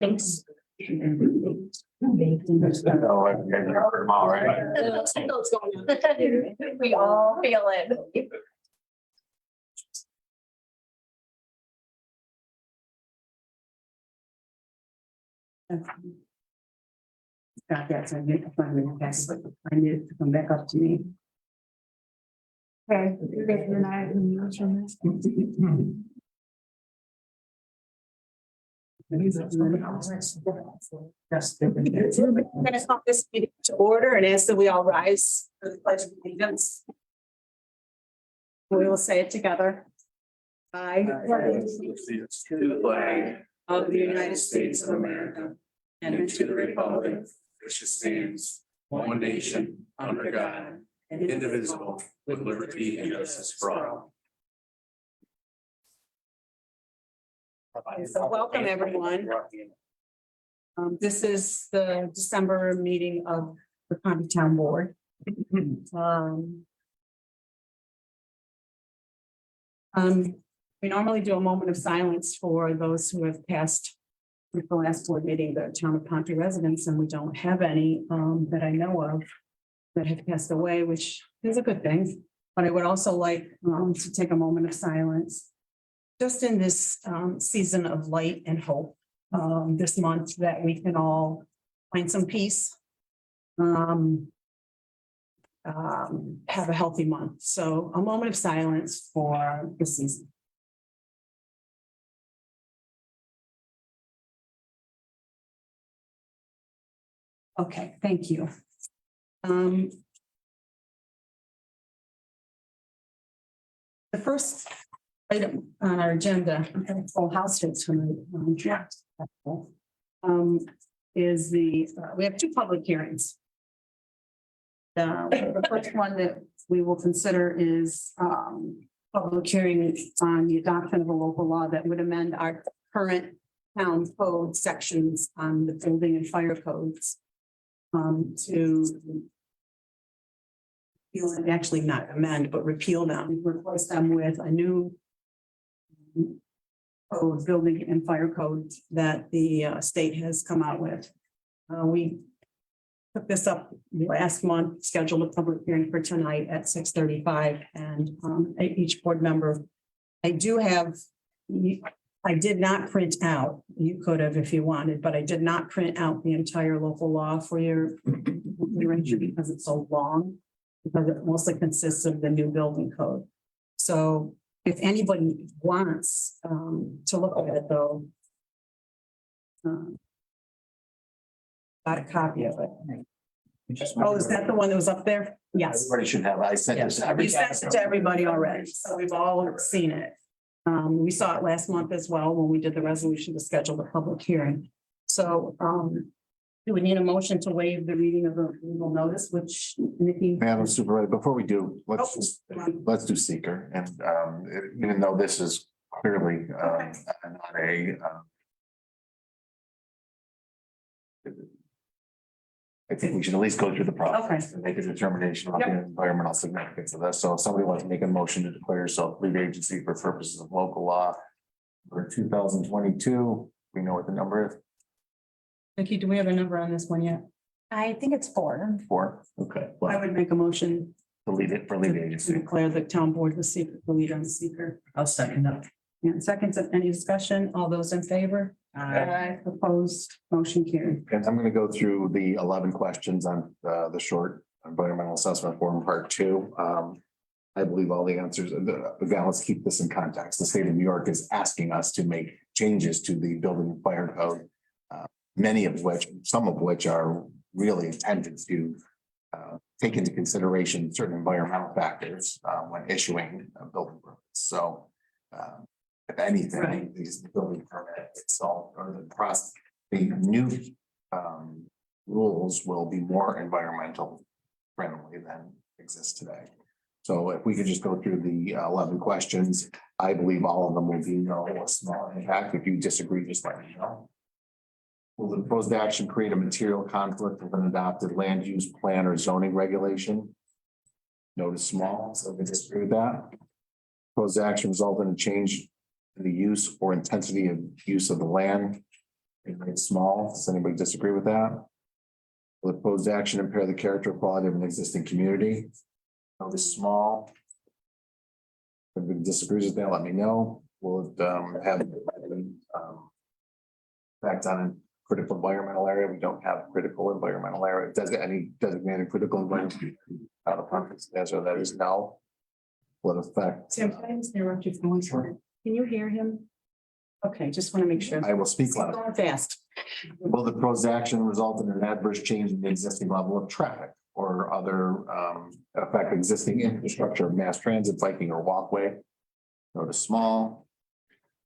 Thanks. Oh, I've heard them all, right? We all feel it. Got that, so I need to find it, yes, but I need it to come back up to me. Okay. You're not in use from this. Just I'm going to call this meeting to order and ask that we all rise for the pledge of allegiance. We will say it together. I To the flag of the United States of America and to the republic which stands one nation under God, indivisible, with liberty and justice for all. So welcome, everyone. This is the December meeting of the County Town Board. We normally do a moment of silence for those who have passed with the last board meeting, the town of Pompey residents, and we don't have any that I know of that have passed away, which is a good thing. But I would also like to take a moment of silence just in this season of light and hope this month, that we can all find some peace. Have a healthy month. So a moment of silence for the season. Okay, thank you. The first item on our agenda, I have a full house here tonight, is we have two public hearings. The first one that we will consider is public hearing on the adoption of a local law that would amend our current town code sections on the building and fire codes to actually not amend, but repeal them, replace them with a new code, building and fire code that the state has come out with. We took this up last month, scheduled a public hearing for tonight at 6:35, and each board member, I did not print out, you could have if you wanted, but I did not print out the entire local law for your consideration because it's so long, because it mostly consists of the new building code. So if anybody wants to look at it though, got a copy of it. Oh, is that the one that was up there? Yes. Everybody should have, I sent this. We sent it to everybody already, so we've all seen it. We saw it last month as well when we did the resolution to schedule the public hearing. So do we need a motion to waive the reading of the legal notice, which Nikki? Madam Supervisor, before we do, let's Oh, let's do seeker. And even though this is clearly not a I think we should at least go through the process and make a determination about the environmental significance of this. So if somebody wants to make a motion to declare yourself lead agency for purposes of local law for 2022, we know what the number is. Nikki, do we have a number on this one yet? I think it's 4. 4. Okay. I Well, would make a motion to lead it for lead to agency. declare the town board the secret, the lead on the seeker. I'll second that. And seconds, any discussion? All those in favor? Opposed, motion carried. And I'm going to go through the 11 questions on the short environmental assessment form part 2. I believe all the answers, again, let's keep this in context. The state of New York is asking us to make changes to the building and fire code, some of which are really intended to take into consideration certain environmental factors when issuing a building permits. So if anything, Right. these building permit itself or the process, the new rules will be more environmental friendly than exists today. So if we could just go through the 11 questions, I believe all of them will be no or small impact. If you disagree, just let me know. Will the proposed action create a material conflict with an adopted land use plan or zoning regulation? No to small, so we disagree with that. Proposed action result in a change in the use or intensity of use of the land. It's small. Does anybody disagree with that? Will the proposed action impair the character or quality of an existing community? No, this small. If anybody disagrees with that, let me know. Will it have effect on a critical environmental area? We don't have critical environmental area. Does it any designated critical environment? Out of conference, the answer to that is no. Will it affect? Tim, can I just interrupt you for one second? Can you hear him? Okay, just want to make sure. I will speak He's loud. going fast. Will the proposed action result in an adverse change in the existing level of traffic or other affect existing infrastructure, mass transit, biking or walkway? No to small.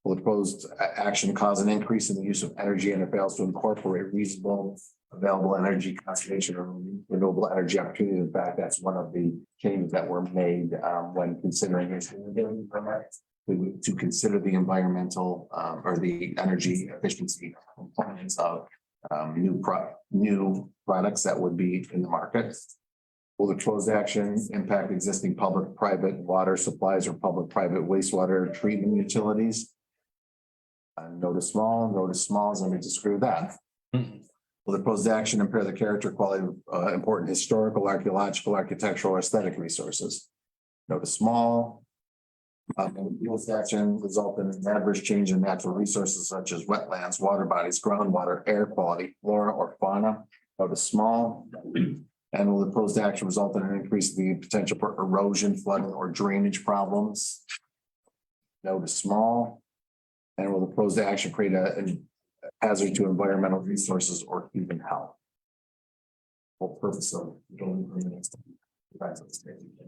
Will the proposed action cause an increase in the use of energy and it fails to incorporate reasonable available energy conservation or renewable energy opportunities? In fact, that's one of the changes that were made when considering this to consider the environmental or the energy efficiency components of new products that would be in the market. Will the proposed action impact existing public-private water supplies or public-private wastewater treatment utilities? No to small, no to small. Let me disagree with that. Will the proposed action impair the character, quality of important historical, archaeological, architectural, or aesthetic resources? No to small. Will the action result in an adverse change in natural resources such as wetlands, water bodies, groundwater, air quality, flora, or fauna? No to small. And will the proposed action result in an increase in the potential for erosion, flooding, or drainage problems? No to small. And will the proposed action create a hazard to environmental resources or human health? For purpose of building permits.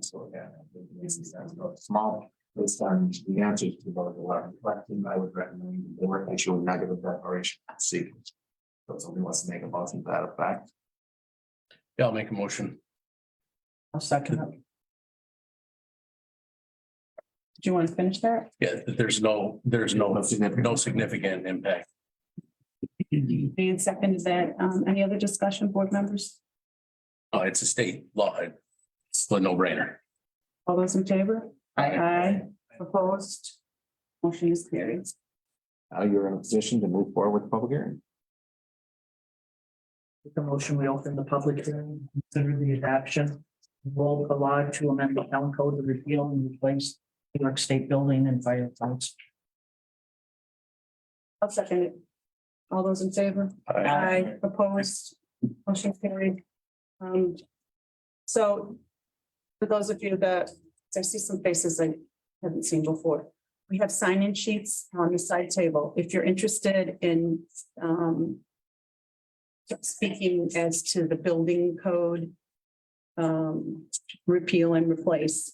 So again, small, based on the answers to those 11 questions, I would recommend the board issue a negative declaration. See. So somebody wants to make a motion to that effect. Yeah, I'll make a motion. I'll second it. Do you want to finish that? Yeah, there's no significant impact. Being second, is that any other discussion, board members? It's a state law. It's a no-brainer. All those in favor? Aye. Opposed? Motion is carried. Now you're in a position to move forward with the public hearing. With the motion, we open the public hearing, consider the adoption. Roll the law to amend the town code to repeal and replace New York State building and fire codes. I'll second it. All those in favor? Aye. Opposed? Motion carried. So for those of you that, I see some faces I haven't seen before. We have sign-in sheets on the side table. If you're interested in speaking as to the building code, repeal and replace,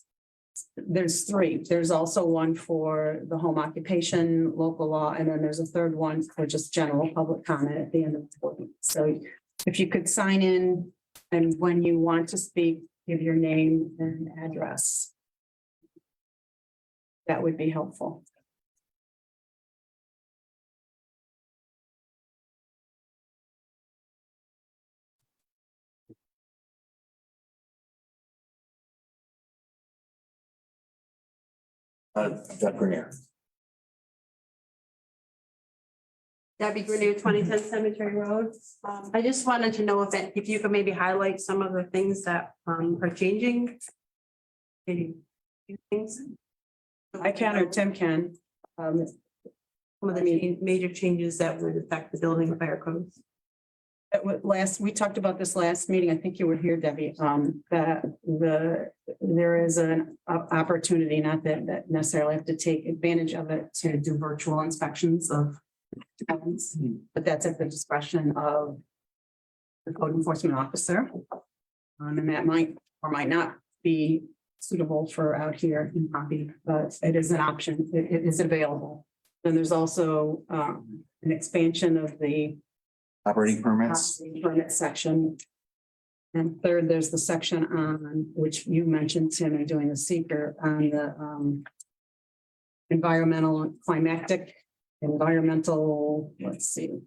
there's 3. There's also one for the home occupation, local law, and then there's a third one for just general public comment at the end of the meeting. So if you could sign in, and when you want to speak, give your name and address. That would be helpful. Jeff Grenier. Debbie Grenier, 2010 Cemetery Road. I just wanted to know if you could maybe highlight some of the things that are changing. Any things? I can, or Tim can. Some of the major changes that would affect the building and fire codes. We talked about this last meeting. I think you were here, Debbie, that there is an opportunity, not that necessarily have to take advantage of it, to do virtual inspections of homes, but that's at the discretion of the code enforcement officer. And that might or might not be suitable for out here in Pompey, but it is an option. It is available. Then there's also an expansion of the Operating permits. permit section. And third, there's the section on which you mentioned, Tim, and doing the seeker on the environmental, let's see.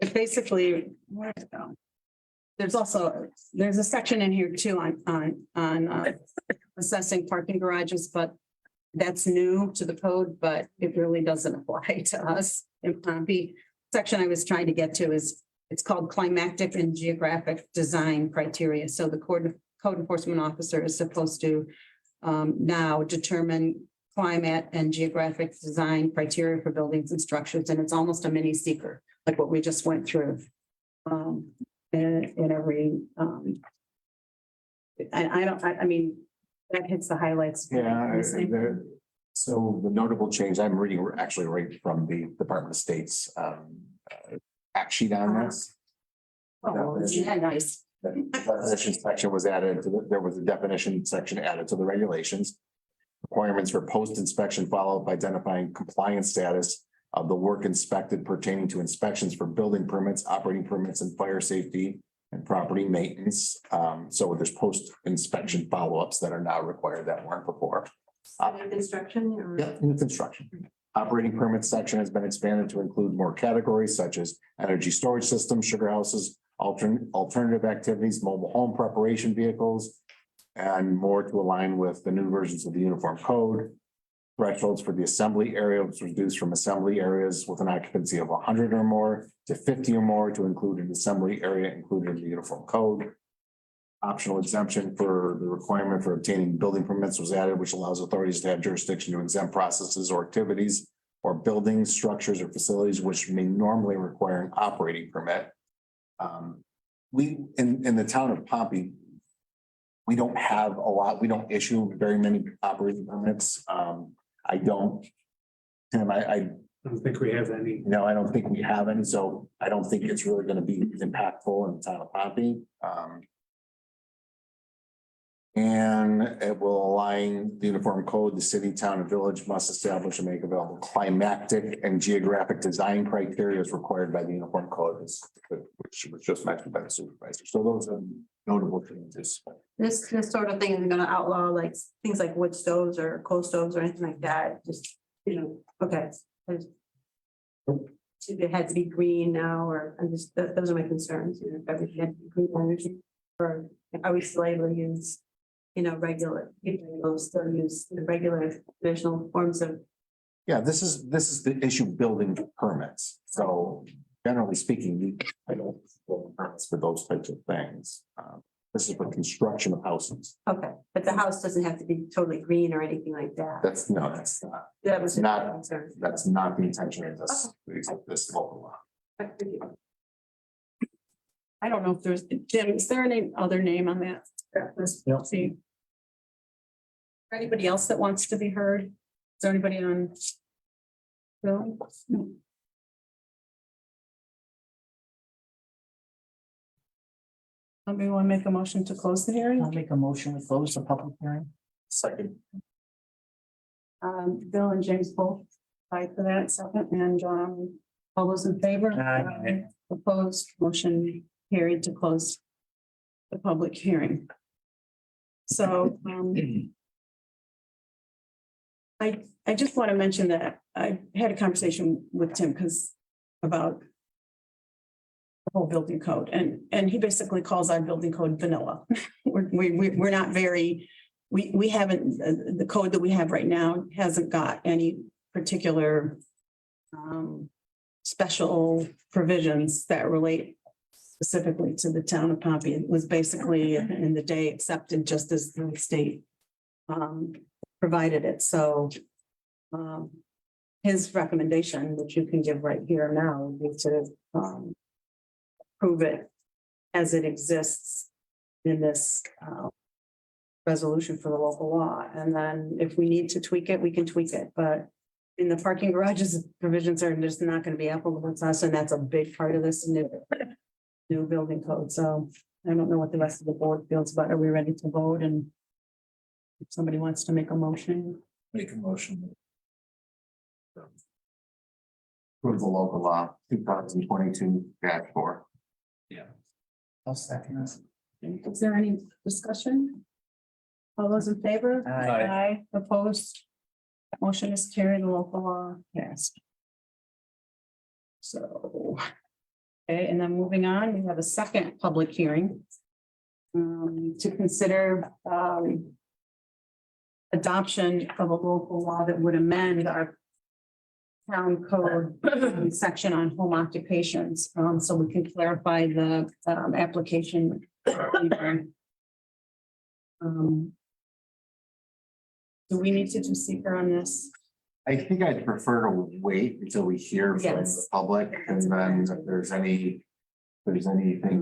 It basically, where to go? there's also, there's a section in here too on assessing parking garages, but that's new to the code, but it really doesn't apply to us in Pompey. Section I was trying to get to is, it's called climactic and geographic design criteria. So the code enforcement officer is supposed to now determine climate and geographic design criteria for buildings and structures, and it's almost a mini seeker, like what we just went through. In every, I mean, that hits the highlights. Yeah, so the notable change, I'm reading actually right from the Department of State's act sheet on this. Oh, yeah, nice. The definition section was added to there was a definition section added to the regulations. Requirements for post-inspection follow-up identifying compliance status of the work inspected pertaining to inspections for building permits, operating permits, and fire safety and property maintenance. So there's post-inspection follow-ups that are now required that weren't before. Construction or? Yeah, new construction. Operating permits section has been expanded to include more categories such as energy storage systems, sugar houses, alternative activities, mobile home preparation vehicles, and more to align with the new versions of the Uniform Code. Thresholds for the assembly area was reduced from assembly areas with an occupancy of 100 or more to 50 or more to include an assembly area included in the Uniform Code. Optional exemption for the requirement for obtaining building permits was added, which allows authorities to have jurisdiction to exempt processes or activities or buildings, structures, or facilities which may normally require an operating permit. We, in the town of Pompey, we don't have a lot, we don't issue very many operating permits. I don't, Tim, I don't think we have any. no, I don't think we have any, so I don't think it's really gonna be impactful in the town of Pompey. And it will align the Uniform Code, the city, town, and village must establish and make available climactic and geographic design criteria as required by the Uniform Code, which was just mentioned by the supervisor. So those are notable changes. This sort of thing is gonna outlaw like things like wood stoves or coal stoves or anything like that, just, okay. If it had to be green now, or I'm just, those are my concerns, if everything had to be green energy, or are we still able to use, regular, people still use the regular traditional forms of. Yeah, this is the issue building permits. So generally speaking, I don't build permits for those types of things. This is for construction of houses. Okay, but the house doesn't have to be totally green or anything like that. That's that's not, That was not- my concern. that's not the intention of this local law. I don't know if there's, Jim, is there any other name on that? No. See. Anybody else that wants to be heard? Is there anybody on? No? No. Somebody want to make a motion to close the I'll hearing? make a motion to close the public hearing. Second. Bill and James both fight for that second, and all those in favor? Aye. Opposed, motion carried to close the public hearing. So, I just want to mention that I had a conversation with Tim about the whole building code, and he basically calls our building code vanilla. We're not very, we haven't, the code that we have right now hasn't got any particular special provisions that relate specifically to the town of Pompey. It was basically in the day accepted just as the state provided it. So his recommendation, which you can give right here now, would be to prove it as it exists in this resolution for the local law. And then if we need to tweak it, we can tweak it. But in the parking garages, provisions are just not going to be applicable to us, and that's a big part of this new building code. So I don't know what the rest of the board feels about. Are we ready to vote? And if somebody wants to make a motion, Make a motion. Approve the local law 2022-4. I'll second this. is there any discussion? All those in favor? Aye. Opposed? Motion is carried, the local law passed. So Okay, and then moving on, we have a second public hearing. To consider, adoption of a local law that would amend our town code section on home occupations, so we can clarify the, application. Do we need to do seeker on this? I think I'd prefer to wait until we hear from the Yes. public, and then if there's anything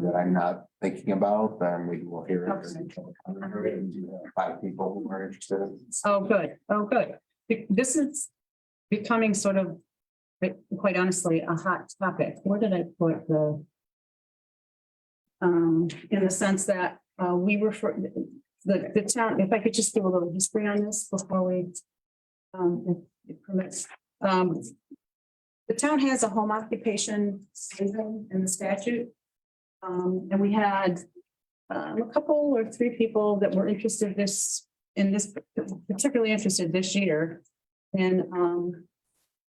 that I'm not thinking about, then we will hear it. And you have 5 people who are interested in this. Oh, good. Oh, good. This is becoming sort of, quite honestly, a hot topic. Where did I put the? In the sense that, we refer, the town, if I could just do a little history on this before we, if it permits. The town has a home occupation season in the statute. And we had, a couple or 3 people that were interested particularly interested this year. And,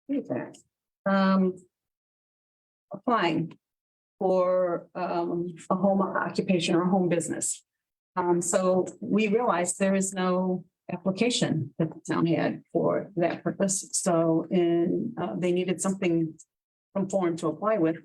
what is that? Applying for, a home occupation or home business. So we realized there is no application that the town had for that purpose. So they needed something from form to apply with.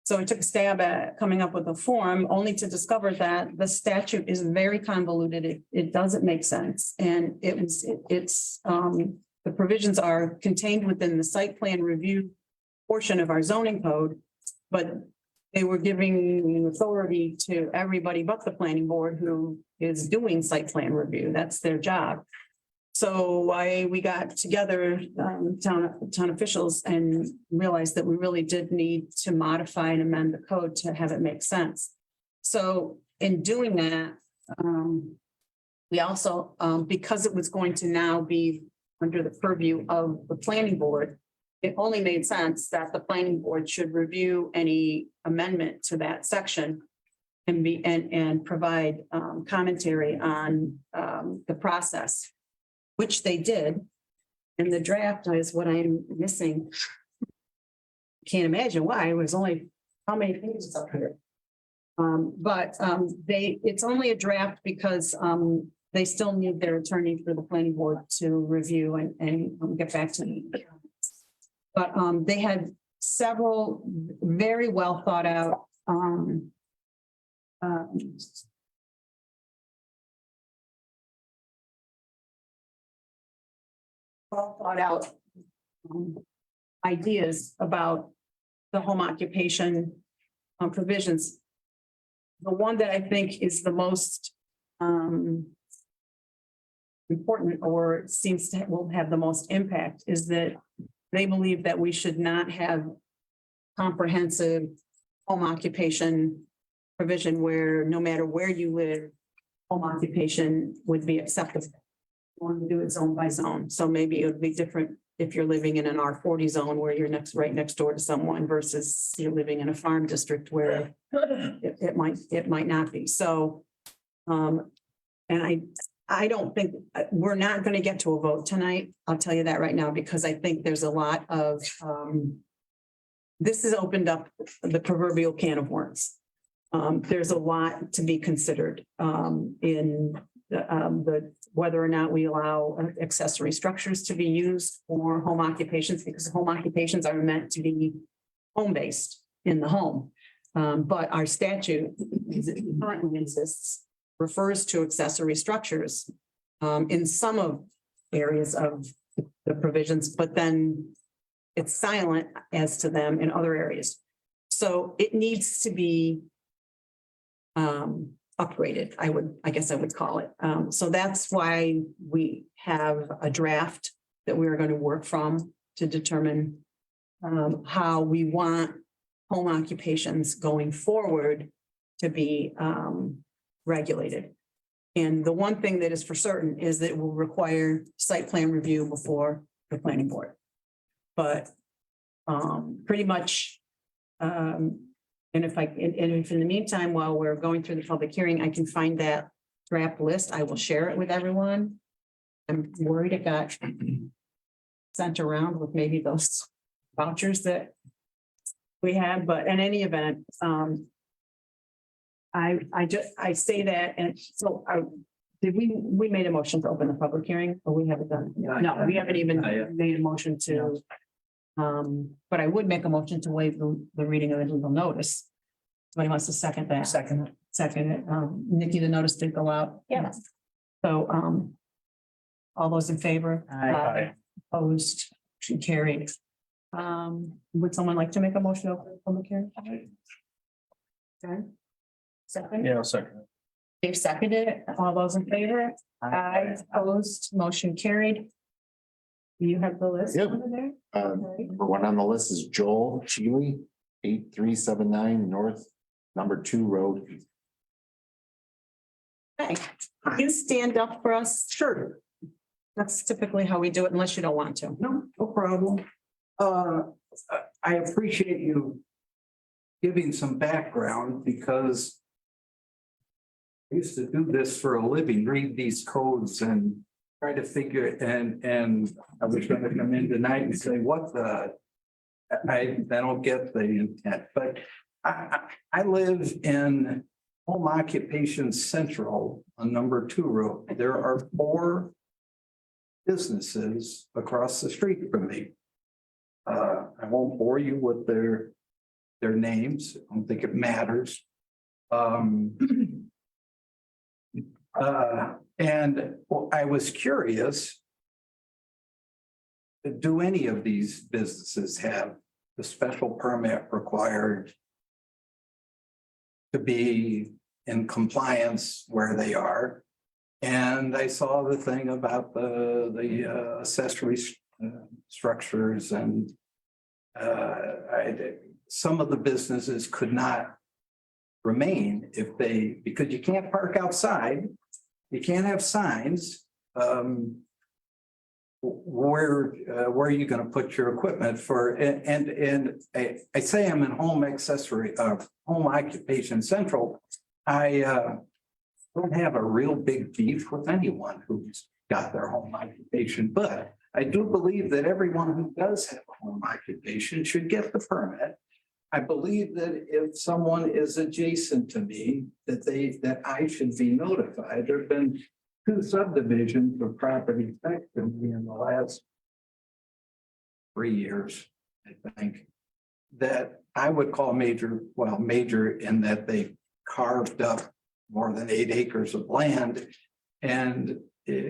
So I took a stab at coming up with a form, only to discover that the statute is very convoluted. It doesn't make sense. And the provisions are contained within the site plan review portion of our zoning code, but they were giving authority to everybody but the planning board who is doing site plan review. That's their job. So we got together, town officials, and realized that we really did need to modify and amend the code to have it make sense. So in doing that, we also, because it was going to now be under the purview of the planning board, it only made sense that the planning board should review any amendment to that section and provide commentary on the process, which they did. And the draft is what I'm missing. Can't imagine why. It was only, how many pages up here? It's only a draft because they still need their attorney for the planning board to review and get back to me. But they had several very well thought out ideas about the home occupation provisions. The one that I think is the most important, or seems to will have the most impact, is that they believe that we should not have comprehensive home occupation provision where no matter where you live, home occupation would be acceptable. We want to do it zone by zone. So maybe it would be different if you're living in an R40 zone where you're right next door to someone versus you're living in a farm district where it might not be. So, and I don't think we're not going to get to a vote tonight. I'll tell you that right now, because I think there's a lot of, this has opened up the proverbial can of worms. There's a lot to be considered in the whether or not we allow accessory structures to be used for home occupations, because home occupations are meant to be home-based in the home. But our statute, as it currently exists, refers to accessory structures in some of areas of the provisions, but then it's silent as to them in other areas. So it needs to be upgraded, I guess I would call it. So that's why we have a draft that we're going to work from to determine how we want home occupations going forward to be regulated. And the one thing that is for certain is that it will require site plan review before the planning board. But pretty much, and if in the meantime, while we're going through the public hearing, I can find that draft list, I will share it with everyone. I'm worried it got sent around with maybe those vouchers that We have, but in any event, I say that, and so did we made a motion to open the public hearing, or we haven't done? No, we haven't even made a motion to. But I would make a motion to waive the reading of the legal notice. Somebody wants to second that? Second. Second it. Nikki, the notice did go out. Yes. So, all those in favor? Aye. Opposed, motion carried. Would someone like to make a motion to open the public hearing? Okay. Second? Yeah, I'll second. it. Dave seconded it. All those in favor? Aye. Opposed, motion carried. Do you have the list Yep. over there? Number one on the list is Joel Cheely, 8379 North, number 2 Road. Okay, you stand up for us? Sure, That's typically how we do it unless you don't want to. no problem. I appreciate you giving some background because I used to do this for a living, read these codes and try to figure and I was gonna come in tonight and say, what the? I don't get the intent, but I live in Home Occupation Central on number 2 road. There are 4 businesses across the street from me. I won't bore you with their names. I don't think it matters. And I was curious. Do any of these businesses have the special permit required to be in compliance where they are? And I saw the thing about the accessory structures and some of the businesses could not remain if they, because you can't park outside, you can't have signs. Where are you going to put your equipment for? And I say I'm in home occupation central. I don't have a real big beef with anyone who's got their home occupation, but I do believe that everyone who does have a home occupation should get the permit. I believe that if someone is adjacent to me, that I should be notified. There've been 2 subdivisions of property tax to me in the last 3 years, I think, that I would call major in that they carved up more than 8 acres of land. And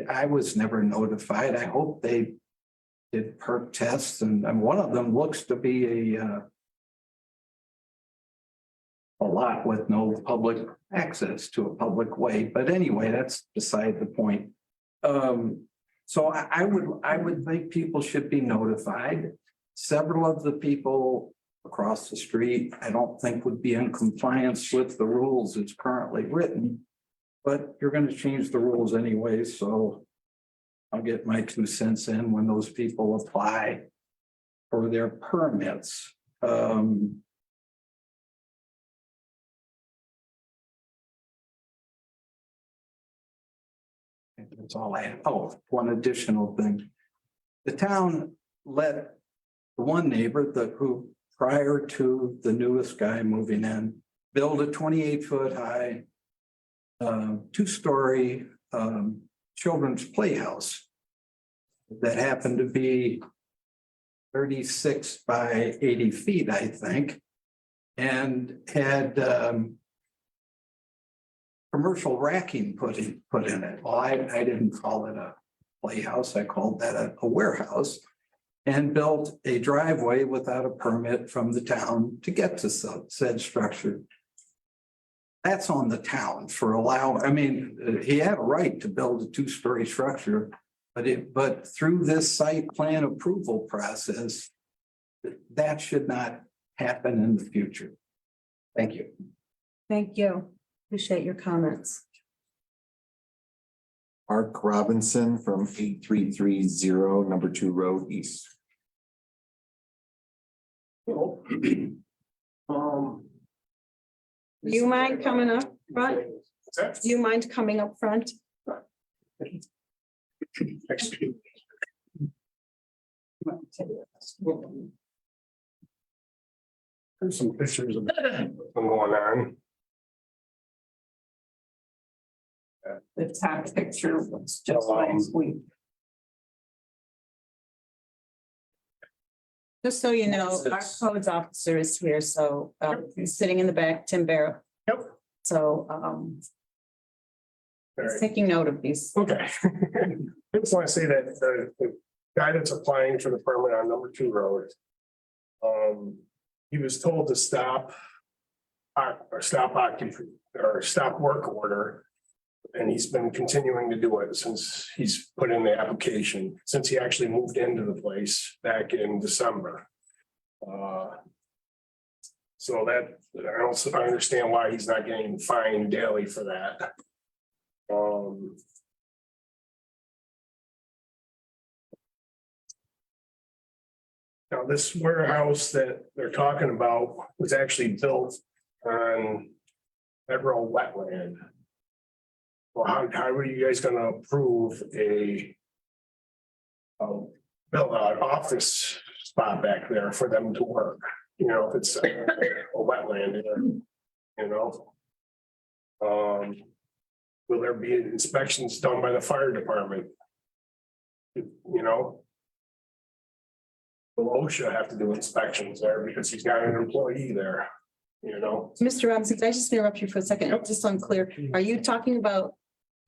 I was never notified. I hope they did perk tests and one of them looks to be a lot with no public access to a public way. But anyway, that's beside the point. So I would think people should be notified. Several of the people across the street, I don't think would be in compliance with the rules as currently written. But you're going to change the rules anyway, so I'll get my 2 cents in when those people apply for their permits. That's all I have. Oh, one additional thing. The town let the one neighbor who prior to the newest guy moving in, build a 28-foot high 2-story children's playhouse that happened to be 36 by 80 feet, I think, and had commercial racking put in it. Well, I didn't call it a playhouse. I called that a warehouse, and built a driveway without a permit from the town to get to said structure. That's on the town for he had a right to build a 2-story structure, but through this site plan approval process, that should not happen in the future. Thank you. Thank you. Appreciate your comments. Mark Robinson from 8330 number 2 Road East. Do you mind coming up front? Do you mind coming up front? There's some pictures of them going on. The top picture was just last week. Just so you know, our codes officer is here, so he's sitting in the back, Tim Barrow. Yep. So All he's right. taking note of these. Okay. I just want to say that the guy that's applying for the permit on number 2 road. He was told to stop. Or stop occupation or stop work order. And he's been continuing to do it since he's put in the application, since he actually moved into the place back in December. So that, I understand why he's not getting fined daily for that. Now, this warehouse that they're talking about was actually built on federal wetland. Well, how are you guys gonna approve a build out office spot back there for them to work? You know, if it's a wetland, you know? Will there be inspections done by the fire department? You know? Will OSHA have to do inspections there because he's got an employee there, you know? Mr. Robinson, can I just interrupt you for a second? Just so I'm clear, are you talking about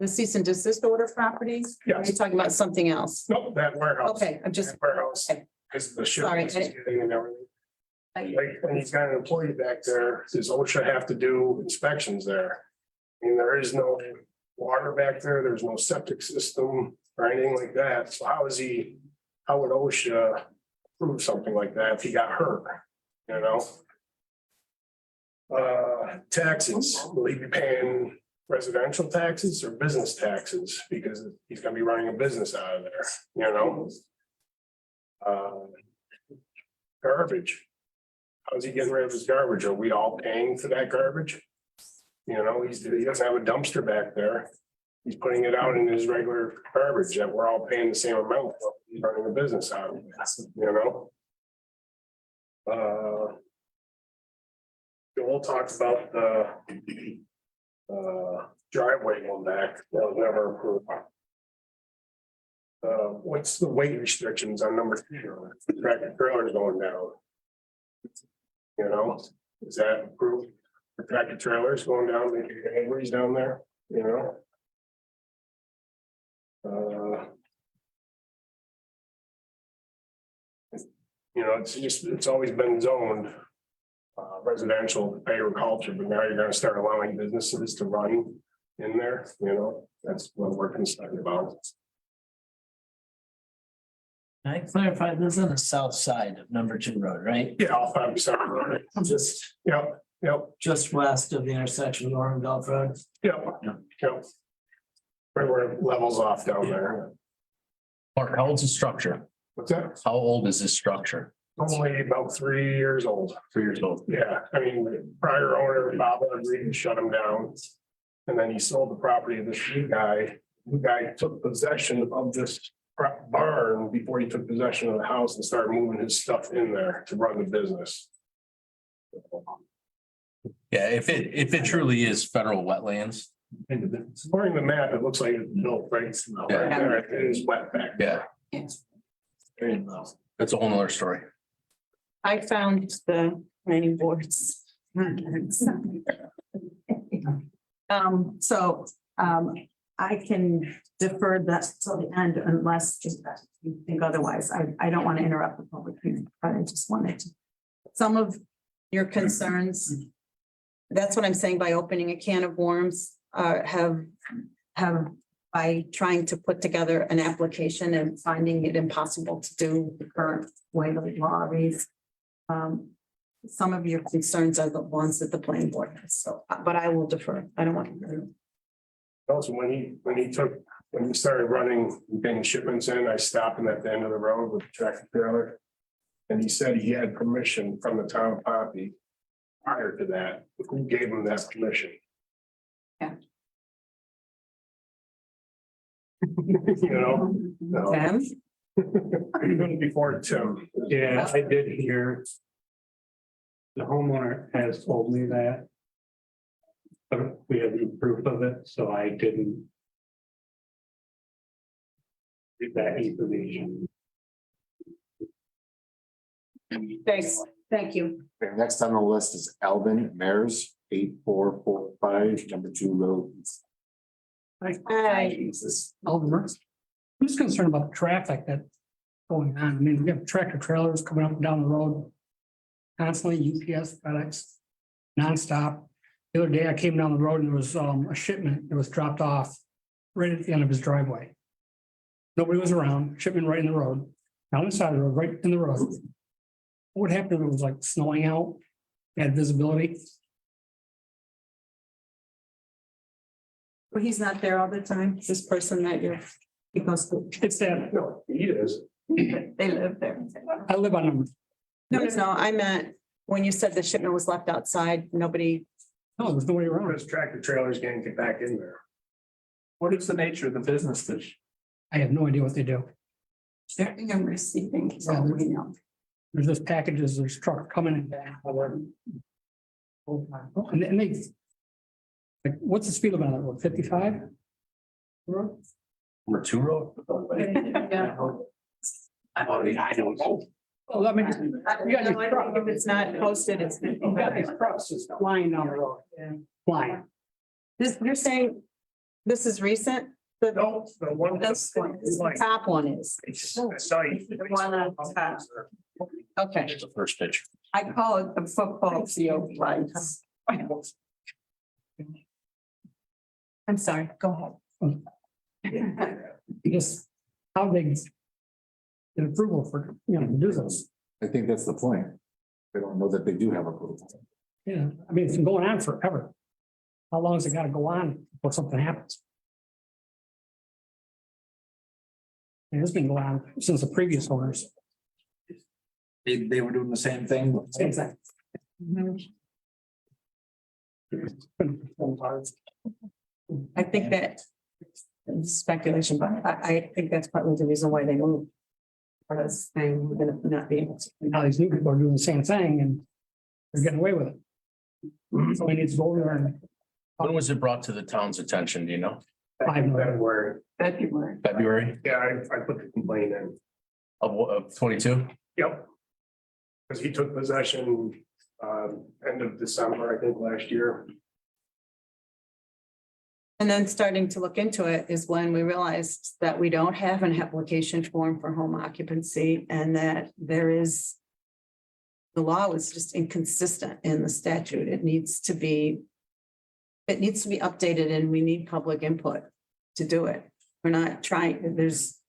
the cease and desist order properties? Or Are Yes. you talking about something else? No, that warehouse. Okay, I'm just. That warehouse, Okay. because the Sorry, shipments he's getting and everything. Like, when he's got an employee back there, does OSHA have to do inspections there? I mean, there is no water back there, there's no septic system or anything like that, so how would OSHA prove something like that if he got hurt, you know? Taxes, will he be paying residential taxes or business taxes? Because he's gonna be running a business out of there, you know? Garbage. How's he getting rid of his garbage? Are we all paying for that garbage? You know, he doesn't have a dumpster back there. He's putting it out in his regular garbage that we're all paying the same amount for. He's running a business out of it, you know? Joel talked about the driveway going back. That was never approved. What's the weight restrictions on number 2? Tractor trailers going down. You know, is that approved? For tractor trailers going down, making deliveries down there, you know? You know, it's always been zoned residential agriculture, but now you're gonna start allowing businesses to run in there, you know? That's what we're concerned about. Can I clarify, this is on the south side of number 2 road, right? Yeah, I'll find something. Just, Yep, just west of the intersection of Oregon Gulf Road. yep. Right where it levels off down there. Mark, how old's the structure? What's that? How old is this structure? Only about 3 years old. 3 years old. Yeah, I mean, the prior owner, Bob, agreed to shut him down. And then he sold the property to this new guy. The guy took possession of this barn before he took possession of the house and started moving his stuff in there to run the business. Yeah, if it truly is federal wetlands, According to the map, it looks like it's built right there. It is wet back. yeah, Very low. that's a whole nother story. I found the planning boards. I can defer that till the end unless you think otherwise. I don't want to interrupt the public hearing, but I just wanted to. Some of your concerns, that's what I'm saying by opening a can of worms, have by trying to put together an application and finding it impossible to do the current way the law reads. Some of your concerns are the ones that the planning board has, so, but I will defer. I don't want to. Also, when he started running, getting shipments in, I stopped him at the end of the road with the tractor trailer. And he said he had permission from the town of Pompey prior to that. Who gave him that permission? Yeah. You know? No. Tim? Even before Tim. Yeah, I did hear The homeowner has told me that. But we have no proof of it, so I didn't. Get that information. Thanks, thank you. Okay, next on the list is Alvin Mares, 8445, number 2 road. Hi. Jesus. I'm just concerned about the traffic that's going on. I mean, we have tractor trailers coming up and down the road. Constantly UPS, FedEx, nonstop. The other day I came down the road and there was a shipment that was dropped off right at the end of his driveway. Nobody was around, shipment right in the road, down the side of the road, right in the road. What would happen if it was like snowing out, had visibility? Well, he's not there all the time, this person that he goes to, It's that, No, he is. they live there. I live on them. No, I meant when you said the shipment was left outside, nobody, No, there's nobody around. Because tractor trailers can't get back in there. What is the nature of the business that? I have no idea what they do. shipping and receiving, so we know. There's just packages, there's trucks coming in. And they. Like, what's the speed limit on that road? 55? Number 2 road. I don't know. Well, I mean, you got these trucks, If it's not posted, it's. you got these trucks just flying down the road. Flying. This, you're saying, this is recent? The No, the one. this one, the top one is, I saw you. The one on top. okay, Here's the first picture. I call it the football field lights. I'm sorry, go ahead. Just how they. Get approval for, to do this. I think that's the point. They don't know that they do have approval. Yeah, I mean, it's been going on forever. How long has it got to go on before something happens? And it's been going on since the previous owners. They were doing the same thing. Exactly. I think that speculation, but I think that's partly the reason why they moved. For this thing, we're gonna not be able to. Now these new people are doing the same thing and they're getting away with it. So we need to go over there and When was it brought to the town's attention? Do you know? February. February. February Yeah, I put the complaint in. of 22? Yep. Because he took possession, end of December, I think, last year. And then starting to look into it is when we realized that we don't have an application form for home occupancy and that there is. The law was just inconsistent in the statute. It needs to be. It needs to be updated and we need public input to do it. We're not trying, there's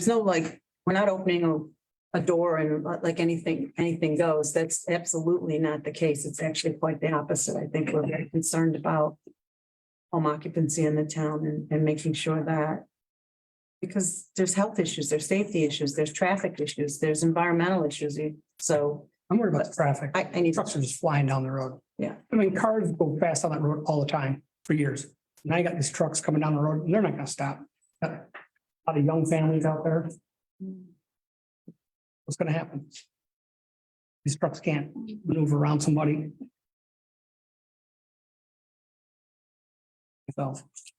no like, we're not opening a door and like anything goes. That's absolutely not the case. It's actually quite the opposite. I think we're very concerned about home occupancy in the town and making sure that because there's health issues, there's safety issues, there's traffic issues, there's environmental issues. So I'm worried about the traffic. I need, Trucks are just flying down the road. Yeah. I mean, cars go fast on that road all the time for years. Now you got these trucks coming down the road and they're not gonna stop. Got a lot of young families out there. What's gonna happen? These trucks can't maneuver around somebody. So,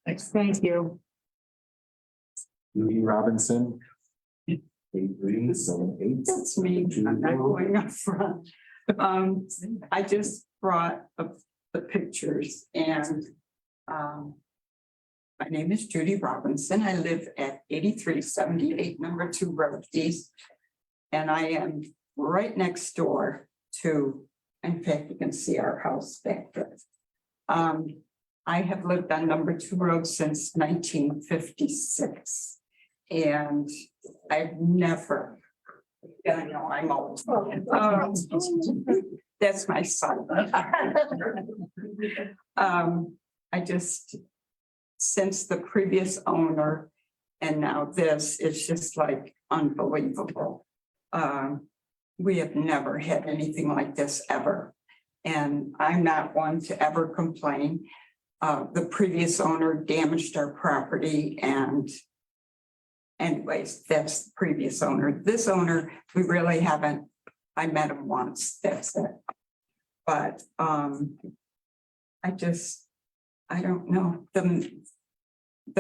thanks. thank you. Lee Robinson. 8378. That's me. I'm not going up front. I just brought up the pictures and, my name is Judy Robinson. I live at 8378 number 2 Road East. And I am right next door to, in fact, you can see our house back there. I have lived on number 2 Road since 1956. And I've never, yeah, I know I'm old. That's my son. I just, since the previous owner and now this, it's just like unbelievable. We have never had anything like this ever. And I'm not one to ever complain. The previous owner damaged our property and anyways, that's the previous owner. This owner, we really haven't, I met him once, that's it. But, I don't know, the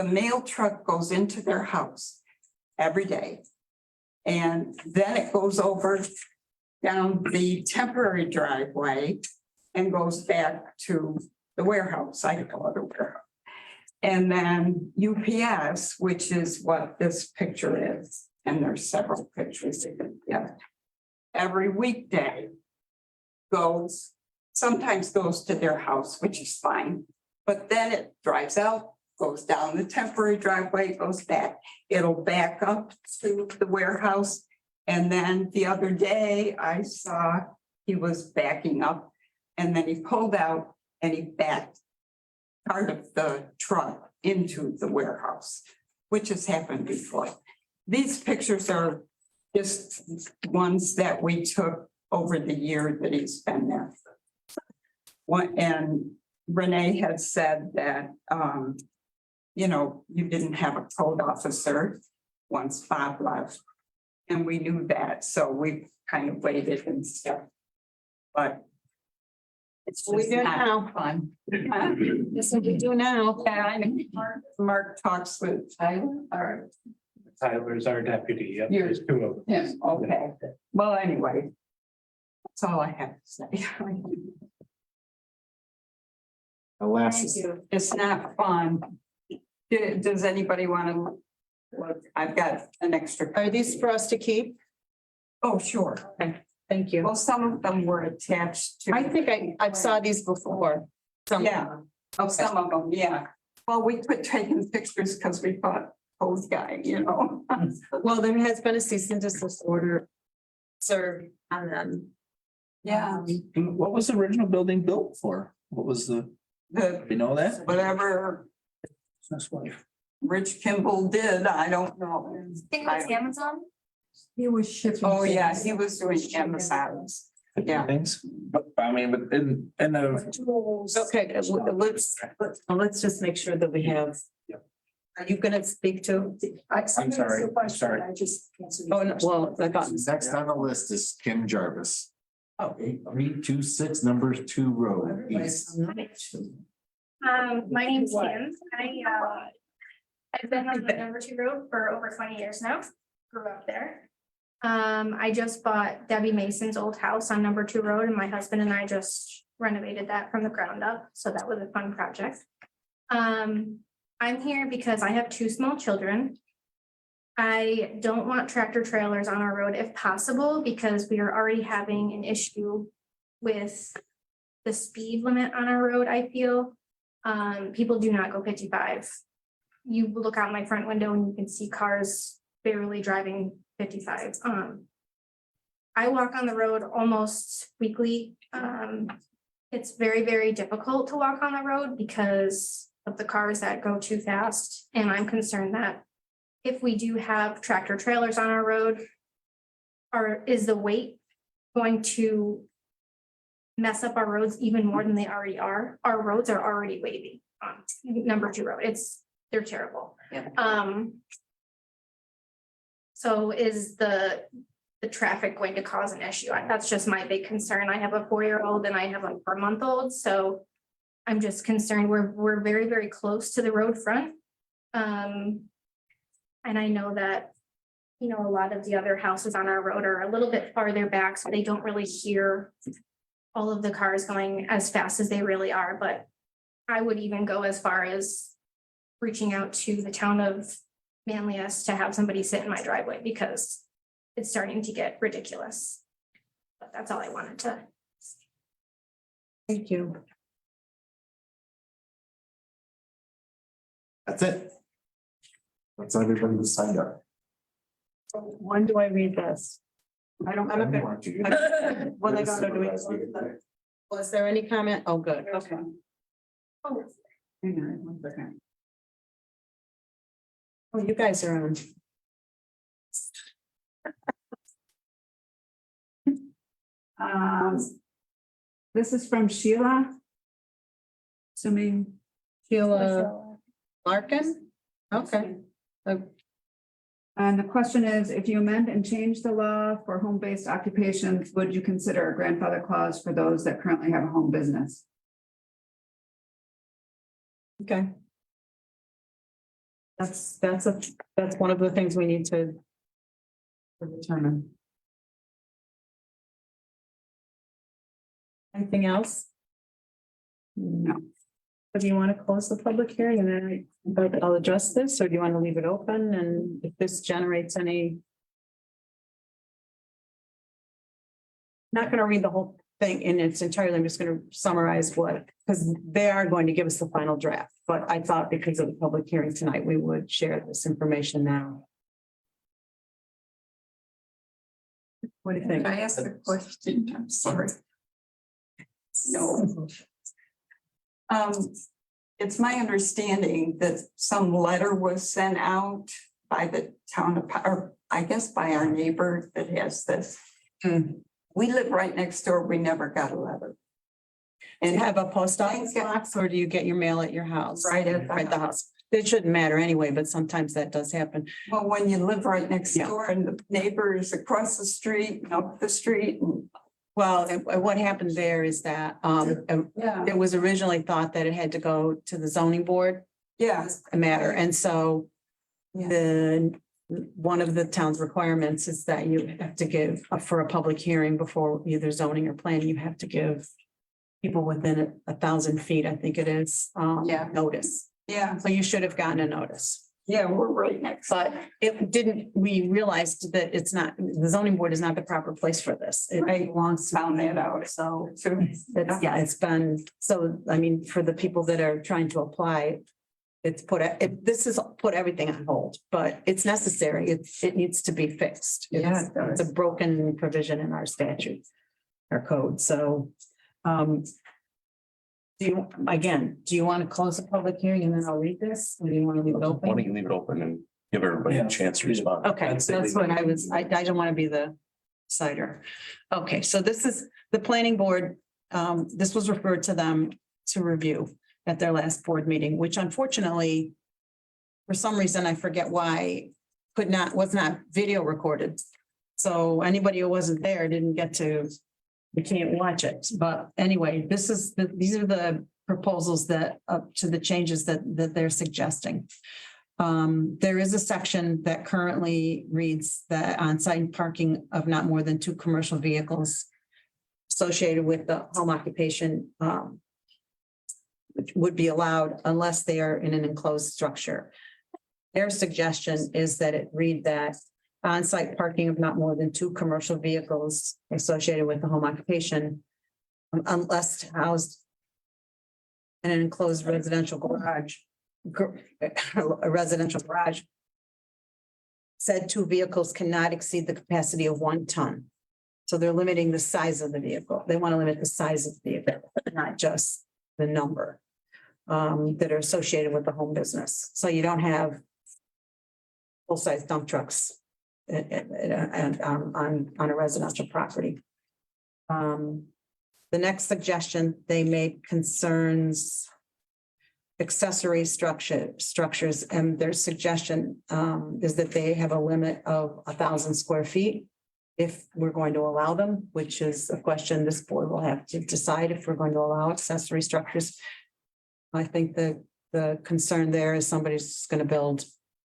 mail truck goes into their house every day. And then it goes over down the temporary driveway and goes back to the warehouse, I call it a warehouse. And then UPS, which is what this picture is, and there's several pictures of it, yeah. Every weekday goes, sometimes goes to their house, which is fine. But then it drives out, goes down the temporary driveway, goes back. It'll back up to the warehouse. And then the other day I saw he was backing up and then he pulled out and he backed part of the truck into the warehouse, which has happened before. These pictures are just ones that we took over the year that he's been there. And Renee had said that, you know, you didn't have a code officer once Bob left. And we knew that, so we kind of waited and stuff. But it's We just do not now. fun. That's what we do now. Yeah, I know. Mark talks with Tyler, or Tyler's our deputy. Yep, Yours. there's two of them. him, okay. Well, anyway. That's all I have to say. The last, It's not fun. Does anybody want to look? I've got an extra. Are these for us to keep? Oh, sure. Thank you. Well, some of them were attached to. I think I saw these before. Some- Yeah, oh, some of them, yeah. Well, we quit taking pictures because we thought, old guy, you know. Well, there has been a cease and desist order served on them. Yeah, What was the original building built for? What was the, the, you know that? whatever That's why. Rich Kimball did, I don't know. think it's Amazon. He was shipping. Oh, yeah, he was doing Amazons. Yeah. Things, but I mean, but in the. Okay, let's just make sure that we have. Are you gonna speak to? I'm sorry, I'm sorry. Oh, no, well, I got. next on the list is Kim Jarvis. Oh. 8326, number 2 road east. My name's Kim. I've been on the number 2 road for over 20 years now. Grew up there. I just bought Debbie Mason's old house on number 2 road and my husband and I just renovated that from the ground up. So that was a fun project. I'm here because I have 2 small children. I don't want tractor trailers on our road if possible, because we are already having an issue with the speed limit on our road, I feel. People do not go 55. You look out my front window and you can see cars barely driving 55. I walk on the road almost weekly. It's very, very difficult to walk on the road because of the cars that go too fast. And I'm concerned that if we do have tractor trailers on our road, is the weight going to mess up our roads even more than they already are? Our roads are already wavy on number 2 road. They're terrible. Yeah. So is the traffic going to cause an issue? That's just my big concern. I have a 4-year-old and I have a 4-month-old, so I'm just concerned. We're very, very close to the road front. And I know that, you know, a lot of the other houses on our road are a little bit farther back, so they don't really hear all of the cars going as fast as they really are. But I would even go as far as reaching out to the town of Manlius to have somebody sit in my driveway because it's starting to get ridiculous. But that's all I wanted to. Thank you. That's it. That's everybody who signed up. When do I read this? I don't. I want to. Well, I gotta do it. Was there any comment? Oh, good, okay. Oh, Hang on one second. Oh, you guys are on. This is from Sheila. Assuming Sheila Larkin? Okay. And the question is, if you amend and change the law for home-based occupations, would you consider a grandfather clause for those that currently have a home business? Okay. That's one of the things we need to determine. Anything else? No. But do you want to close the public hearing and then I'll address this, or do you want to leave it open, and if this generates any? Not going to read the whole thing in its entirety. I'm just going to summarize what, because they are going to give us the final draft, but I thought because of the public hearing tonight, we would share this information now. What do you think? Can I ask a question? I'm sorry. No. It's my understanding that some letter was sent out by the town of, or I guess by our neighbor that has this. We live right next door. We never got a letter. And have a post office box, or do you get your mail at your house? Right at the house. It shouldn't matter anyway, but sometimes that does happen. Well, when you live right next Yeah. door and the neighbor is across the street and up the street and. Well, and what happened there is that Yeah, it was originally thought that it had to go to the zoning board, yeah. a matter, and so Yeah. one of the town's requirements is that you have to give, for a public hearing before either zoning or planning, you have to give people within 1,000 feet, I think it is, Yeah. notice. Yeah, So you should have gotten a notice. yeah, we're right next. But it didn't, we realized that it's not, the zoning board is not the proper place for this. It belongs to. Found that out. So So, it's, yeah, it's been, so, I mean, for the people that are trying to apply, it's this is put everything on hold, but it's necessary. It needs to be fixed. Yeah, it does. It's a broken provision in our statute, our code. So, do you want to close the public hearing and then I'll read this? Or do you want to leave it Why open? don't you leave it open and give everybody a chance to respond? Okay, I'd say that's leave it what open. I don't want to be the cider. Okay, so this is the planning board. This was referred to them to review at their last board meeting, which unfortunately, for some reason, I forget why, was not video recorded. So anybody who wasn't there didn't get to, we can't watch it. But anyway, these are the proposals that up to the changes that they're suggesting. There is a section that currently reads that on-site parking of not more than 2 commercial vehicles associated with the home occupation which would be allowed unless they are in an enclosed structure. Their suggestion is that it read that on-site parking of not more than 2 commercial vehicles associated with the home occupation unless housed in an enclosed residential garage, a residential garage. Said 2 vehicles cannot exceed the capacity of 1 ton. So they're limiting the size of the vehicle. They want to limit the size of the vehicle, not just the number that are associated with the home business. So you don't have full-size dump trucks and on a residential property. The next suggestion they make concerns accessory structures, and their suggestion is that they have a limit of 1,000 square feet if we're going to allow them, which is a question this board will have to decide if we're going to allow accessory structures. I think the concern there is somebody's going to build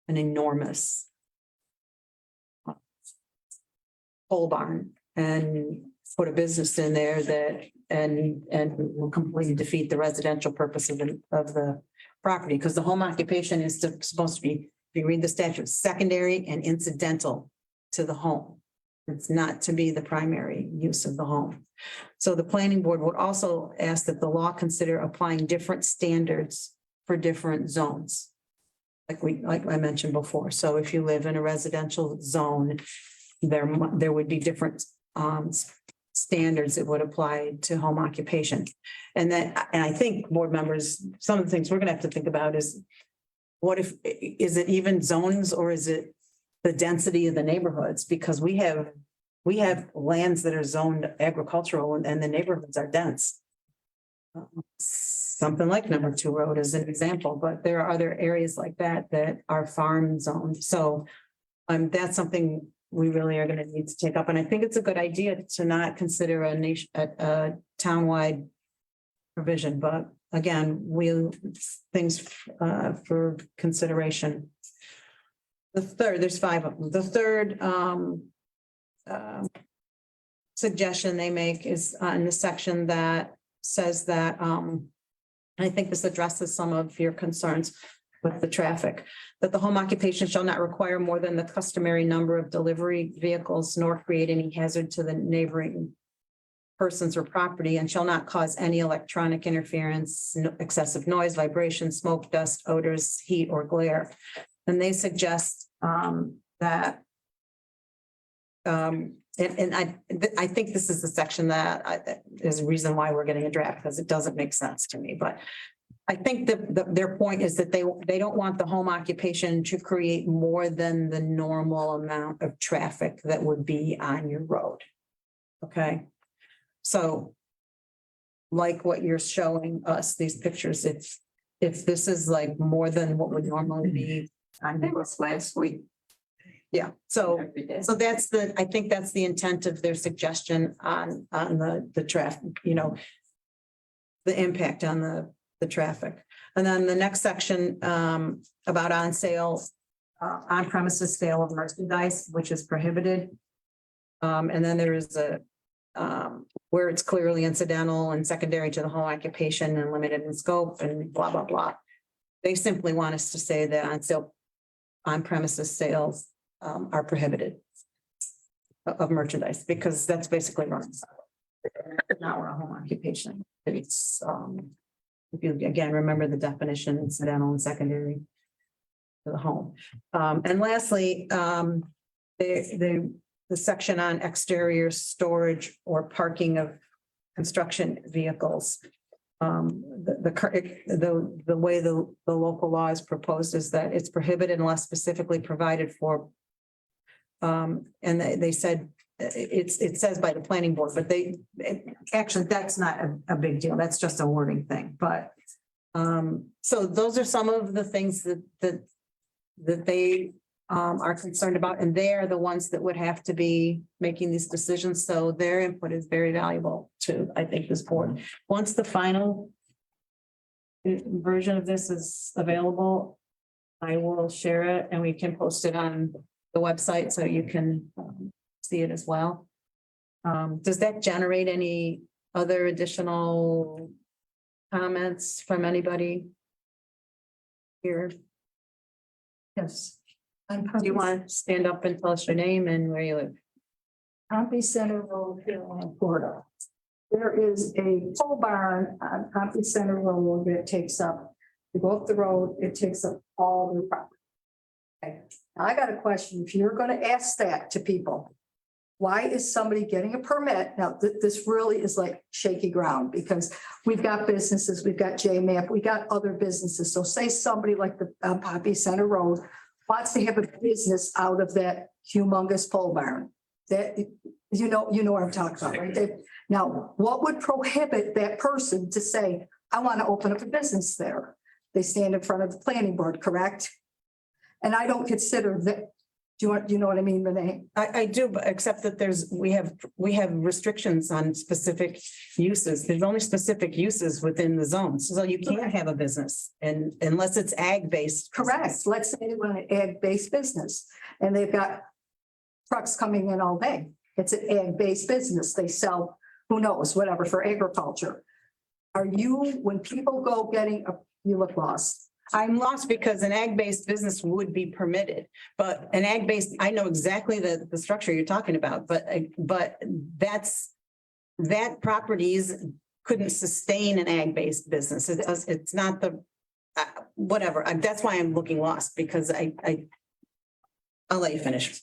an enormous pole barn and put a business in there that and will completely defeat the residential purpose of the property, because the home occupation is supposed to be, if you read the statute, secondary and incidental to the home. It's not to be the primary use of the home. So the planning board would also ask that the law consider applying different standards for different zones. Like I mentioned before. So if you live in a residential zone, there would be different standards that would apply to home occupation. And I think board members, some of the things we're gonna have to think about is is it even zones, or is it the density of the neighborhoods? Because we have lands that are zoned agricultural and the neighborhoods are dense. Something like number 2 road is an example, but there are other areas like that are farm zoned. So That's something we really are gonna need to take up, and I think it's a good idea to not consider a townwide provision, but again, things for consideration. There's 5 of them. The third suggestion they make is in the section that says that, I think this addresses some of your concerns with the traffic, that the home occupation shall not require more than the customary number of delivery vehicles nor create any hazard to the neighboring persons or property, and shall not cause any electronic interference, excessive noise, vibration, smoke, dust, odors, heat, or glare. And they suggest that and I think this is the section that is a reason why we're getting a draft, because it doesn't make sense to me, but I think their point is that they don't want the home occupation to create more than the normal amount of traffic that would be on your road. Okay, so like what you're showing us, these pictures, if this is like more than what would normally be. I think it was last week. Yeah, so Every day. that's I think that's the intent of their suggestion on the traffic, the impact on the traffic. And then the next section about on sale, on premises sale of merchandise, which is prohibited. And then there is where it's clearly incidental and secondary to the home occupation and limited in scope and blah, blah, blah. They simply want us to say that on premises sales are prohibited of merchandise, because that's basically wrong. Not a home occupation. It's, if you again, remember the definition, incidental and secondary to the home. And lastly, the section on exterior storage or parking of construction vehicles. The way the local law is proposed is that it's prohibited unless specifically provided for. And they said it says by the planning board, but actually that's not a big deal. That's just a wording thing. But so those are some of the things that they are concerned about, and they are the ones that would have to be making these decisions. So their input is very valuable to, I think, this board. Once the final version of this is available, I will share it and we can post it on the website so you can see it as well. Does that generate any other additional comments from anybody here? Yes. Do you want to stand up and tell us your name and where you live? Pompey Center Road here in Florida. There is a pole barn on Pompey Center Road that takes up, you go up the road, it takes up all the property. Okay, now I got a question. If you're going to ask that to people, why is somebody getting a permit? Now, this really is like shaky ground, because we've got businesses, we've got JMAP, we got other businesses. So say somebody like the Pompey Center Road wants to have a business out of that humongous pole barn. That, you know what I'm talking about, right? Now, what would prohibit that person to say, I want to open up a business there? They stand in front of the planning board, correct? And I don't consider that. Do you know what I mean, Renee? I do, but except that we have restrictions on specific uses. There's only specific uses within the zones. So you can't have a business and unless it's ag based. Correct. Let's say they want an ag-based business and they've got trucks coming in all day. It's an ag-based business. They sell, who knows, whatever for agriculture. Are you, when people go you look lost. I'm lost because an ag-based business would be permitted, but an ag-based, I know exactly the structure you're talking about, but that properties couldn't sustain an ag-based business. It's not the, whatever. That's why I'm looking lost, because I'll let you finish.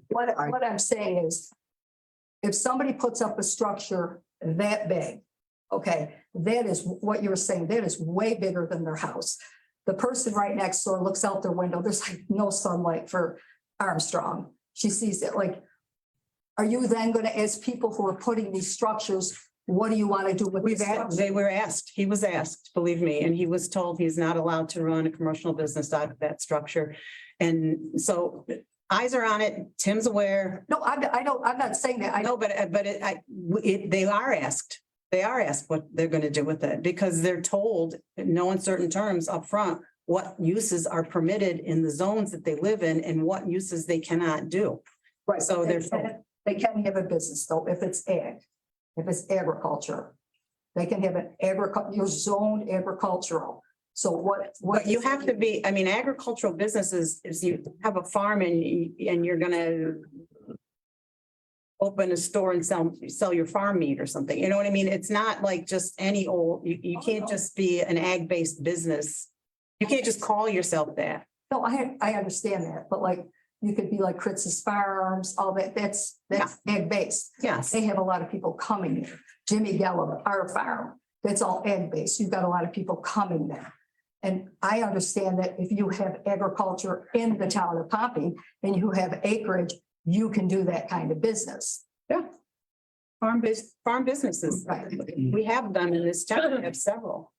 What I'm saying is, if somebody puts up a structure that big, okay, that is what you're saying, that is way bigger than their house. The person right next door looks out their window. There's like no sunlight for Armstrong. She sees it. Like, are you then going to ask people who are putting these structures, what do you want to do with these structures? He was asked, believe me, and he was told he's not allowed to run a commercial business out of that structure. And so eyes are on it. Tim's aware. No, I don't, I'm not saying that. I No, they are asked. They are asked what they're gonna do with it because they're told in no uncertain terms upfront what uses are permitted in the zones that they live in and what uses they cannot do. Right, So they there's- they can have a business though, if it's ag, if it's agriculture. They can have an you're zoned agricultural. So what? But you have to be, I mean, agricultural businesses is you have a farm and you're gonna open a store and sell your farm meat or something. You know what I mean? It's not like just any old, you can't just be an ag-based business. You can't just call yourself that. No, I understand that, but like, you could be like Kritz's Farms, all that, that's ag based. Yes. They have a lot of people coming there. Jimmy Gallup, our farm, that's all ag based. You've got a lot of people coming there. And I understand that if you have agriculture in the town of Pompey and you have acreage, you can do that kind of business. Farm businesses. Right. We have them in this town. We have several.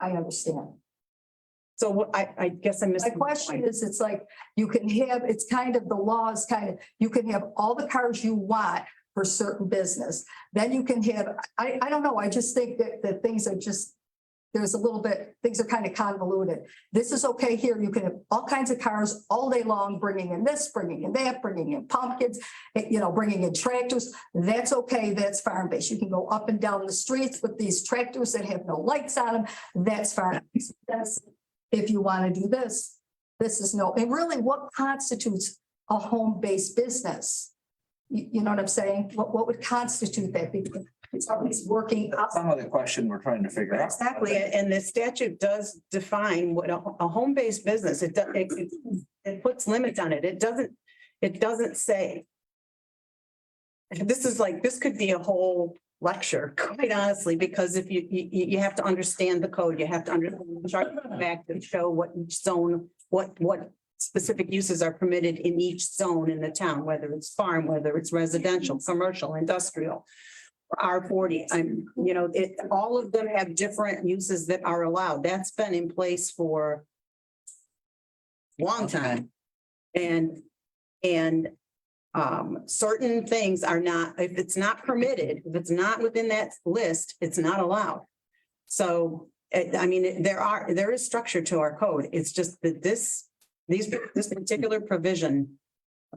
I understand. So what, I guess I missed. My the question point. is, it's like, you can have, it's kind of, the law is kind of, you can have all the cars you want for certain business. Then you can have, I don't know, I just think that things are just, there's a little bit, things are kind of convoluted. This is okay here. You can have all kinds of cars all day long, bringing in this, bringing in that, bringing in pumpkins, bringing in tractors. That's okay. That's farm based. You can go up and down the streets with these tractors that have no lights on them. That's farm based. If you want to do this, this is no, and really what constitutes a home-based business? You know what I'm saying? What would constitute that? Because it's always working. Some of the question we're trying to figure out. Exactly, and the statute does define what a home-based business, it puts limits on it. It doesn't say. This could be a whole lecture, quite honestly, because if you have to understand the code, you have to understand back to show what each zone, what specific uses are permitted in each zone in the town, whether it's farm, whether it's residential, commercial, industrial. R40, all of them have different uses that are allowed. That's been in place for a long time. And certain things are not, if it's not permitted, if it's not within that list, it's not allowed. So, there is structure to our code. It's just that this particular provision,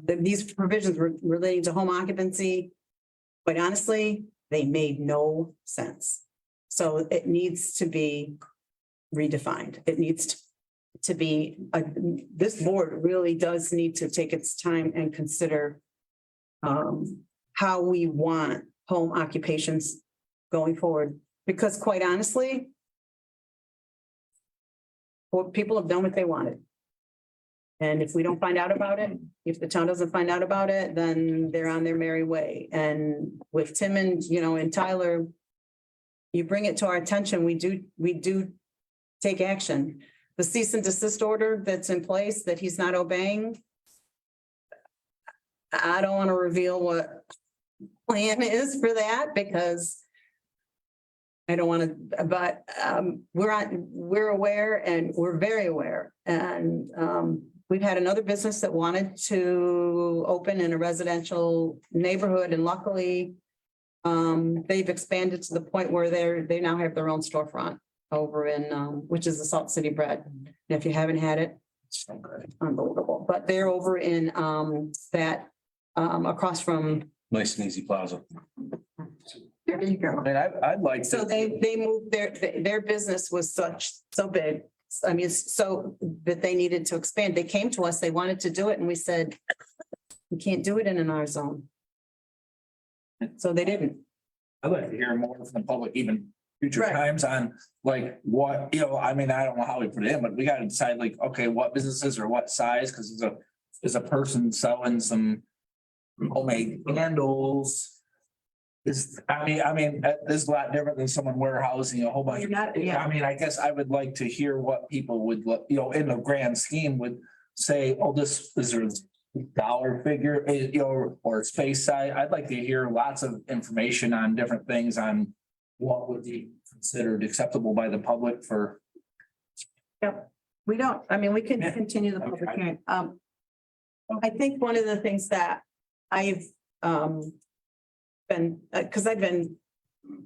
these provisions relating to home occupancy, quite honestly, they made no sense. So it needs to be redefined. It needs to be, this board really does need to take its time and consider how we want home occupations going forward. Because quite honestly, people have done what they wanted. And if we don't find out about it, if the town doesn't find out about it, then they're on their merry way. And with Tim and, and Tyler, you bring it to our attention, we do take action. The cease and desist order that's in place that he's not obeying, I don't want to reveal what plan is for that because I don't want to, but we're aware and we're very aware. And we've had another business that wanted to open in a residential neighborhood, and luckily they've expanded to the point where they now have their own storefront over in which is the Salt City Bread. And if you haven't had it, it's unbelievable. But they're over in across from. Nice and Easy Plaza. There you go. I mean, I'd like to. So they moved their business was so big. I mean, so that they needed to expand. They came to us, they wanted to do it, and we said, we can't do it in an R zone. So they didn't. I'd like to hear more from the public, even future Right. times on like what, I mean, I don't know how we put it in, but we gotta decide like, okay, what businesses or what size, because there's a person selling some homemade candles. This is a lot different than someone warehousing a whole bunch. You're not- yeah. I mean, I guess I would like to hear what people would, in the grand scheme would say, oh, this is a dollar figure, or space size. I'd like to hear lots of information on different things on what would be considered acceptable by the public for. We can continue the public hearing. I think one of the things that I've been, because I've been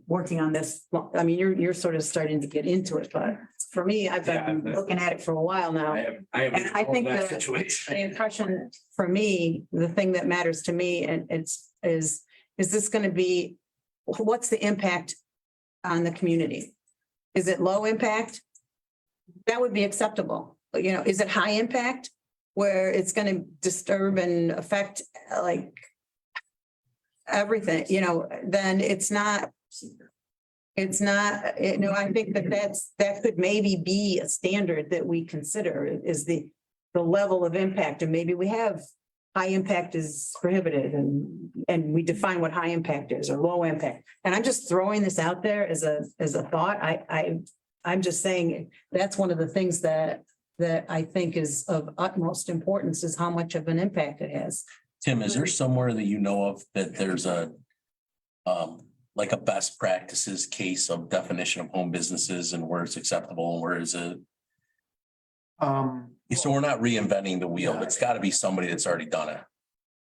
working on this, I mean, you're sort of starting to get into it, but for me, I've been looking at it for a while now. And I think that the impression for me, the thing that matters to me, and is this going to be, what's the impact on the community? Is it low impact? That would be acceptable. But, you know, is it high impact where it's going to disturb and affect like everything, you know, then it's not, you know, I think that could maybe be a standard that we consider is the level of impact, and maybe we have high impact is prohibited and we define what high impact is or low impact. And I'm just throwing this out there as a thought. I'm just saying that's one of the things that I think is of utmost importance is how much of an impact it has. Tim, is there somewhere that you know of that there's a like a best practices case of definition of home businesses and where it's acceptable and where is it? So we're not reinventing the wheel. It's got to be somebody that's already done it.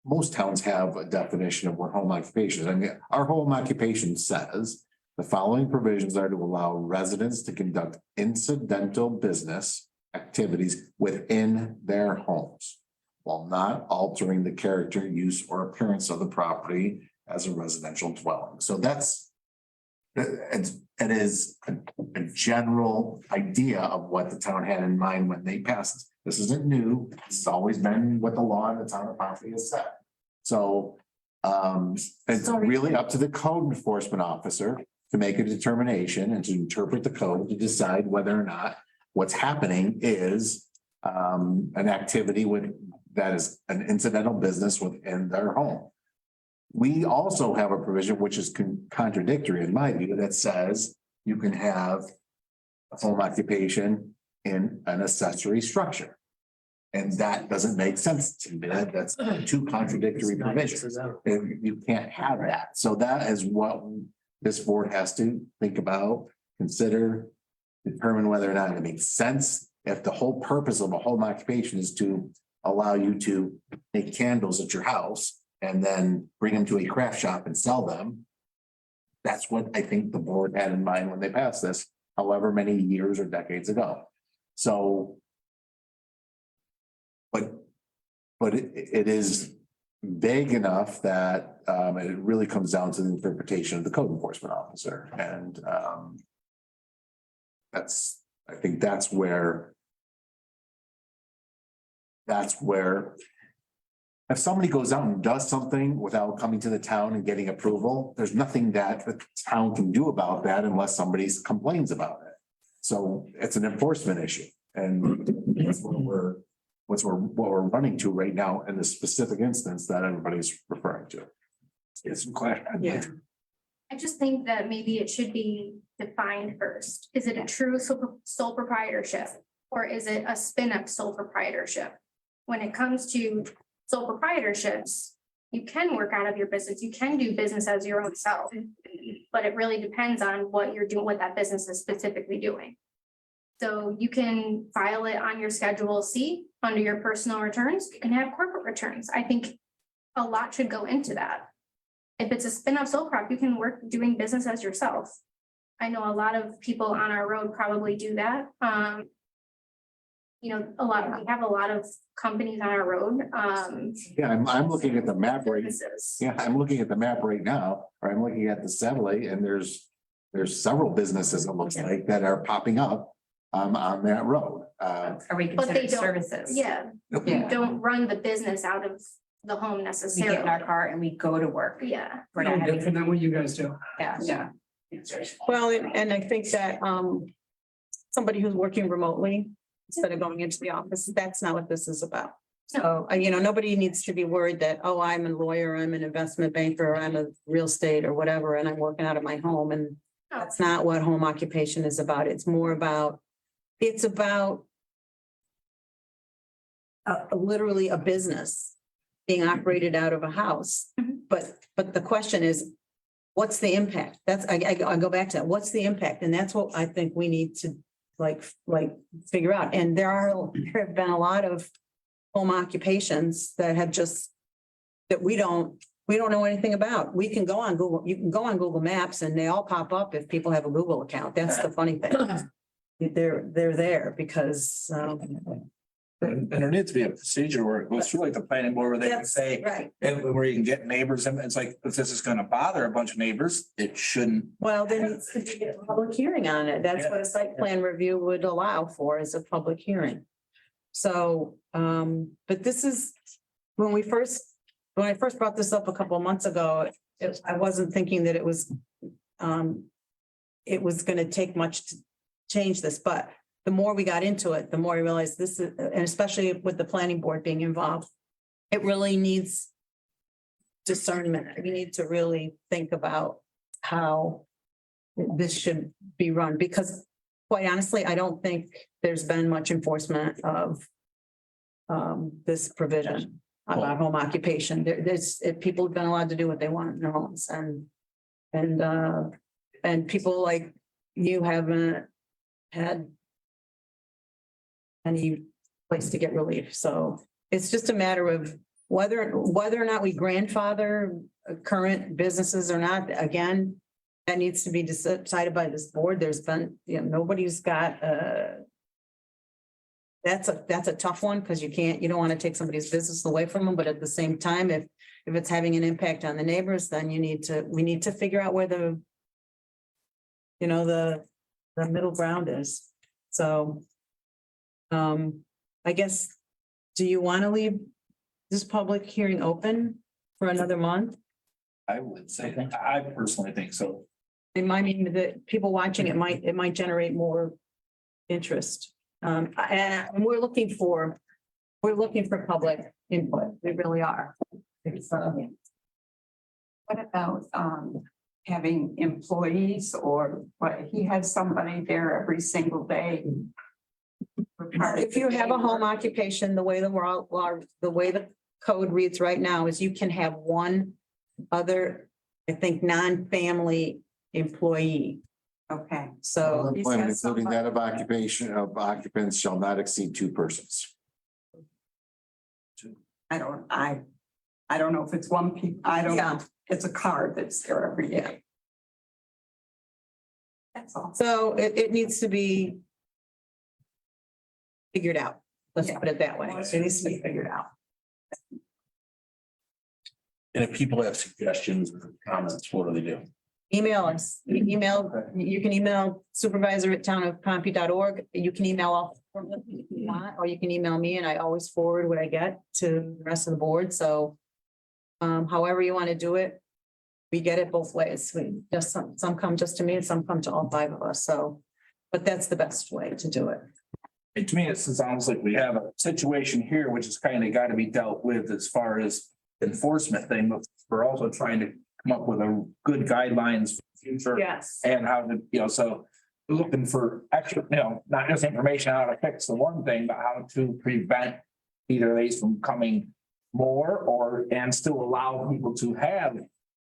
Most towns have a definition of what home occupation is. I mean, our home occupation says the following provisions are to allow residents to conduct incidental business activities within their homes while not altering the character, use, or appearance of the property as a residential dwelling. So it is a general idea of what the town had in mind when they passed this. This isn't new. This has always been what the law in the town of Pompey has said. So it's really up to the code enforcement officer to make a determination and to interpret the code to decide whether or not what's happening is an activity that is an incidental business within their home. We also have a provision which is contradictory in my view that says you can have a home occupation in an accessory structure. And that doesn't make sense to me. That's two contradictory provisions. You can't have that. So that is what this board has to think about, consider, determine whether or not it makes sense. If the whole purpose of a home occupation is to allow you to make candles at your house and then bring them to a craft shop and sell them, that's what I think the board had in mind when they passed this, however many years or decades ago. So, but it is vague enough that it really comes down to the interpretation of the code enforcement officer. And I think that's where if somebody goes out and does something without coming to the town and getting approval, there's nothing that the town can do about that unless somebody complains about it. So it's an enforcement issue, and that's what we're running to right now in the specific instance that everybody's referring to. It's some question. Yeah. I just think that maybe it should be defined first. Is it a true sole proprietorship? Or is it a spin-up sole proprietorship? When it comes to sole proprietorships, you can work out of your business. You can do business as your own self. But it really depends on what you're doing, what that business is specifically doing. So you can file it on your Schedule C under your personal returns. You can have corporate returns. I think a lot should go into that. If it's a spin-off sole prop, you can work doing business as yourself. I know a lot of people on our road probably do that. You know, we have a lot of companies on our road. Yeah, I'm looking at the map right. Businesses. Yeah, I'm looking at the map right now, or I'm looking at the satellite, and there's several businesses, it looks like, that are popping up on that road. Are we But they considered don't- services? Yeah, you Yeah. don't run the business out of the home We necessarily. get in our car and we go to work. Yeah. We're not having. Different than what you guys do. Yeah. Well, and I think that somebody who's working remotely instead of going into the office, that's not what this is about. So, you know, nobody needs to be worried that, oh, I'm a lawyer, I'm an investment banker, or I'm a real estate or whatever, and I'm working out of my home. And that's not what home occupation is about. It's more about, it's about literally a business being operated out of a house. But the question is, what's the impact? That's, I go back to that. What's the impact? And that's what I think we need to like figure out. And there have been a lot of home occupations that have just, that we don't know anything about. We can go on Google, you can go on Google Maps and they all pop up if people have a Google account. That's the funny thing. They're there because, And there needs to be a procedure where it goes through like the planning board where they can that's say, right. and where you can get neighbors, and it's like, if this is gonna bother a bunch of neighbors, it shouldn't. Well, there needs to be a public hearing on it. That's what a site plan review would allow for, is a public hearing. So, but this is, when I first brought this up a couple of months ago, I wasn't thinking that it was gonna take much to change this, but the more we got into it, the more I realized this is, and especially with the planning board being involved, it really needs discernment. We need to really think about how this should be run, because quite honestly, I don't think there's been much enforcement of this provision about home occupation. People have been allowed to do what they want in their homes, and people like you haven't had any place to get relief. So it's just a matter of whether or not we grandfather current businesses or not. Again, that needs to be decided by this board. There's been, nobody's got that's a tough one, because you don't want to take somebody's business away from them, but at the same time, if it's having an impact on the neighbors, then we need to figure out where the middle ground is. So I guess, do you want to leave this public hearing open for another month? I would say, I personally think so. It might mean that people watching it might generate more interest. And we're looking for public input. We really are. What about having employees, or what, he has somebody there every single day? If you have a home occupation, the way the code reads right now is you can have one other, I think, non-family employee. Okay, So Employment, including that of occupants shall not exceed 2 persons. I don't know if it's one people, it's a car that's there every day. That's all. So it needs to be figured out. Let's put it that way. It needs to be figured out. And if people have suggestions or comments, what do they do? Email us. You can email supervisor@townofpompey.org. You can email all of them if you want, or you can email me, and I always forward what I get to the rest of the board. So however you want to do it, we get it both ways. We just, some come just to me and some come to all 5 of us. So, but that's the best way to do it. And to me, it sounds like we have a situation here, which is kind of got to be dealt with as far as enforcement thing, but we're also trying to come up with a good guidelines for the future. Yes. And how to, so we're looking for extra, not just information on how to fix the one thing, but how to prevent either of these from coming more, and still allow people to have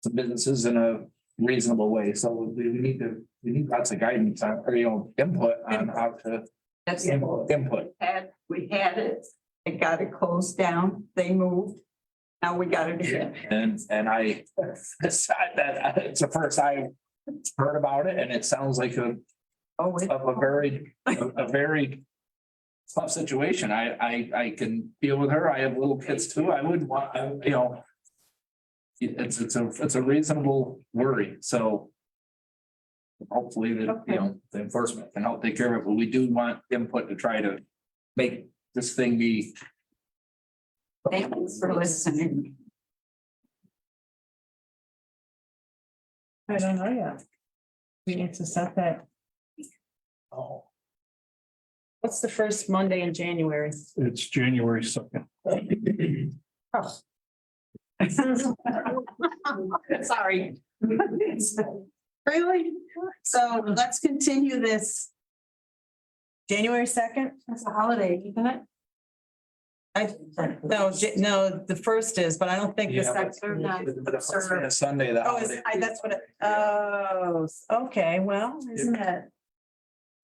some businesses in a reasonable way. So we need lots of guidance on, or, input on how to That's input. we had it, it got it closed down, they moved. Now we got it again. And I, it's the first I heard about it, and it sounds like a very tough situation. I can deal with her. I have little kids too. I wouldn't want, it's a reasonable worry. So hopefully that, the enforcement can help take care of it, but we do want input to try to make this thing be. Thanks for listening. I don't know yet. We need to set that. Oh. What's the first Monday in January? It's January 2nd. Oh. Sorry. Really? So let's continue this. January 2nd? That's a holiday, isn't it? No, the first is, but I don't think the second. Sunday, That's what okay, well, isn't it?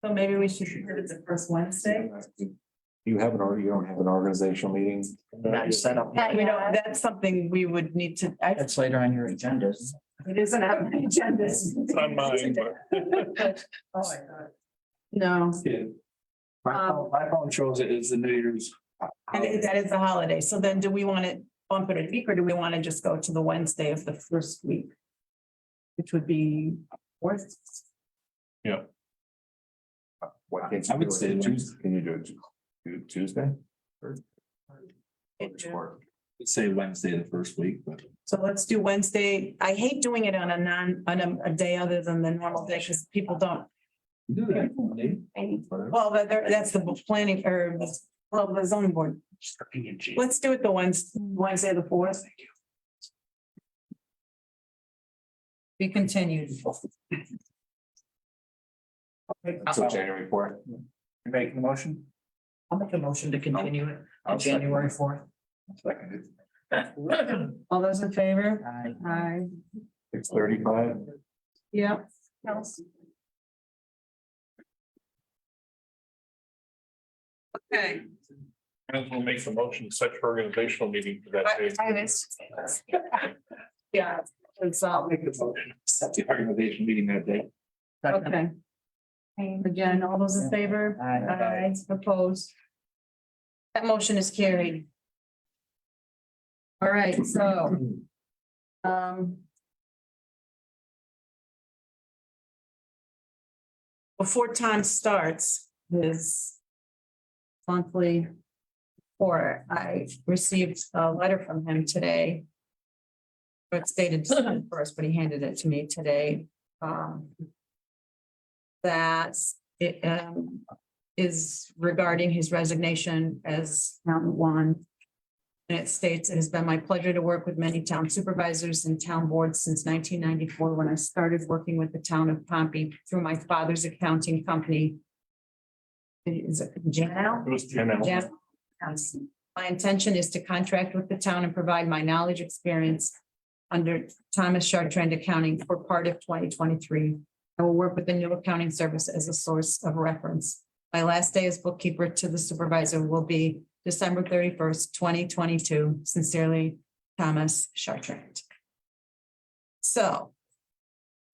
So maybe we should do it the first Wednesday. You have you don't have an organizational meeting? Not set up. You know, that's something we would need to, That's later on your agenda. it isn't on the agenda. It's on mine, but. No, My phone shows it as the New Year's. and that is the holiday. So then do we want to bump it a week or do we want to just go to the Wednesday of the first week? Which would be fourth. What can't I you would do say it? Tuesday. Can you do it Tuesday? Let's say Wednesday, the first week, but. So let's do Wednesday. I hate doing it on a day other than the normal day because people don't. Do that. Monday. Well, that's the planning or the zoning board. Let's do it the Wednesday, the fourth. Be continued. So January 4th. You making the motion? I'll make a motion to continue it on January 4th. All those in favor? Aye. Aye. 6:35. Yep. Okay. As we'll make the motion, to set your organizational meeting for that day. Yeah, it's, I'll make the motion, set the organization meeting that day. okay. Again, all those in favor? Aye. Opposed? That motion is carried. All right, so. Before Tom starts his monthly report, I received a letter from him today. It's dated December first, but he handed it to me today. That it is regarding his resignation as town one. And it states, it has been my pleasure to work with many town supervisors and town boards since 1994, when I started working with the town of Pompey through my father's accounting company. Is it Janelle? It was 10 Jeff, my intention is to contract with the town and provide my knowledge, experience under Thomas Chartrand Accounting for part of 2023. I will work with the new accounting service as a source of reference. My last day as bookkeeper to the supervisor will be December 31st, 2022. Sincerely, Thomas Chartrand. So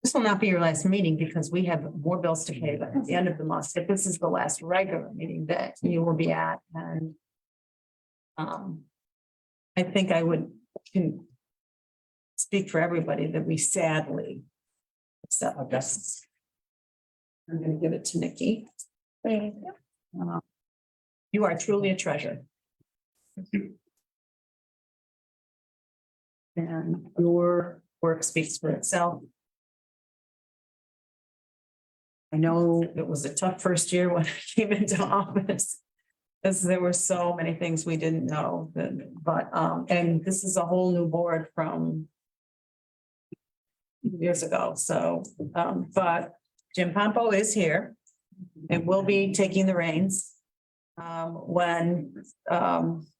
this will not be your last meeting because we have more bills to pay at the end of the month. But this is the last regular meeting that you will be at, and I think I can speak for everybody that we sadly accept this. I'm going to give it to Nikki. You are truly a treasure. And your work speaks for itself. I know it was a tough first year when I came into office, because there were so many things we didn't know, but and this is a whole new board from years ago, so, but Jim Pompo is here and will be taking the reins when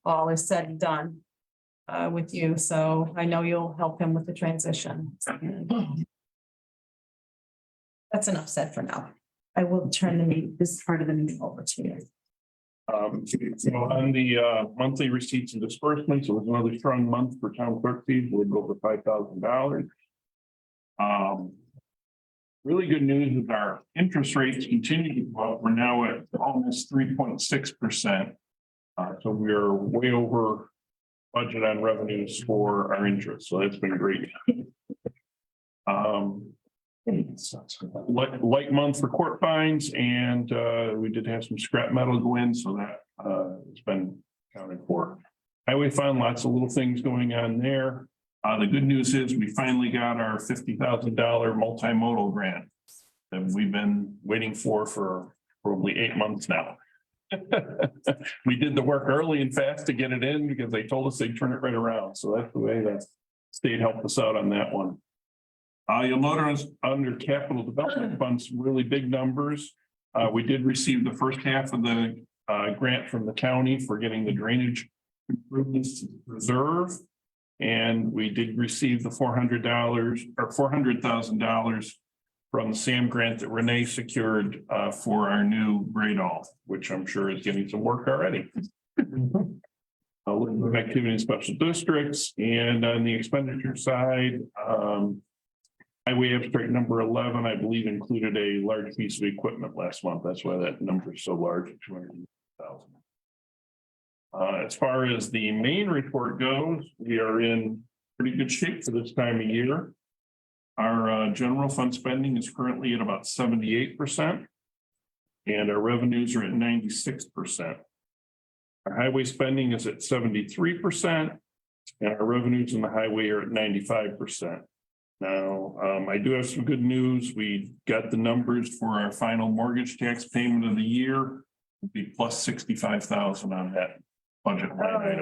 all is said and done with you, so I know you'll help him with the transition. That's enough said for now. I will turn this part of the meeting over to you. So on the monthly receipts and disbursements, it was another strong month for town clerk fees, with over $5,000. Really good news is our interest rates continue to go up. We're now at almost 3.6%. So we're way over budget on revenues for our interest, so that's been great. Light month for court fines, and we did have some scrap metal go in, so that has been accounted for. Highway fund, lots of little things going on there. The good news is we finally got our $50,000 multimodal grant that we've been waiting for probably 8 months now. We did the work early and fast to get it in because they told us they'd turn it right around. So that's the way the state helped us out on that one. You'll notice under capital development funds, really big numbers. We did receive the first half of the grant from the county for getting the drainage improvements to the reserve. And we did receive the $400 or $400,000 from the SAM grant that Renee secured for our new grade all, which I'm sure is getting some work already. A little bit of activity in special districts, and on the expenditure side, highway abstract number 11, I believe, included a large piece of equipment last month. That's why that number is so large at 200,000. As far as the main report goes, we are in pretty good shape for this time of year. Our general fund spending is currently at about 78%, and our revenues are at 96%. Our highway spending is at 73%, and our revenues in the highway are at 95%. Now, I do have some good news. We got the numbers for our final mortgage tax payment of the year. It'll be plus 65,000 on that budget line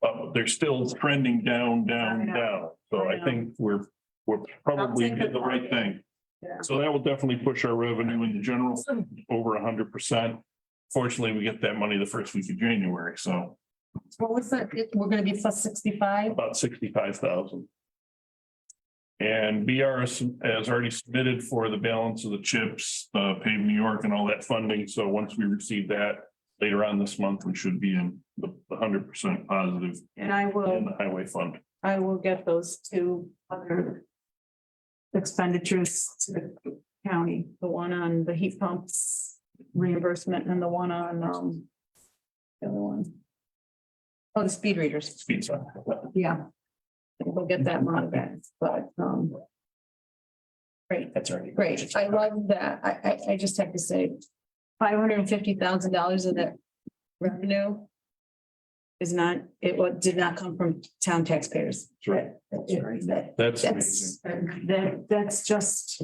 item. They're still trending down. So I think we're probably doing the right thing. So that will definitely push our revenue in the general fund over 100%. Fortunately, we get that money the first week of January, so What was that? We're gonna be plus 65? about 65,000. And BR has already submitted for the balance of the CHIPS, Pave New York and all that funding. So once we receive that later on this month, we should be in the 100% positive And I in will, the highway fund. I will get those two other expenditures to the county, the one on the heat pumps reimbursement and the one on, the other one. Oh, the speed readers. Speed sign. Yeah. We'll get that money, but, great. That's already. Great, I love that. I just have to say, $550,000 of that revenue is not, did not come from town taxpayers. Right. That's amazing. That's just.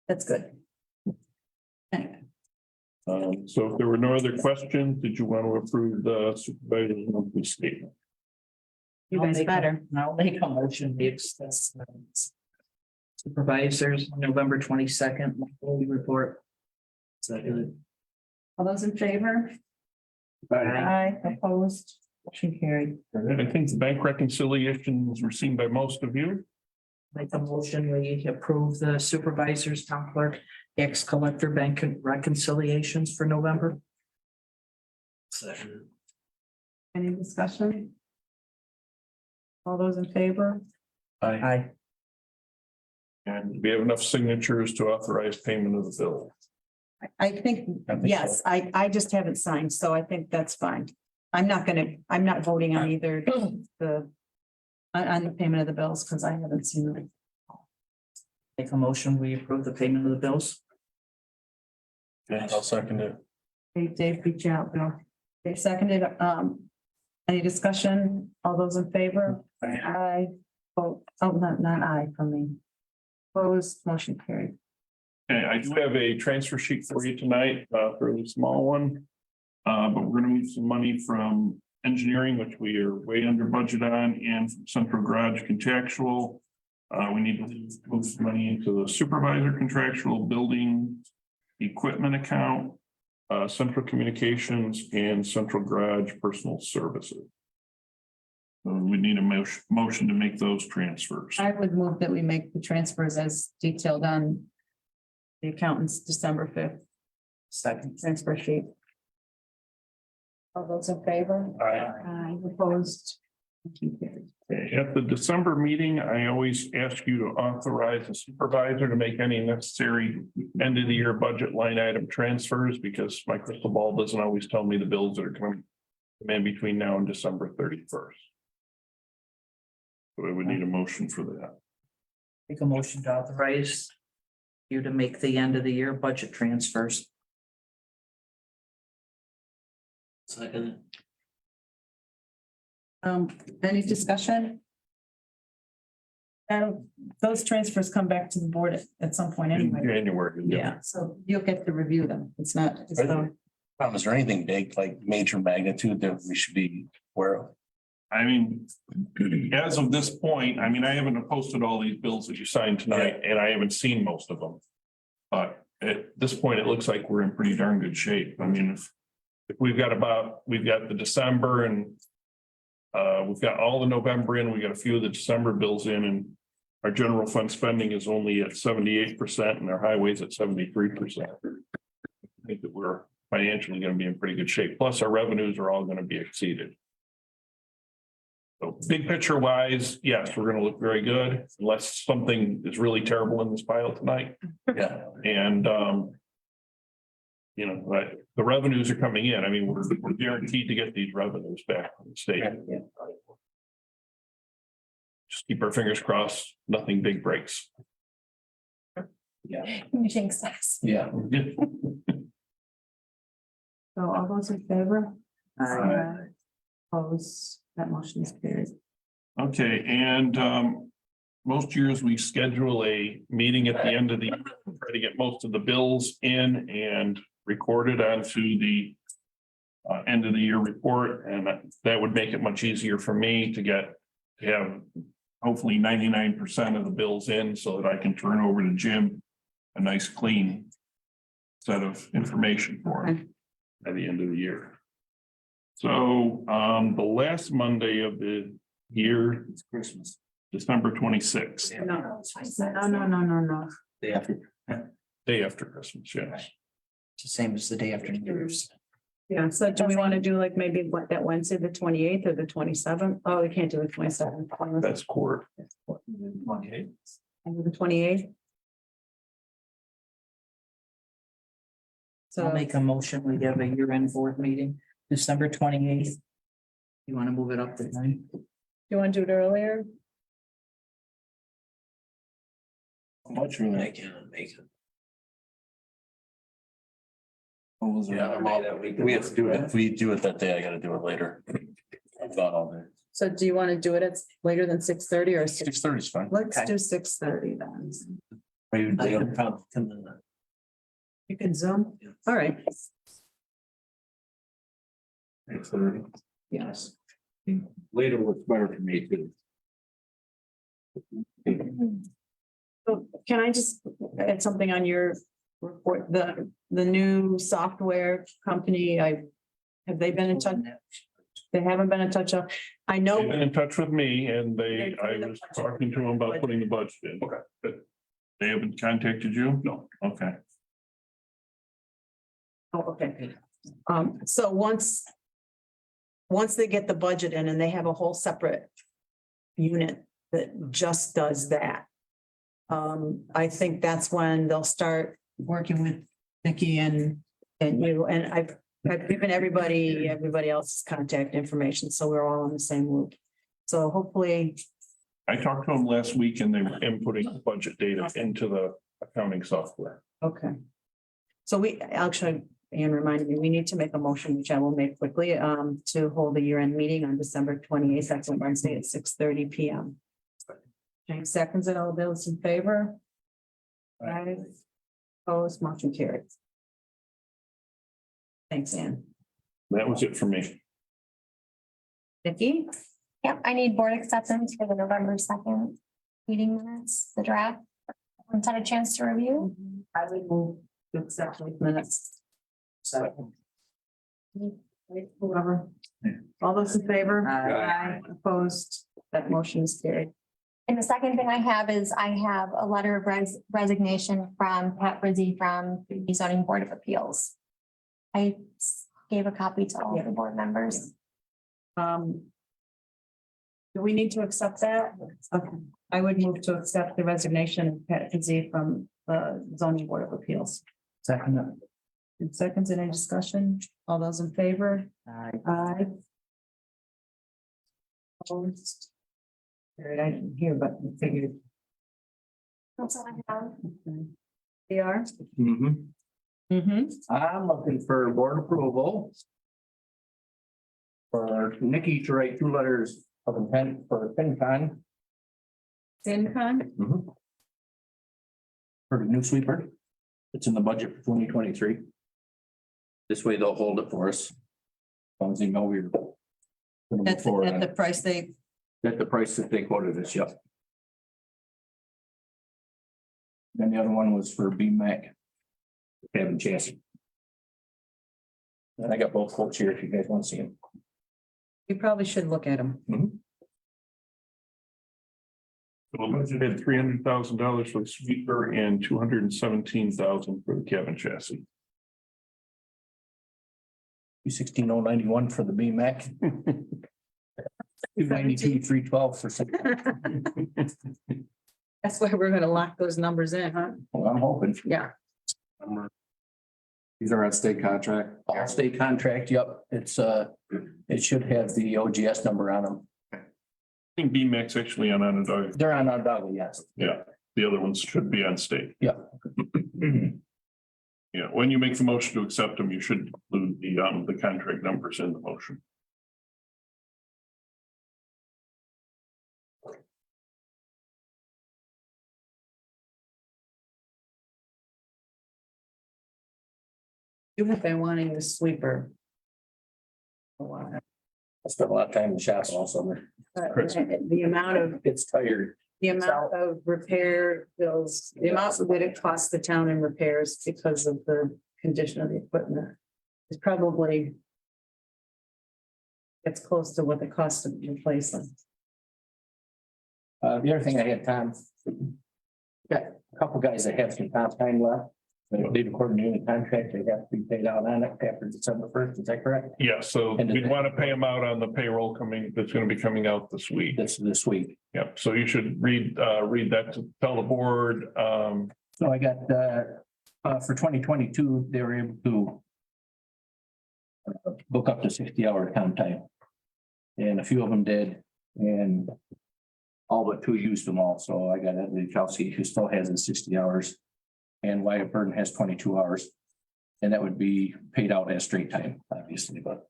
That's good. Anyway. So if there were no other questions, did you want to approve the supervisor's monthly statement? You guys better. I'll make a motion, we accept supervisors, November 22nd, monthly report. Second. All those in favor? Aye, opposed, motion carried. I think the bank reconciliations were seen by most of you. Make a motion, we approve the supervisors, town clerk, ex-collector bank reconciliations for November. Any discussion? All those in favor? Aye. And we have enough signatures to authorize payment of the bill. I think, I think yes, I just haven't signed, so I think that's fine. I'm not voting on either on the payment of the bills because I haven't seen it. Make a motion, we approve the payment of the bills. I'll second it. Hey, Dave, reach out, Bill. They seconded, any discussion? All those in favor? Aye. Oh, not aye from me. Opposed, motion carried. Okay, I do have a transfer sheet for you tonight, a fairly small one. But we're gonna move some money from engineering, which we are way under budget on, and from central garage contractual. We need to move some money into the supervisor contractual building equipment account, central communications and central garage personal services. So we need a motion to make those transfers. I would move that we make the transfers as detailed on the accountant's December 5th Second. transfer sheet. All those in favor? Aye, opposed. Motion carried. At the December meeting, I always ask you to authorize the supervisor to make any necessary end of the year budget line item transfers because my crystal ball doesn't always tell me the bills that are coming in between now and December 31st. So I would need a motion for that. Make a motion to authorize you to make the end of the year budget transfers. Second. Any discussion? Those transfers come back to the board at some point In anyway. January. Yeah, so you'll get to review them. It's not. It's not- Is there anything big, like major magnitude that we should be aware of? I mean, as of this point, I mean, I haven't posted all these bills that you signed tonight and I haven't seen most of them. But at this point, it looks like we're in pretty darn good shape. I mean, if we've got the December and we've got all the November in, we got a few of the December bills in, and our general fund spending is only at 78% and our highways at 73%. I think that we're financially gonna be in pretty good shape. Plus, our revenues are all gonna be exceeded. So big picture wise, yes, we're gonna look very good unless something is really terrible in this pile tonight. Yeah. And, you know, but the revenues are coming in. I mean, we're guaranteed to get these revenues back from the state. Just keep our fingers crossed, nothing big breaks. You jinxed us. Yeah. So all those in favor? Opposed, that motion is carried. Okay, and most years we schedule a meeting at the end of the year, try to get most of the bills in and recorded onto the end of the year report, and that would make it much easier for me to have hopefully 99% of the bills in so that I can turn over to Jim a nice clean set of information for him at the end of the year. So the last Monday of the year, it's Christmas, December 26th, No. Day after. day after Christmas, yes. It's the same as the day after New Year's. Yeah, so do we want to do like maybe what, that Wednesday, the 28th or the 27th? Oh, we can't do the 27th. That's court. And the 28th? I'll So, make a motion. We have a year-end board meeting, December 28th. You want to move it up to 9? you want to do it earlier? Much really I can make it. Yeah, We have to do it. If we do it that day, I gotta do it later. I've got all day. So do you want to do it at later than 6:30 or 6? 6:30 is fine. Let's do 6:30 then. You can Zoom? All right. Yes. Later looks better for me too. So can I just add something on your report, the new software company, have they been in touch? They haven't been in touch. I They've know, been in touch with me and They're I putting the was budget. talking to them about putting the budget in. Okay. But they haven't contacted you? No. Okay. oh, okay. So once they get the budget in and they have a whole separate unit that just does that. I think that's when they'll start working with Nikki and you, and I've given everybody else's contact information, so we're all on the same loop. So hopefully, I talked to them last week and they were inputting budget data into the accounting software. okay. So we actually, Anne reminded me, we need to make a motion, which I will make quickly, to hold the year-end meeting on December 28th, that's on Wednesday at 6:30 PM. James seconds it, all those in favor? Aye. Opposed, motion carried. Thanks, Anne. That was it for me. Nikki? Yep, I need board acceptance for the November 2nd meeting minutes, the draft. Once had a chance to review. I would move to accept the minutes. Whoever. All those in favor? Aye. Opposed, that motion is carried. And the second thing I have is I have a letter of resignation from Pat Rizzi from the zoning board of appeals. I gave a copy to all of the board members. Do we need to accept that? Okay, I would move to accept the resignation of Pat Fizzy from the zoning board of appeals. Second. In seconds, any discussion? All those in favor? Aye. Opposed? Carried. I didn't hear, but I figured. That's all I have. PR? I'm looking for board approval. For Nikki to write 2 letters of intent for FinCon. FinCon? For the new sweeper. It's in the budget for 2023. This way they'll hold it for us. As long as they know we're. At the price they, At the price that they quoted us, yep. Then the other one was for BMAC. Kevin Chassis. And I got both quotes here if you guys want to see them. you probably should look at them. So we budgeted $300,000 for the sweeper and $217,000 for the cabin chassis. 216,091 for the BMAC. 292, 312 for. That's why we're gonna lock those numbers in, huh? Well, I'm hoping. Yeah. These are on state contract. All state contract, yep, it's it should have the OGS number on them. I think BMAX actually on Onondaga. They're on Onondaga, yes. Yeah, the other ones should be on state. Yeah. Yeah, when you make the motion to accept them, you should include the contract numbers in the motion. You have been wanting the sweeper. a while. I spent a lot of time in the shop all summer. The amount of, It's tired. the amount of repair bills, the amount that it costs the town in repairs because of the condition of the equipment is probably it's close to what the cost of replacing. The other thing I had, Tom. Got a couple guys that have some comp time left. They did according to the contract, they have to be paid out on it after December 1st, is that correct? Yeah, so And we'd want to pay them out on the payroll that's going to be coming out this week. This week. Yep, so you should read that to tell the board. So I got, for 2022, they were able to book up to 60-hour comp time. And a few of them did, and all but 2 used them all. So I got Kelsey, who still has his 60 hours. And Wyatt Burton has 22 hours. And that would be paid out as straight time, obviously, but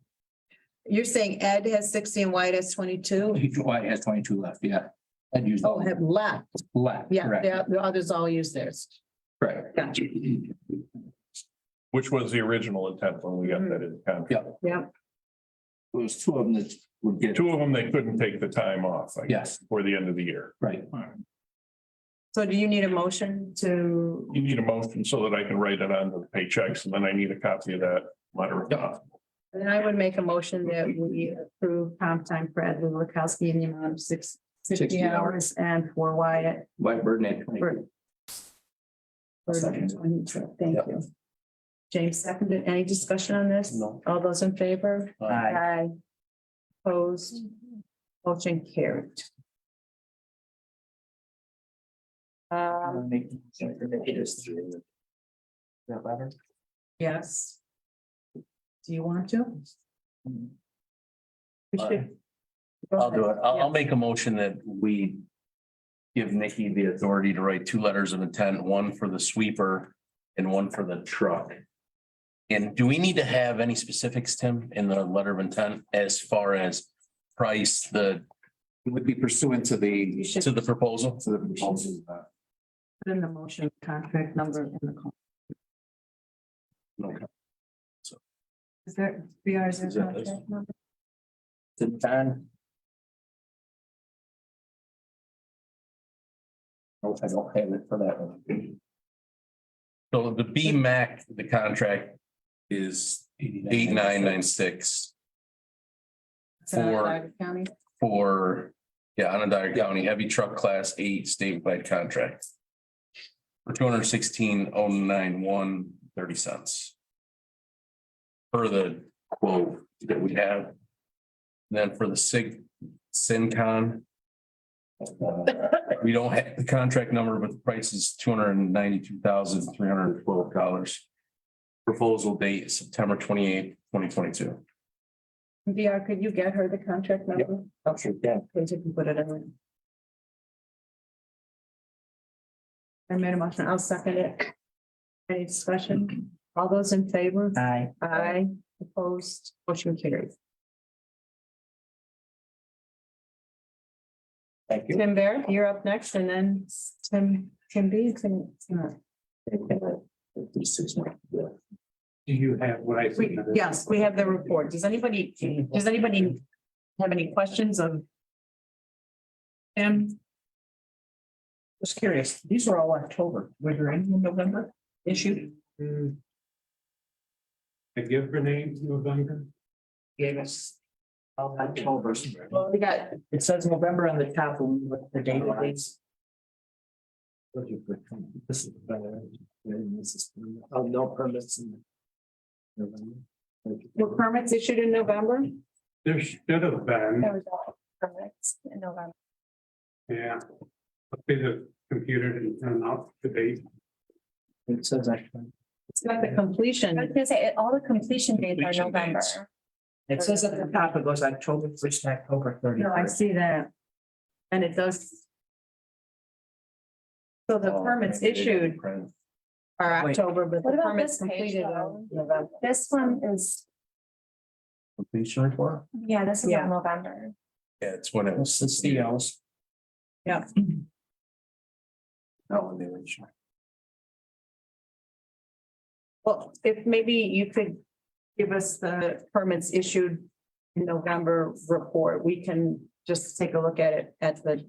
You're saying Ed has 60 and White has 22? Wyatt has 22 left, yeah. And used Oh, all have left. left. Yeah, correct, the others all use theirs. correct. Gotcha. Which was the original intent when we got that in the contract. Yeah. There was 2 of them that would get, 2 of them, they couldn't take the time off. I guess, yes, For the end of the year. right. So do you need a motion to, You need a motion so that I can write it on the paychecks, and then I need a copy of that letter. then I would make a motion that we approve comp time for Ed Lukowski in the amount of 60 60 hours and for Wyatt. Wyatt Burton had 22. Second. Thank Yep. you. James seconded. Any discussion on this? No. All those in favor? Aye. Opposed? Motion carried. Yes. Do you want to? We should. I'll do it. I'll make a motion that we give Nikki the authority to write 2 letters of intent, one for the sweeper and one for the truck. And do we need to have any specifics, Tim, in the letter of intent as far as price, It would be pursuant to the, to the proposal? to the proposal. Put in the motion, contract number in the. Okay. Is there, BR, is Is there that this? contract number? No, I don't have it for that one. So the BMAC, the contract is 8996 Is that For- Onondaga County? for, Onondaga County Heavy Truck Class 8 statewide contract. For $216,091.30. Per the quote that we have. Then for the SINCON. We don't have the contract number, but the price is $292,312. Proposal date September 28th, 2022. BR, could you get her the contract number? I'm sure you can. Please, you can put it in. I made a motion. I'll second it. Any discussion? All those in favor? Aye. Aye, opposed, motion carried. Thank you. Tim Bear, you're up next, and then Tim B. Tim. Do you have what I? Yes, we have the report. Does anybody have any questions of Tim? Just curious, these are all October, were there any in November issued? I give her name to November. Gave us. All October. Well, we got, It says November on the top, and what the date is. This is better. This is, oh, no permits. Were permits issued in November? There should have been, There was all permits in November. yeah. Hopefully the computer didn't turn out today. It says actually. It's got the completion. I was gonna say, all the completion dates are Completion November. dates. It says at the top, it goes October first, October No, I 31st. see that. And it does. So the permits issued are Wait. October, but What the about permits this page, completed are though? November. This one is, Completion report. yeah, this is Yeah. in November. Yeah, it's when it was. This is the L's. Yeah. Oh, when they were short. Well, if maybe you could give us the permits issued in November report, we can just take a look at it at the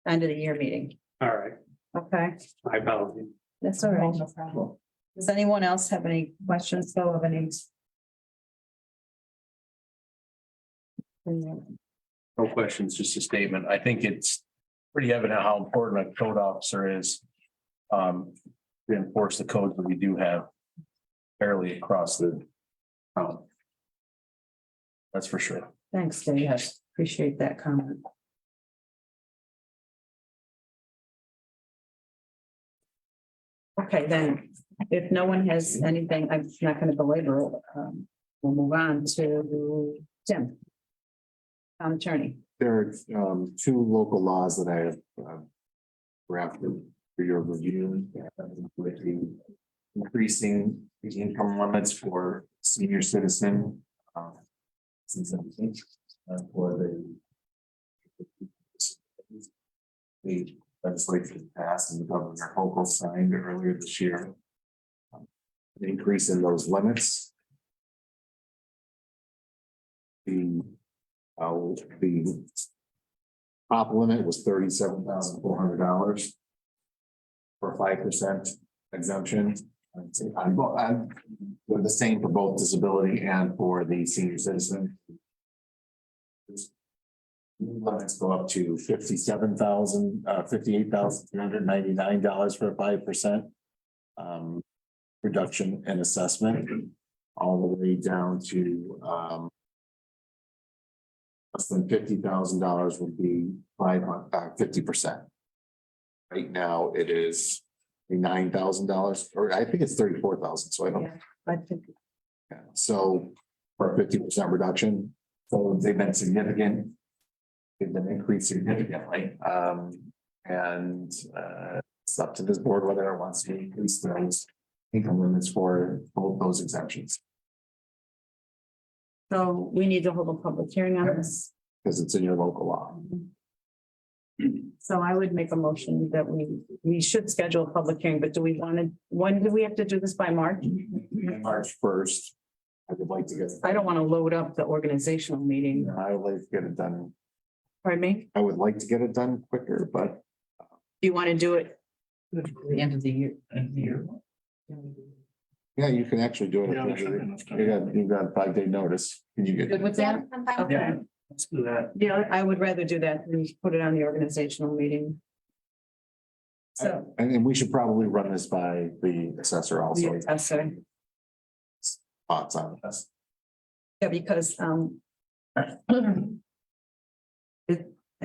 end of the year meeting. All right, Okay, my apologies. that's all right, no problem. Does anyone else have any questions, though, of any? No questions, just a statement. I think it's pretty evident how important a code officer is. To enforce the codes that we do have fairly across the town. That's for sure. Thanks, Dave. Yes, appreciate that comment. Okay, then, if no one has anything, I'm not gonna belabor it. We'll move on to Tim. Town attorney. There are two local laws that I have drafted for your review. With the increasing the income limits for senior citizen. For the legislature passed and Governor Hochul signed earlier this year. The increase in those limits. The top limit was $37,400 for 5% exemption. They're the same for both disability and for the senior citizen. Limits go up to $58,399 for a 5% reduction in assessment, all the way down to less than $50,000 would be 50%. Right now, it is $9,000, or I think it's 34,000, so I don't. Yeah, I think Yeah, so for a 50% reduction, so they've been significant. They've been increased significantly, and it's up to this board whether it wants to increase those income limits for both those exemptions, so. We need to hold a public hearing on this. because it's in your local law. So I would make a motion that we should schedule a public hearing, but do we want to, when do we have to do this by March? March 1st, I would like to get, I don't want to load up the organizational meeting. I would like to get it done. Pardon me? I would like to get it done quicker, but Do you want to do it at the end of the year? yeah, you can actually do it. You've got a 5-day notice. Can you Good get? with that? I'm fine with Okay. that. Let's do that. Yeah, I would rather do that than put it on the organizational meeting. So. And then we should probably run this by the assessor also. Yes, sir. Thoughts on this? Yeah, because, I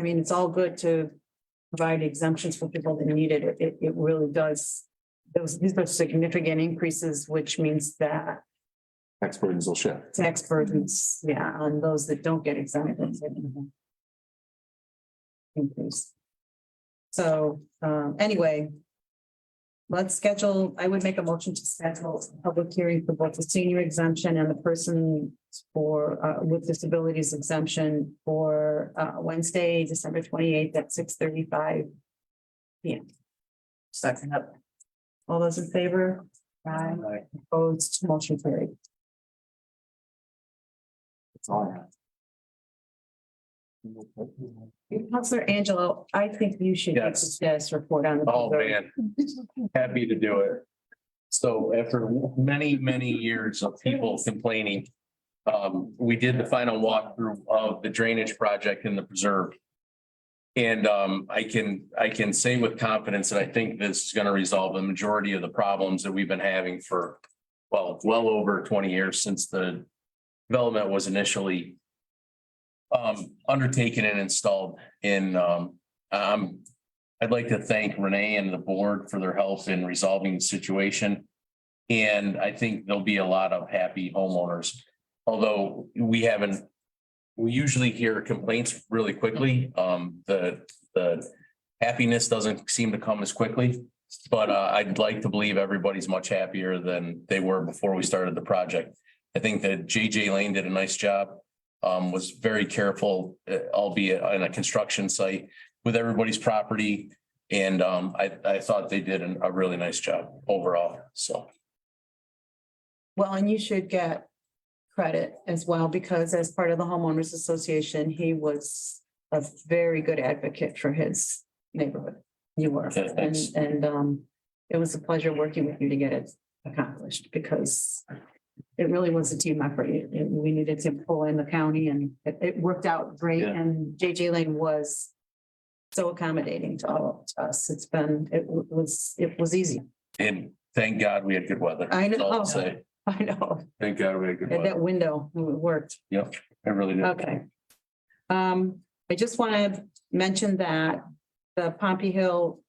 mean, it's all good to provide exemptions for people that need it. It really does. These are significant increases, which means that Tax burdens will shift. tax burdens, yeah, on those that don't get exempted. Increase. So, anyway. Let's schedule, I would make a motion to schedule a public hearing for both the senior exemption and the person for, with disabilities exemption for, Wednesday, December 28th at 6:35 p.m. Second up. All those in favor? Aye. Opposed, motion carried. That's all I have. Counselor Angelo, I think you should give the Yes. status report on the. Oh, man. Happy to do it. So after many, many years of people complaining, we did the final walkthrough of the drainage project in the preserve. And I can say with confidence that I think this is gonna resolve the majority of the problems that we've been having for, well over 20 years since the development was initially undertaken and installed in I'd like to thank Renee and the board for their help in resolving the situation. And I think there'll be a lot of happy homeowners, although we usually hear complaints really quickly. The happiness doesn't seem to come as quickly. But I'd like to believe everybody's much happier than they were before we started the project. I think that JJ Lane did a nice job, was very careful, albeit on a construction site with everybody's property. And I thought they did a really nice job overall, so. Well, and you should get credit as well, because as part of the homeowners association, he was a very good advocate for his neighborhood. You were, Okay, thanks. and it was a pleasure working with you to get it accomplished, because it really was a team effort. We needed to pull in the county, and it worked out great. Yeah. And JJ Lane was so accommodating to all of us. It was easy. And thank God we had good weather. I That's all I'll know. say. I know. Thank God we had good At weather. that window, it worked. Yep, I really did. Okay. I just want to mention that the Pompey Hill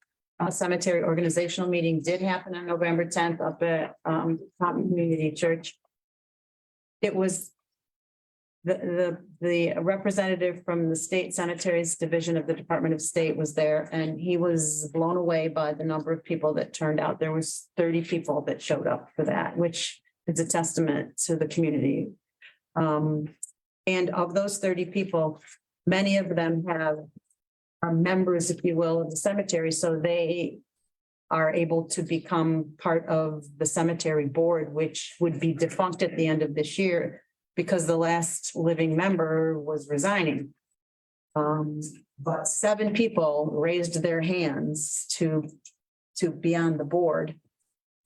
Cemetery Organizational Meeting did happen on November 10th up at Pompey Community Church. It was the representative from the State Cemeteries Division of the Department of State was there, and he was blown away by the number of people that turned out. There was 30 people that showed up for that, which is a testament to the community. And of those 30 people, many of them are members, if you will, of the cemetery, so they are able to become part of the cemetery board, which would be defunct at the end of this year because the last living member was resigning. But 7 people raised their hands to be on the board.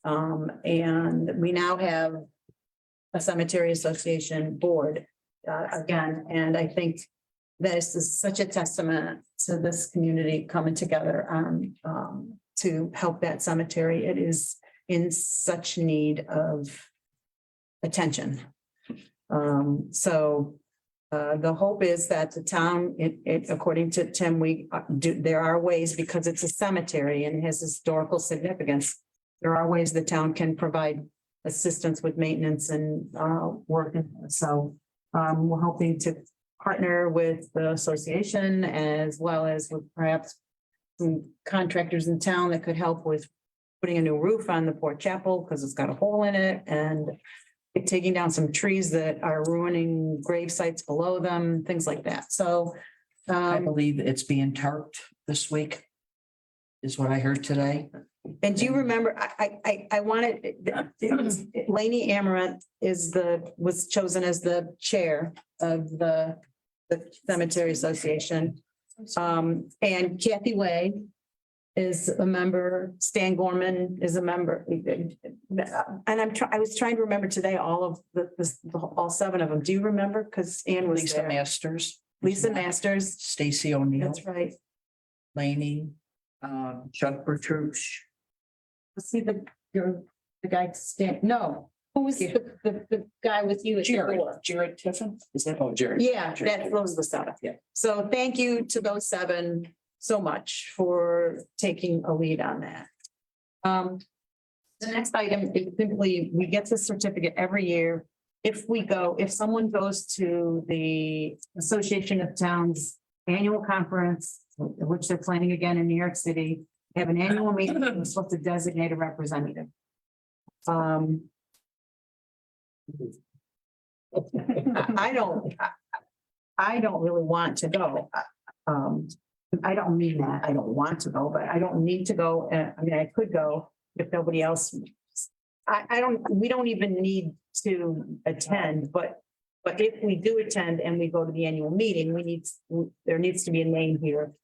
And we now have a cemetery association board again, and I think this is such a testament to this community coming together to help that cemetery. It is in such need of attention. So the hope is that the town, according to Tim, there are ways, because it's a cemetery and has historical significance. There are ways the town can provide assistance with maintenance and work. So we're hoping to partner with the association as well as with perhaps some contractors in town that could help with putting a new roof on the Port Chapel because it's got a hole in it, and taking down some trees that are ruining grave sites below them, things like that. So I believe it's being tarped this week, is what I heard today. and do you remember, I wanted, Lainey Amaranth was chosen as the chair of the Cemetery Association. And Kathy Way is a member, Stan Gorman is a member. And I was trying to remember today, all of all 7 of them. Do you remember? Because Ann was Lisa there. Masters, Lisa Masters, Stacy O'Neill, that's right. Laney, Chuck Bertrucci. Was he the guy, Stan? No, who was the guy with you at the door? Jared Tiffin, is that? Oh, Jared. Yeah, those are the 7. Yeah. So thank you to those 7 so much for taking a lead on that. The next item is simply, we get the certificate every year. If someone goes to the Association of Towns annual conference, which they're planning again in New York City, they have an annual meeting, we're supposed to designate a representative. I don't really want to go. I don't mean that. I don't want to go, but I don't need to go. I mean, I could go if nobody else. We don't even need to attend, but if we do attend and we go to the annual meeting, there needs to be a name here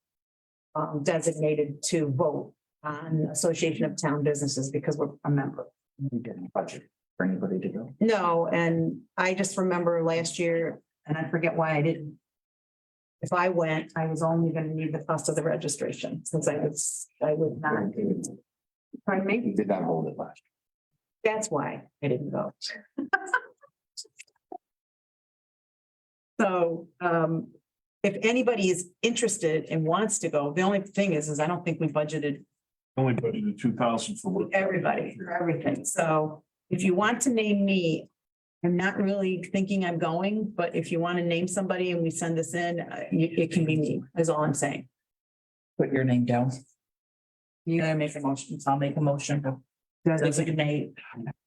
designated to vote on Association of Town Businesses because we're a member. We didn't budget for anybody to go. No, and I just remember last year, and I forget why I didn't if I went, I was only gonna need the cost of the registration, since I would not. Pardon me? You did not hold it last. That's why I didn't go. So, if anybody is interested and wants to go, the only thing is I don't think we budgeted Only budgeted 2,000 for work. everybody for everything. So if you want to name me, I'm not really thinking I'm going, but if you want to name somebody and we send this in, it can be me, is all I'm saying. Put your name down. You gotta make a motion. I'll make a motion to designate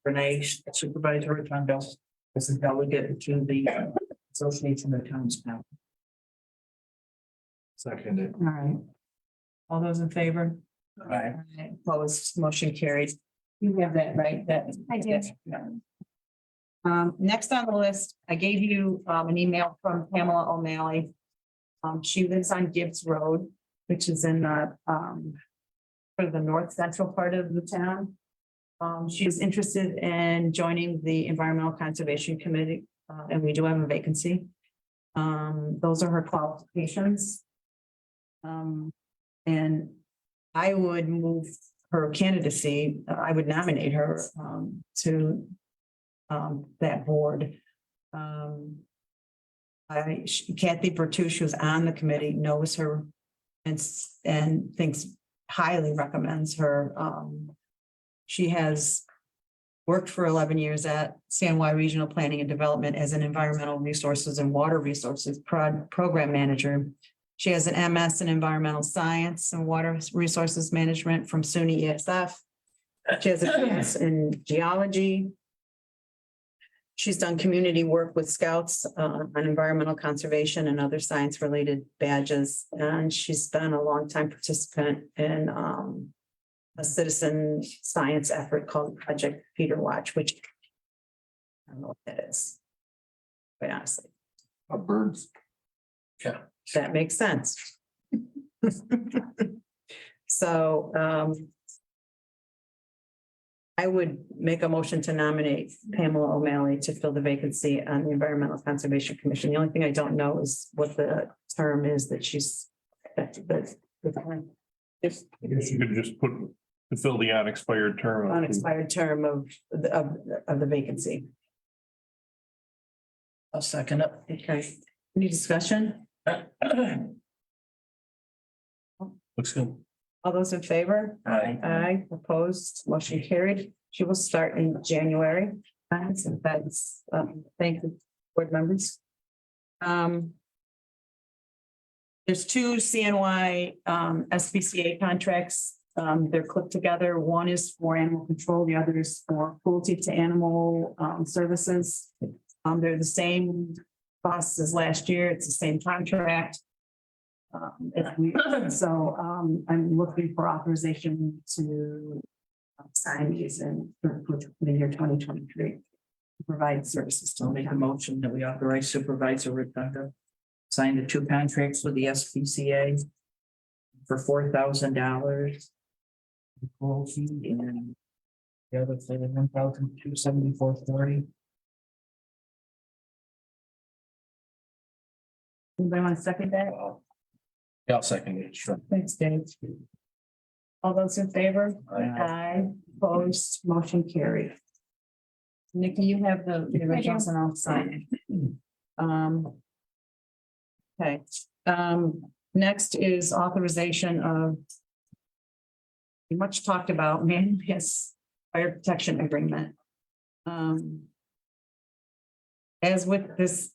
Renee Supervisor Rotundo as a delegate to the Association of Towns now. Seconded. All right. All those in favor? Right. Opposed, motion carried. You have that, right? That. I do. Next on the list, I gave you, an email from Pamela O'Malley. She lives on Gibbs Road, which is in the, sort of the north central part of the town. She's interested in joining the Environmental Conservation Committee, and we do have a vacancy. Those are her qualifications. And I would move her candidacy, I would nominate her, to that board. Kathy Bertucci, who's on the committee, knows her and thinks highly recommends her. She has worked for 11 years at CNY Regional Planning and Development as an environmental resources and water resources program manager. She has an MS in environmental science and water resources management from SUNY ESF. She has a MS in geology. She's done community work with Scouts on environmental conservation and other science-related badges. And she's been a longtime participant in a citizen science effort called Project Peter Watch, which I don't know what that is, quite honestly. Birds. That makes sense. So I would make a motion to nominate Pamela O'Malley to fill the vacancy on the Environmental Conservation Commission. The only thing I don't know is what the term is that she's. I guess you could just put to fill the unexpired term. Unexpired term of the vacancy. I'll second it. Okay, any discussion? Looks good. All those in favor? Aye, opposed, motion carried. She will start in January. Thanks, thank you, board members. There's two CNY SPCA contracts. They're clipped together. One is for animal control, the other is for cruelty to animal services. They're the same costs as last year. It's the same contract. So I'm looking for authorization to sign these in for the year 2023. Provide services to I'll make a motion that we authorize Supervisor Rotundo sign the two contracts with the SPCA for $4,000. And the other for $1,274.40. Anybody want to second that? Yeah, I'll second it. Sure. Thanks, Dave. All those in favor? Aye. Aye, opposed, motion carried. Nikki, you have the originals and I'll sign it. Okay, next is authorization of the much talked about Manlius Fire Protection Agreement. As with this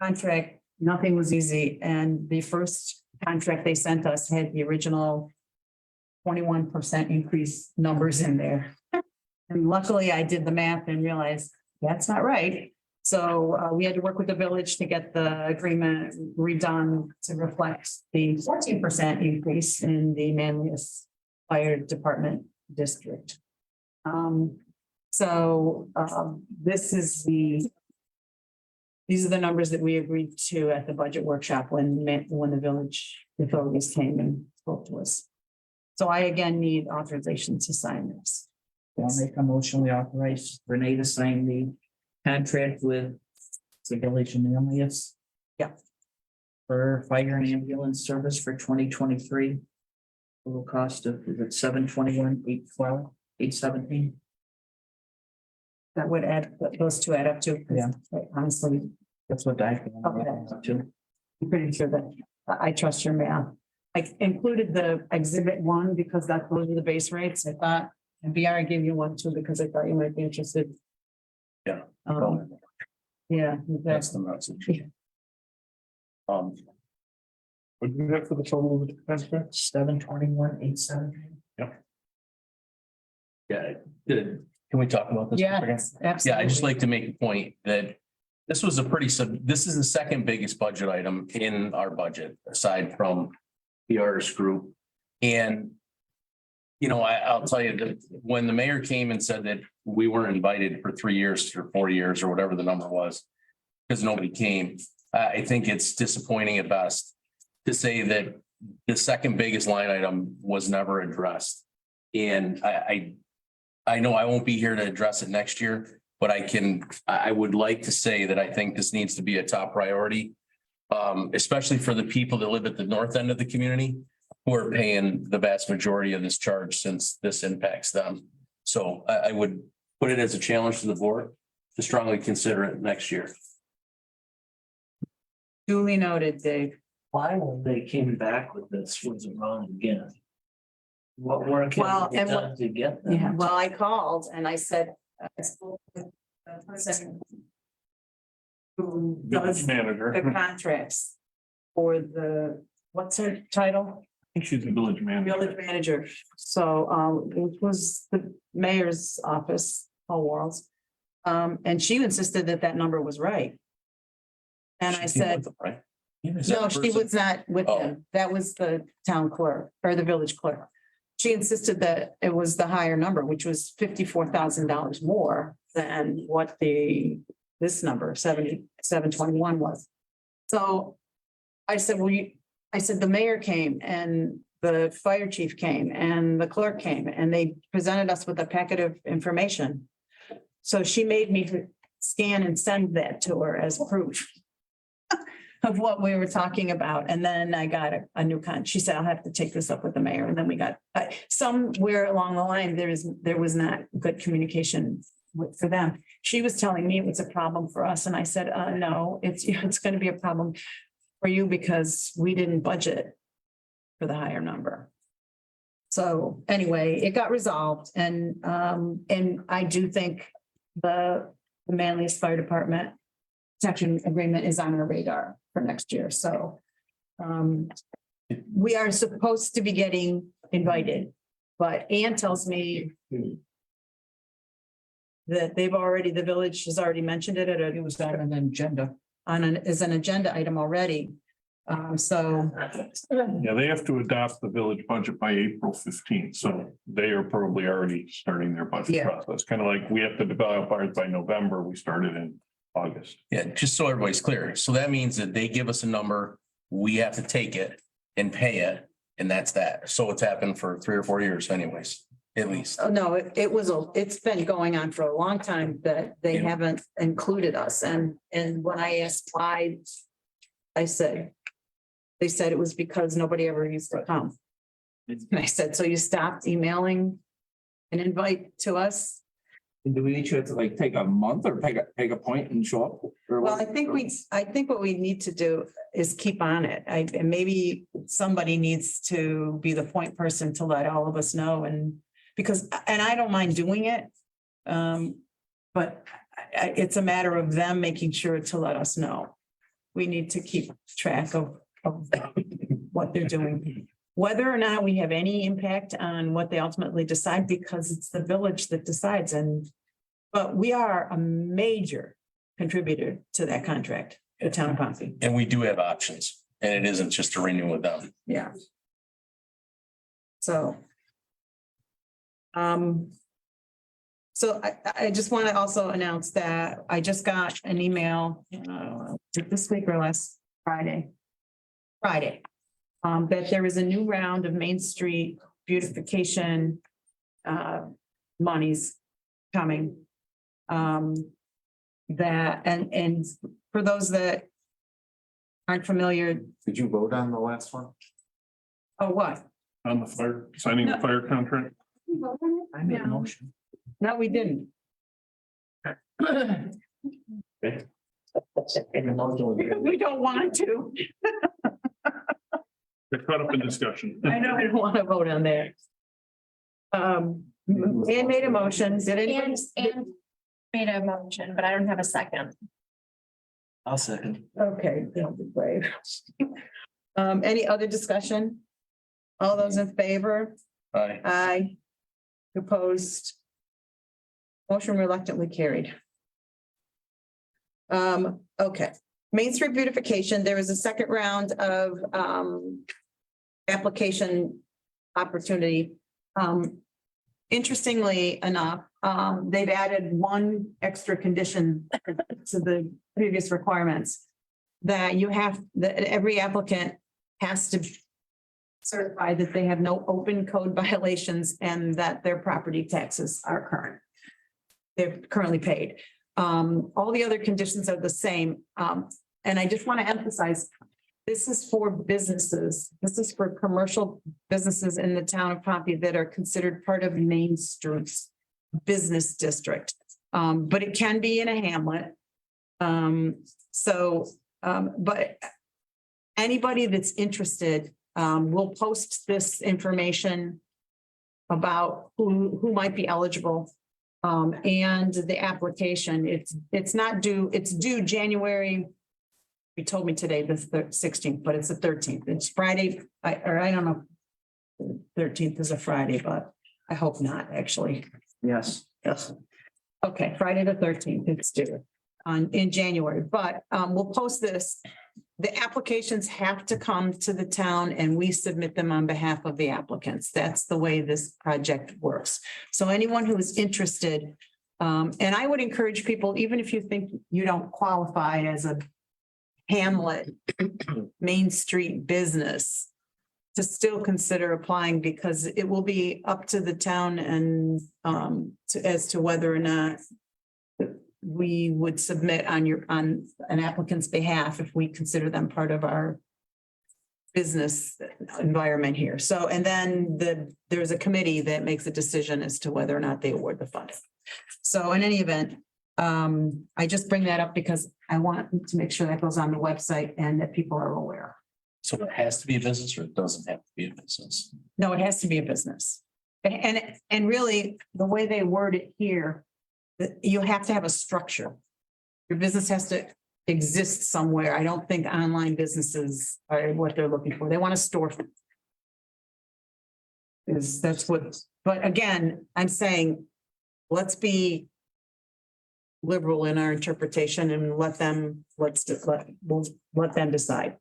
contract, nothing was easy, and the first contract they sent us had the original 21% increase numbers in there. And luckily I did the math and realized that's not right. So we had to work with the village to get the agreement redone to reflect the 14% increase in the Manlius Fire Department district. These are the numbers that we agreed to at the budget workshop when the village authorities came and spoke to us. So I again need authorization to sign this. I'll make a motion, we authorize Renee to sign the contract with the village of Manlius. Yeah. for fire and ambulance service for 2023. Total cost of, is it 721, 812, 817? That would add, those two add up to. Yeah. Honestly, That's what I. I'm pretty sure that I trust your math. I included the exhibit one because that those are the base rates. I thought, and BR gave you one too, because I thought you might be interested. Yeah. Yeah. That's the message. What do you have for the total of the contract? 721, 817. Yeah, good. Can we talk about this? Yeah, for a second? absolutely. Yeah, I just like to make a point that this was a pretty this is the second biggest budget item in our budget, aside from the artist group. And you know, I'll tell you that when the mayor came and said that we weren't invited for 3 years or 4 years or whatever the number was, because nobody came, I think it's disappointing at best to say that the second biggest line item was never addressed. And I know I won't be here to address it next year, but I would like to say that I think this needs to be a top priority. Especially for the people that live at the north end of the community who are paying the vast majority of this charge since this impacts them. So I would put it as a challenge to the board to strongly consider it next year. Duly noted, Dave. Why when they came back with this was it wrong again? What work Well, have they and what- done to get them? Yeah, well, I called and I said, I spoke with the person who Village does manager. the contracts for the, what's her title? I think she's the village manager. Village manager. So, it was the mayor's office, Paul Warles. And she insisted that that number was right. And I said, Right? no, she was not with Oh. them. That was the town clerk or the village clerk. She insisted that it was the higher number, which was $54,000 more than what this number, 721 was. So I said, I said, the mayor came and the fire chief came and the clerk came and they presented us with a packet of information. So she made me scan and send that to her as proof of what we were talking about. And then I got a new she said, I'll have to take this up with the mayor. And then we got, somewhere along the line, there was not good communication for them. She was telling me it was a problem for us. And I said, no, it's going to be a problem for you because we didn't budget for the higher number. So anyway, it got resolved and I do think the Manlius Fire Department protection agreement is on our radar for next year. So we are supposed to be getting invited, but Ann tells me that the village has already mentioned it. It was on an agenda, as an agenda item already. So. Yeah, they have to adopt the village budget by April 15th, so they are probably already starting their budget Yeah. process. Kind of like we have to develop ours by November, we started in August. Yeah, just so everybody's clear. So that means that they give us a number, we have to take it and pay it, and that's that. So it's happened for 3 or 4 years anyways, at least. Oh, no, it's been going on for a long time that they Yeah. haven't included us. And when I asked why, they said it was because nobody ever used to come. And I said, so you stopped emailing an invite to us? Do we need you to like take a month or take a point and show up? Or Well, what? I think what we need to do is keep on it. And maybe somebody needs to be the point person to let all of us know and I don't mind doing it. But it's a matter of them making sure to let us know. We need to keep track of what they're doing. Whether or not we have any impact on what they ultimately decide, because it's the village that decides but we are a major contributor to that contract, the town of Pompey. And we do have options, and it isn't just a renew with them. Yeah. So. So I just want to also announce that I just got an email, this week or last Friday. That there is a new round of Main Street beautification monies coming. That and for those that aren't familiar, Did you vote on the last one? oh, what? On the fire, signing the fire contract. I made a motion. No, we didn't. We don't want to. Get caught up in discussion. I know I don't want to vote on that. Ann made a motion. Did anybody? And made a motion, but I don't have a second. I'll second. Okay, don't be brave. Any other discussion? All those in favor? Aye. Aye. Opposed? Motion reluctantly carried. Okay, Main Street beautification, there was a second round of application opportunity. Interestingly enough, they've added one extra condition to the previous requirements. That you have, that every applicant has to certify that they have no open code violations and that their property taxes are current. They're currently paid. All the other conditions are the same. And I just want to emphasize, this is for businesses. This is for commercial businesses in the town of Pompey that are considered part of Main Street's business district. But it can be in a hamlet. But anybody that's interested, we'll post this information about who might be eligible. And the application, it's not due, it's due January. You told me today, the 16th, but it's the 13th. It's Friday, I don't know. 13th is a Friday, but I hope not, actually. Yes. Yes. Okay, Friday the 13th, it's due in January, but we'll post this. The applications have to come to the town and we submit them on behalf of the applicants. That's the way this project works. So anyone who is interested, and I would encourage people, even if you think you don't qualify as a hamlet, Main Street business, to still consider applying because it will be up to the town and as to whether or not we would submit on an applicant's behalf if we consider them part of our business environment here. So, and then there's a committee that makes a decision as to whether or not they award the funding. So in any event, I just bring that up because I want to make sure that goes on the website and that people are aware. So it has to be a business or it doesn't have to be a business? No, it has to be a business. And really, the way they word it here, that you have to have a structure. Your business has to exist somewhere. I don't think online businesses are what they're looking for. They want a storefront. That's what, but again, I'm saying, let's be liberal in our interpretation and we'll let them decide.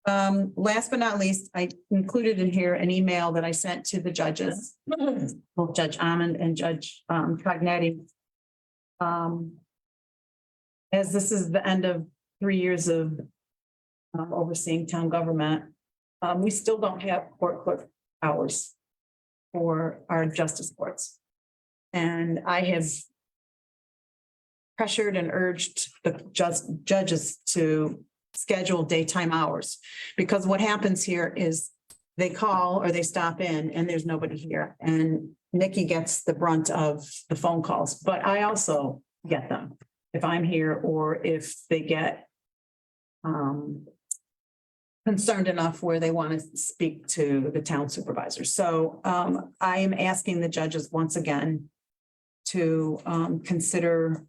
Last but not least, I included in here an email that I sent to the judges, both Judge Amond and Judge Cognetti. As this is the end of 3 years of overseeing town government, we still don't have court clerk hours for our justice courts. And I have pressured and urged the judges to schedule daytime hours. Because what happens here is they call or they stop in and there's nobody here. And Nikki gets the brunt of the phone calls, but I also get them if I'm here or if they get concerned enough where they want to speak to the town supervisor. So I am asking the judges once again to consider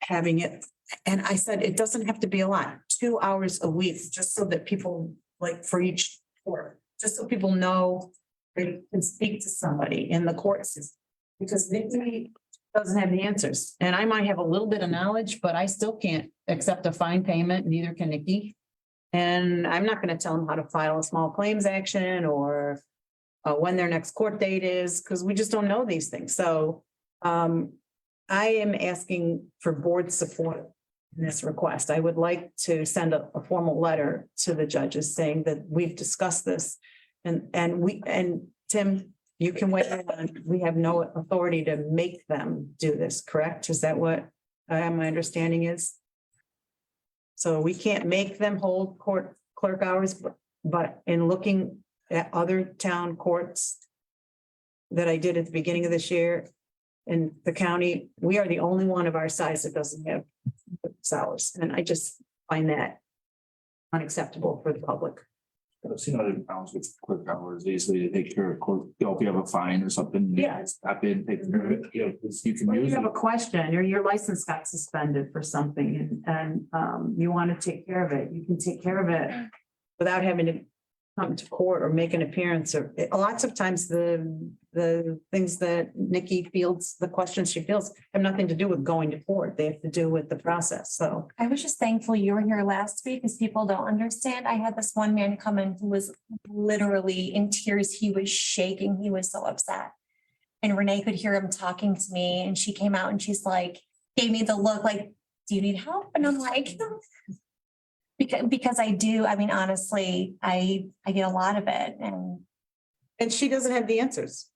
having it. And I said, it doesn't have to be a lot, 2 hours a week, just so that people, like for each court, just so people know they can speak to somebody in the court system. Because Nikki doesn't have the answers. And I might have a little bit of knowledge, but I still can't accept a fine payment, neither can Nikki. And I'm not going to tell them how to file a small claims action or when their next court date is, because we just don't know these things. So I am asking for board support in this request. I would like to send a formal letter to the judges saying that we've discussed this and Tim, you can weigh in on, we have no authority to make them do this, correct? Is that what my understanding is? So we can't make them hold court clerk hours, but in looking at other town courts that I did at the beginning of this year in the county, we are the only one of our size that doesn't have hours. And I just find that unacceptable for the public. I've seen other towns with clerk hours, easily to take care of court, you know, if you have a fine or something. Yeah. Stop in, take care of it, you know, 'cause you can When use you it. have a question or your license got suspended for something and you want to take care of it, you can take care of it without having to come to court or make an appearance or lots of times the things that Nikki fields, the questions she fields have nothing to do with going to court. They have to do with the process. So I was just thankful you were here last week because people don't understand. I had this one man come in who was literally in tears. He was shaking. He was so upset. And Renee could hear him talking to me and she came out and she's like, gave me the look like, do you need help? And I'm like, because I do. I mean, honestly, I get a lot of it and she doesn't have the answers.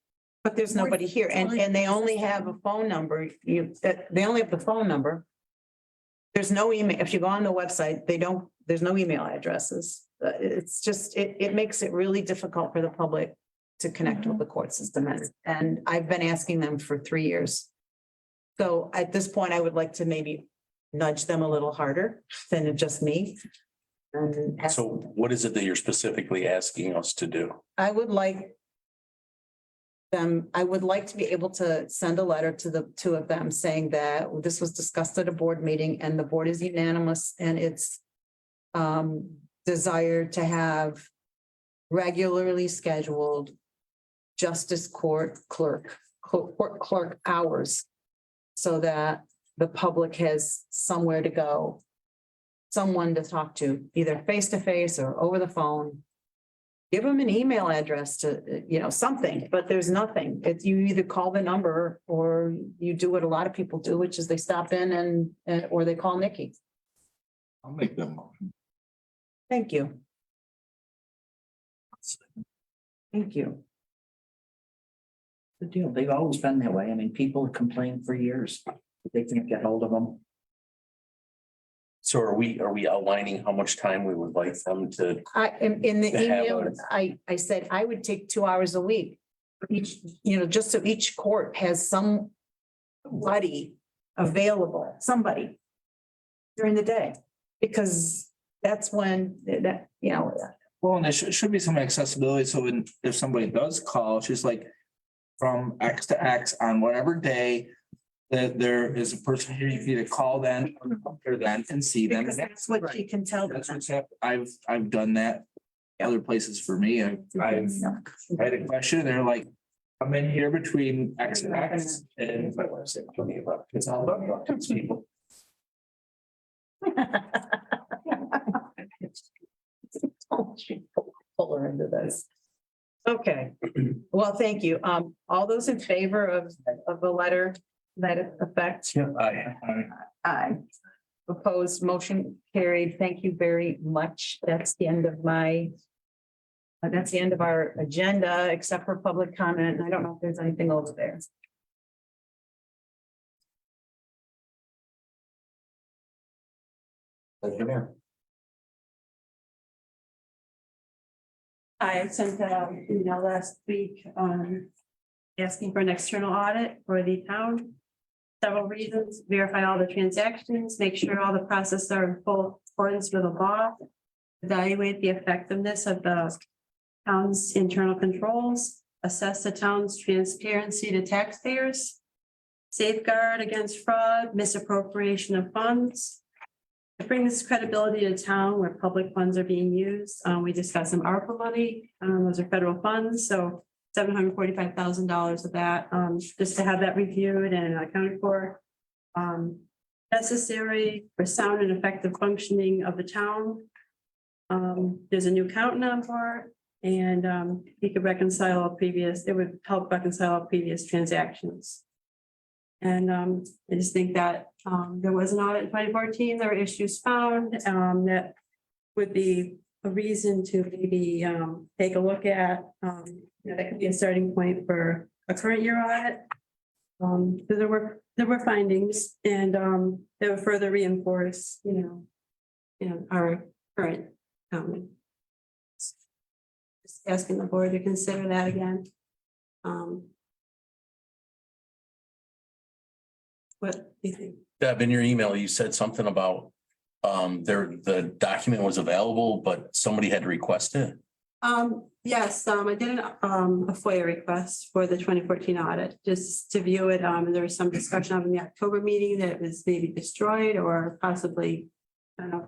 But there's nobody here and they only have a phone number. They only have the phone number. There's no email. If you go on the website, there's no email addresses. It's just, it makes it really difficult for the public to connect with the court system. And I've been asking them for 3 years. So at this point, I would like to maybe nudge them a little harder than just me. And So what is it that you're specifically asking us to do? I would like to be able to send a letter to the two of them saying that this was discussed at a board meeting and the board is unanimous in its desire to have regularly scheduled justice court clerk hours so that the public has somewhere to go, someone to talk to, either face to face or over the phone. Give them an email address to, something, but there's nothing. It's you either call the number or you do what a lot of people do, which is they stop in or they call Nikki. I'll make them motion. Thank you. Thank you. The deal, they've always been that way. I mean, people complain for years. They can't get hold of them. So are we outlining how much time we would like them to? In the To have email, I said I would take 2 hours a week. For each, just so each court has somebody available, somebody during the day. Because that's when Well, and there should be some accessibility, so if somebody does call, it's just like from X to X on whatever day. That there is a person here, you can either call them or then and see them. because that's what you can tell them. That's what's happened. I've done that. Other places for me, I've had a question, they're like, I'm in here between X and X. And if I want to say to me about, it's all about people. Pull her into this. Okay, well, thank you. All those in favor of the letter that effect? Aye. Opposed, motion carried. Thank you very much. That's the end of our agenda, except for public comment. And I don't know if there's anything over there. I sent out an email last week, asking for an external audit for the town. Several reasons: verify all the transactions, make sure all the processes are in full accordance with the law, evaluate the effectiveness of the town's internal controls, assess the town's transparency to taxpayers, safeguard against fraud, misappropriation of funds. To bring this credibility to town where public funds are being used. We discussed some ARPA money, those are federal funds, so $745,000 of that, just to have that reviewed and accounted for. Necessary for sound and effective functioning of the town. There's a new accountant on board and he could reconcile it would help reconcile previous transactions. And I just think that there was an audit in 2014, there were issues found that would be a reason to maybe take a look at. That could be a starting point for a current year audit. So there were findings and they were further reinforced, you know, our current, just asking the board to consider that again. What do you think? Deb, in your email, you said something about the document was available, but somebody had to request it. Yes, I did a FOIA request for the 2014 audit, just to view it. There was some discussion of in the October meeting that it was maybe destroyed or possibly, I don't know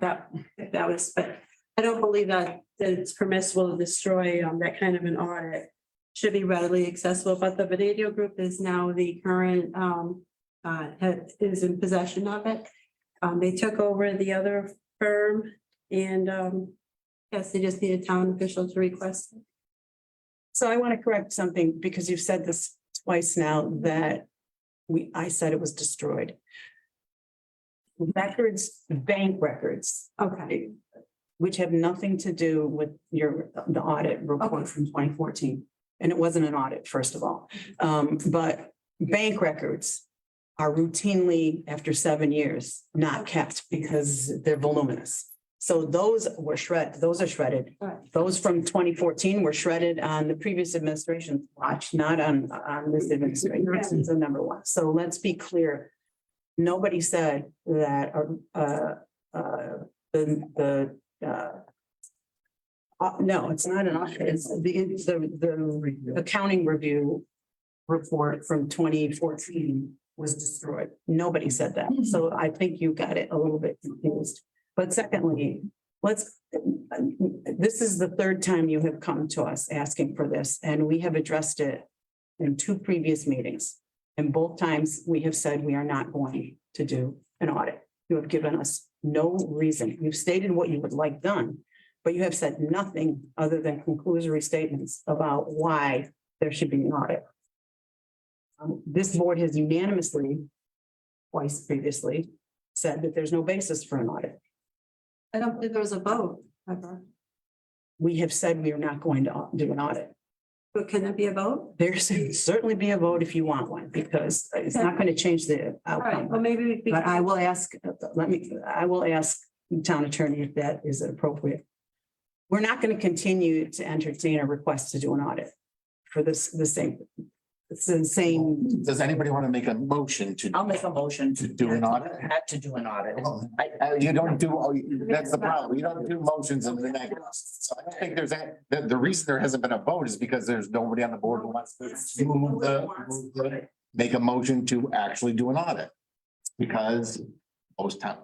if that was, but I don't believe that it's permissible to destroy that kind of an audit. Should be readily accessible, but the Vanadium Group is now the current, is in possession of it. They took over the other firm and, yes, they just need a town official to request it. So I want to correct something because you've said this twice now that I said it was destroyed. Records, bank records, Okay, which have nothing to do with the audit report from 2014. And it wasn't an audit, first of all. But bank records are routinely, after 7 years, not kept because they're voluminous. So those were shredded, those are shredded. Right. Those from 2014 were shredded on the previous administration's watch, not on this administration. This is number one. So let's be clear. Nobody said that no, it's not an audit. It's the accounting review report from 2014 was destroyed. Nobody said that. So I think you got it a little bit confused. But secondly, this is the third time you have come to us asking for this, and we have addressed it in 2 previous meetings. And both times we have said we are not going to do an audit. You have given us no reason. You've stated what you would like done, but you have said nothing other than conclusory statements about why there should be an audit. This board has unanimously, twice previously, said that there's no basis for an audit. I don't think there was a vote ever, We have said we are not going to do an audit. but can there be a vote? There's certainly be a vote if you want one, because it's not going to change the All right, outcome. well, maybe we. But I will ask, I will ask the town attorney if that is appropriate. We're not going to continue to entertain a request to do an audit for the same. It's the same. Does anybody want to make a motion to? I'll make a motion To do an audit? Not to do an audit. You don't do, that's the problem. You don't do motions and then. So I don't think there's the reason there hasn't been a vote is because there's nobody on the board who wants to make a motion to actually do an audit. Because most towns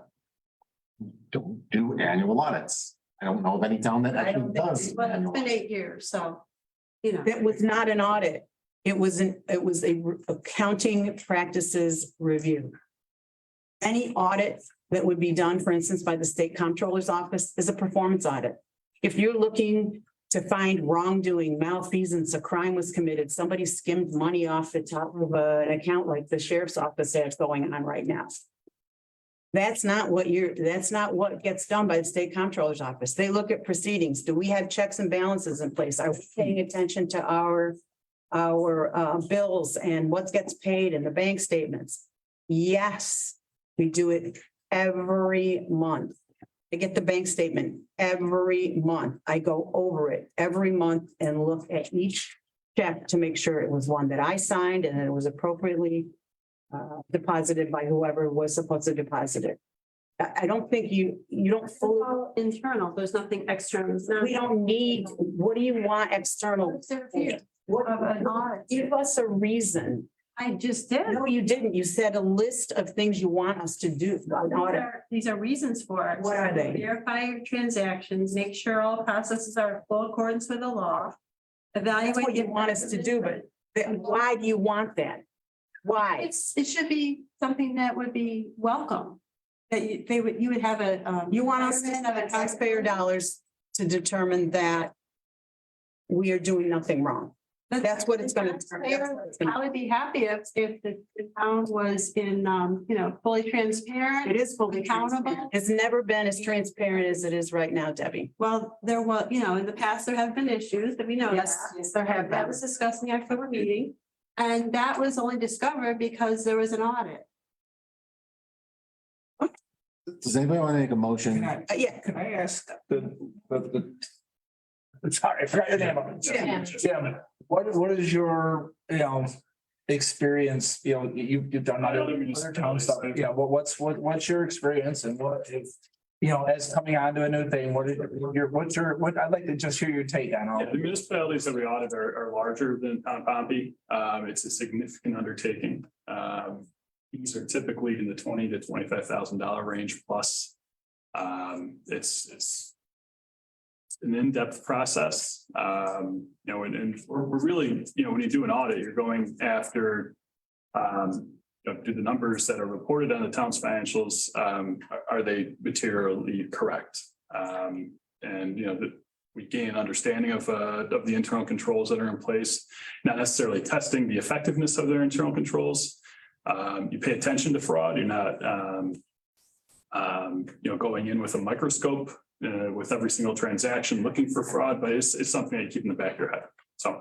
don't do annual audits. I don't know of any town that actually does. Well, it's been 8 years, so, you know. That was not an audit. It was a accounting practices review. Any audit that would be done, for instance, by the state comptroller's office is a performance audit. If you're looking to find wrongdoing, malfeasance, a crime was committed, somebody skimmed money off the top of an account like the sheriff's office has going on right now. That's not what gets done by the state comptroller's office. They look at proceedings. Do we have checks and balances in place? Are we paying attention to our bills and what gets paid in the bank statements? Yes, we do it every month. I get the bank statement every month. I go over it every month and look at each check to make sure it was one that I signed and it was appropriately deposited by whoever was supposed to deposit it. I don't think you don't fully. All internal, there's nothing external. It's not- We don't need, what do you want external? What Of an audit. Give us a reason. I just did. No, you didn't. You said a list of things you want us to do. An audit. These are reasons for it. What are they? Verify your transactions, make sure all processes are in full accordance with the law. Evaluate. That's what you want us to do, but why do you want that? Why? It should be something that would be welcome. That you would have a. You want us to have taxpayer dollars to determine that we are doing nothing wrong. That's what it's gonna. I would be happy if the town was in, fully transparent. It is fully accountable. transparent. It's never been as transparent as it is right now, Debbie. Well, there was, in the past, there have been issues that we know. Yes, there have been. That was discussed in the October meeting. And that was only discovered because there was an audit. Does anybody want to make a motion? Can I ask sorry, I forgot your name. Jim, what is your, experience, you've done other town stuff, what's your experience and what if, as coming onto a new thing, I'd like to just hear your take on all. Yeah, the municipalities that we audit are larger than Town of Pompey. It's a significant undertaking. These are typically in the $20,000 to $25,000 range plus. It's an in-depth process, and we're really, when you do an audit, you're going after, do the numbers that are reported on the town's financials, are they materially correct? We gain an understanding of the internal controls that are in place, not necessarily testing the effectiveness of their internal controls. You pay attention to fraud. You're not, going in with a microscope with every single transaction looking for fraud, but it's something that you keep in the back of your head. So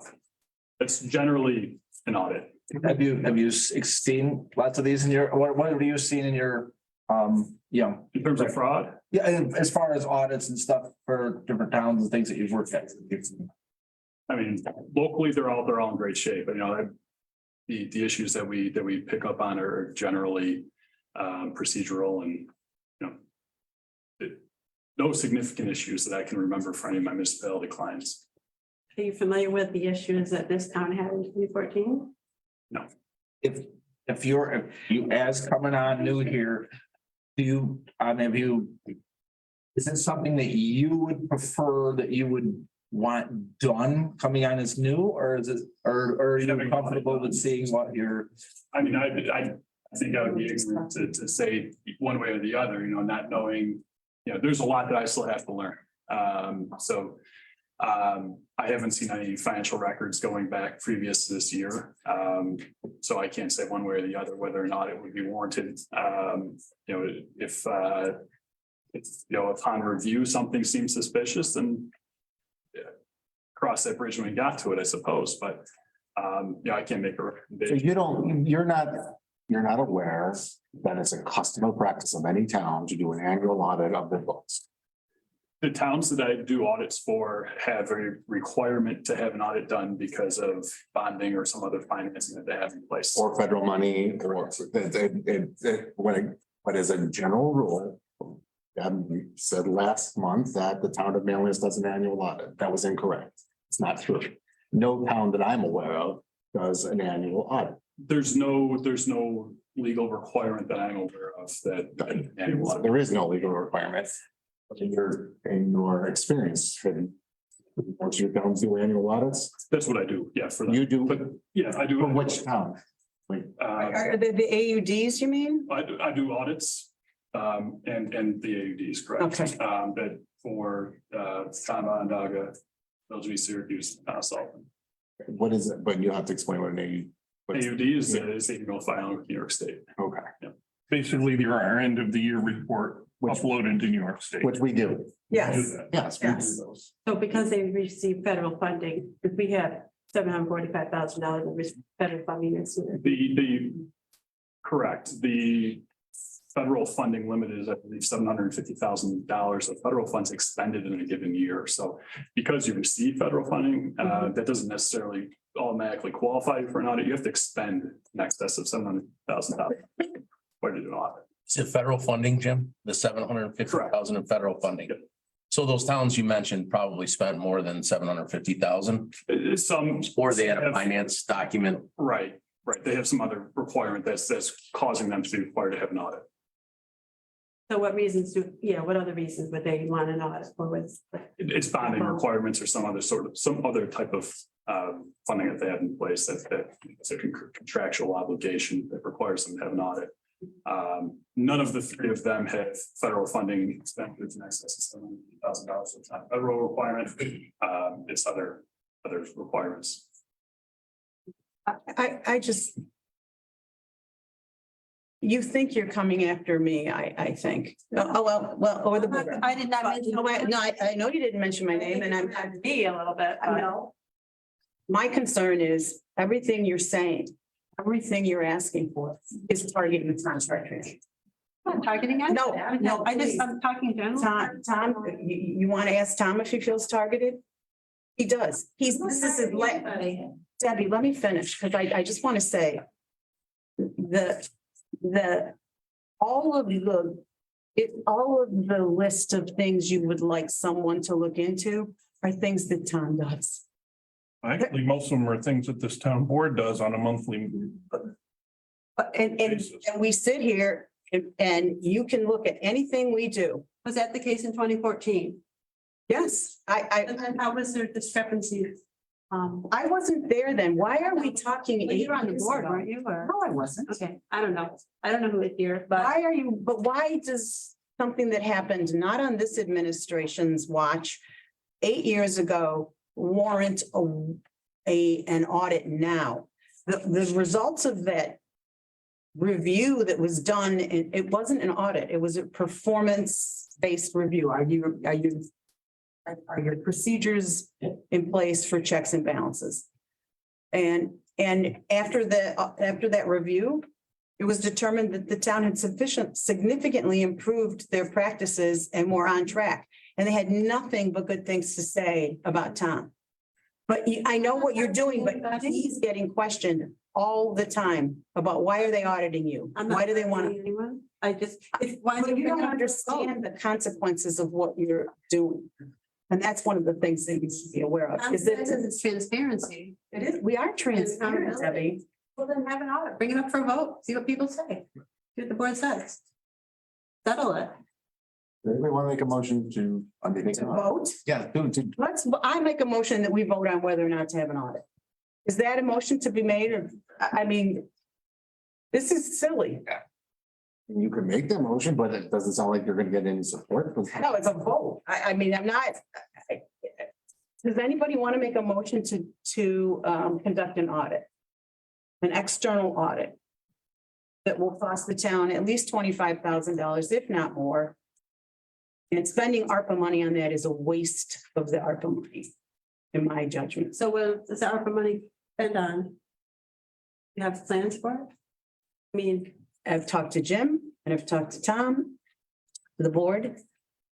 it's generally an audit. Have you seen lots of these in your, what have you seen in your, in terms of fraud? Yeah, and as far as audits and stuff for different towns and things that you've worked at. I mean, locally, they're all in great shape, but the issues that we pick up on are generally procedural and, no significant issues that I can remember for any of my municipality clients. Are you familiar with the issues that this town had in 2014? No. If you as coming on new here, is it something that you would prefer that you would want done coming on as new, or is it, or are you comfortable with seeing what you're? I mean, I think I would be ignorant to say one way or the other, not knowing, there's a lot that I still have to learn. I haven't seen any financial records going back previous to this year. So I can't say one way or the other whether or not it would be warranted. If upon review, something seems suspicious, then cross that bridge when we got to it, I suppose, but I can't make a recommendation. So you're not aware that it's a custom practice of any town to do an annual audit of their books. The towns that I do audits for have a requirement to have an audit done because of bonding or some other financing that they have in place. Or federal money, or but as a general rule, we said last month that the town of Manlius does an annual audit. That was incorrect. It's not true. No town that I'm aware of does an annual audit. There's no legal requirement that I'm aware of that annual audit. There is no legal requirement. In your experience, once your towns do annual audits? That's what I do. Yeah, for you do. But yeah, I do. For which town? Are the AUDs, you mean? I do audits, and the AUDs, correct? Okay. But for Tama, Onondaga, LG, Syracuse, Sullivan. What is it? But you have to explain what an AUD is annual filing with New York State. Okay. Yeah. Basically, our end of the year report uploaded to New York State. Which we do. Yes. Yes. We do those. So because they receive federal funding, if we have $745,000 of federal funding this year. Correct. The federal funding limit is, I believe, $750,000 of federal funds expended in a given year. So because you receive federal funding, that doesn't necessarily automatically qualify you for an audit. You have to expend in excess of $700,000 to do an audit. Is it federal funding, Jim? The 750,000 in federal funding? So those towns you mentioned probably spent more than 750,000? Some. Or they had a finance document? Right. They have some other requirement that's causing them to be required to have an audit. So what other reasons would they want an audit for? It's bonding requirements or some other type of funding that they have in place that's a contractual obligation that requires them to have an audit. None of the three of them have federal funding expenditures in excess of $700,000. It's not a federal requirement. It's other requirements. I just. You think you're coming after me, I think. Or the board. I did not mention. No, I know you didn't mention my name and I'm to be a little bit. I know. My concern is everything you're saying, everything you're asking for is targeting the contractor. I'm targeting it. No, no, I'm talking general. Tom, you want to ask Tom if he feels targeted? He does. This is his Debbie, let me finish, because I just want to say all of the list of things you would like someone to look into are things that Tom does. Actually, most of them are things that this town board does on a monthly. And we sit here and you can look at anything we do. Was that the case in 2014? Yes, And then how was there discrepancy? I wasn't there then. Why are we talking? Well, you were on the 8 years board, ago? weren't you? Or- No, I wasn't. Okay, I don't know. I don't know who was here, but Why are you, but why does something that happened not on this administration's watch 8 years ago warrant an audit now? The results of that review that was done, it wasn't an audit, it was a performance-based review. Are your procedures in place for checks and balances? And after that review, it was determined that the town had significantly improved their practices and were on track. And they had nothing but good things to say about Tom. But I know what you're doing, but he's getting questioned all the time about why are they auditing you? I'm not. Why do they want blaming anyone. I just. Well, you don't understand the consequences of what you're doing. And that's one of the things that you should be aware of. I'm Is saying that it's transparency. it is, we are transparent, Debbie. Well, then have an audit, bring it up for a vote, see what people say, see what the board says. Settle it. Does anybody want to make a motion to undertake To an audit? vote, Yeah, I make a motion that we vote on whether or not to have an audit. Is that a motion to be made or, I mean, this is silly. you can make the motion, but it doesn't sound like you're gonna get any support. No, it's a vote. I mean, I'm not. Does anybody want to make a motion to conduct an audit? An external audit that will cost the town at least $25,000, if not more. And spending ARPA money on that is a waste of the ARPA money, in my judgment. So what does the ARPA money spend on? You have plans for it? I mean, I've talked to Jim and I've talked to Tom, the board,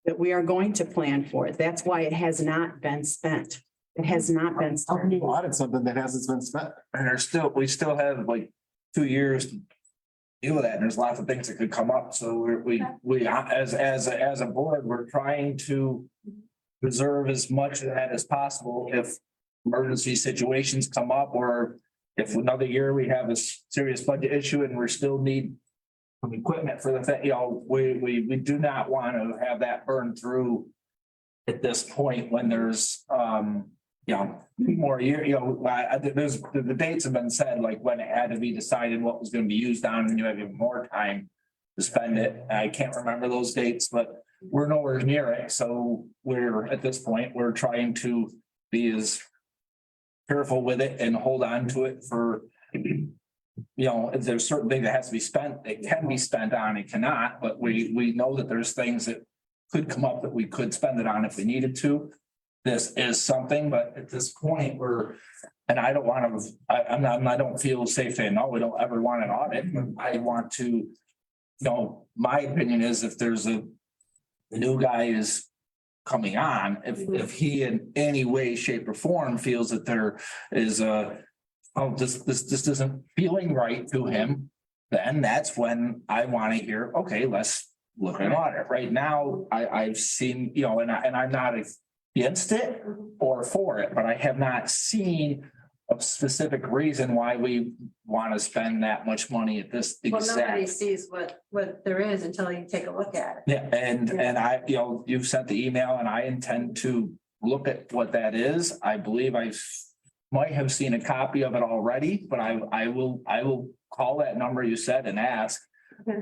that we are going to plan for it. That's why it has not been spent. It has not been How can spent. you audit something that hasn't been spent? And we still have like 2 years to deal with that. And there's lots of things that could come up. So we, as a board, we're trying to preserve as much of that as possible if emergency situations come up, or if another year we have a serious budget issue and we still need some equipment for the thing, we do not want to have that burn through at this point when there's, 2 more years, there's, the dates have been said, like when it had to be decided what was going to be used on, and you have even more time to spend it. I can't remember those dates, but we're nowhere near it. So we're, at this point, we're trying to be as careful with it and hold on to it for, if there's certain things that has to be spent, it can be spent on, it cannot, but we know that there's things that could come up that we could spend it on if we needed to. This is something, but at this point, and I don't want to, I don't feel safe saying, no, we don't ever want an audit. I want to, my opinion is if there's the new guy is coming on, if he in any way, shape or form feels that there is this isn't feeling right to him, then that's when I want to hear, okay, let's look at an audit. Right now, I've seen, and I'm not against it or for it, but I have not seen a specific reason why we want to spend that much money at this well, nobody exact. sees what there is until you take a look at it. Yeah, and I, you've sent the email and I intend to look at what that is. I believe I might have seen a copy of it already, but I will call that number you said and ask.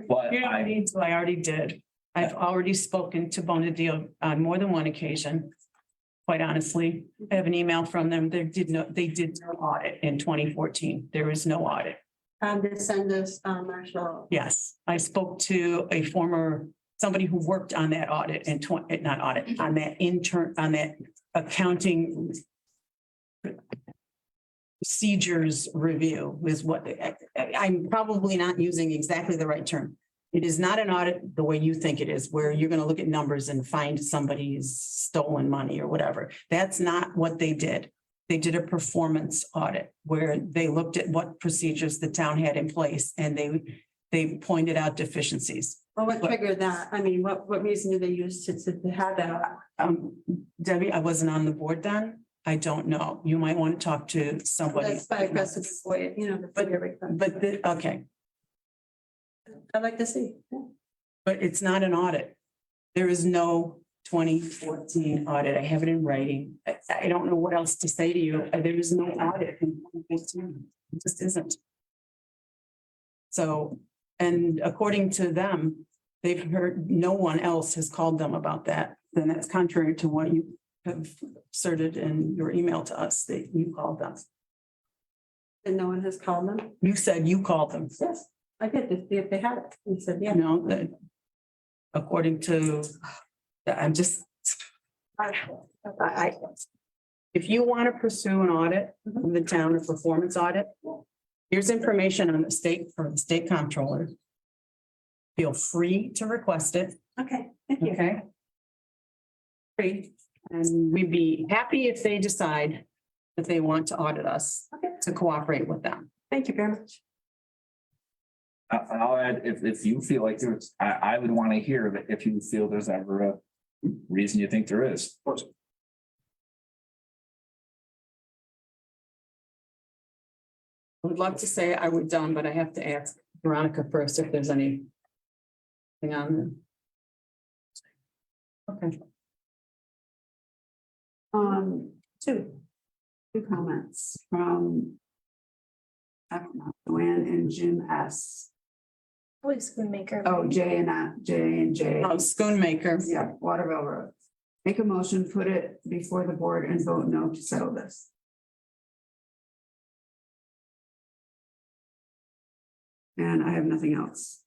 But You don't need to, I already did. I've already spoken to Bonadio on more than one occasion. Quite honestly, I have an email from them. They did no audit in 2014. There is no audit. To send us, Marshall. Yes, I spoke to somebody who worked on that audit on that accounting procedures review is what, I'm probably not using exactly the right term. It is not an audit the way you think it is, where you're gonna look at numbers and find somebody's stolen money or whatever. That's not what they did. They did a performance audit where they looked at what procedures the town had in place and they pointed out deficiencies. Well, what triggered that? I mean, what reason do they use to have that? Debbie, I wasn't on the board then. I don't know. You might want to talk to somebody. That's by aggressive employee, you know, Okay, I'd like to see. but it's not an audit. There is no 2014 audit. I have it in writing. I don't know what else to say to you. There is no audit in 2014. It just isn't. So, and according to them, they've heard, no one else has called them about that. Then that's contrary to what you have asserted in your email to us that you called them. And no one has called them? You said you called them. Yes, I did, to see if they had it. You said, yeah. No, that according to, I'm just. If you want to pursue an audit of the town, a performance audit, here's information on the state, from the state comptroller. Feel free to request it, Okay, thank you. okay? Free, and we'd be happy if they decide that they want to audit us, Okay. to cooperate with them. Thank you very much. I'll add, if you feel like there's, I would want to hear that if you feel there's ever a reason you think there is. I would love to say I would done, but I have to ask Veronica first if there's anything on there. Okay. Two comments from Joanne and Jim S. Please, Schoonmaker. Oh, J and J. Oh, Schoonmaker. Yeah, Waterville Road. Make a motion, put it before the board and vote no to settle this. And I have nothing else.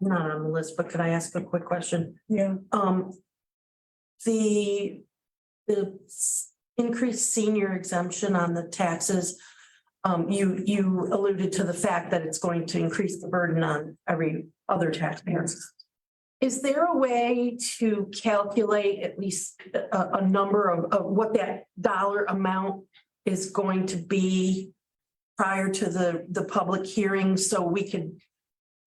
Not on the list, but could I ask a quick question? Yeah. The increased senior exemption on the taxes. You alluded to the fact that it's going to increase the burden on every other taxpayer. Is there a way to calculate at least a number of what that dollar amount is going to be prior to the public hearing, so we could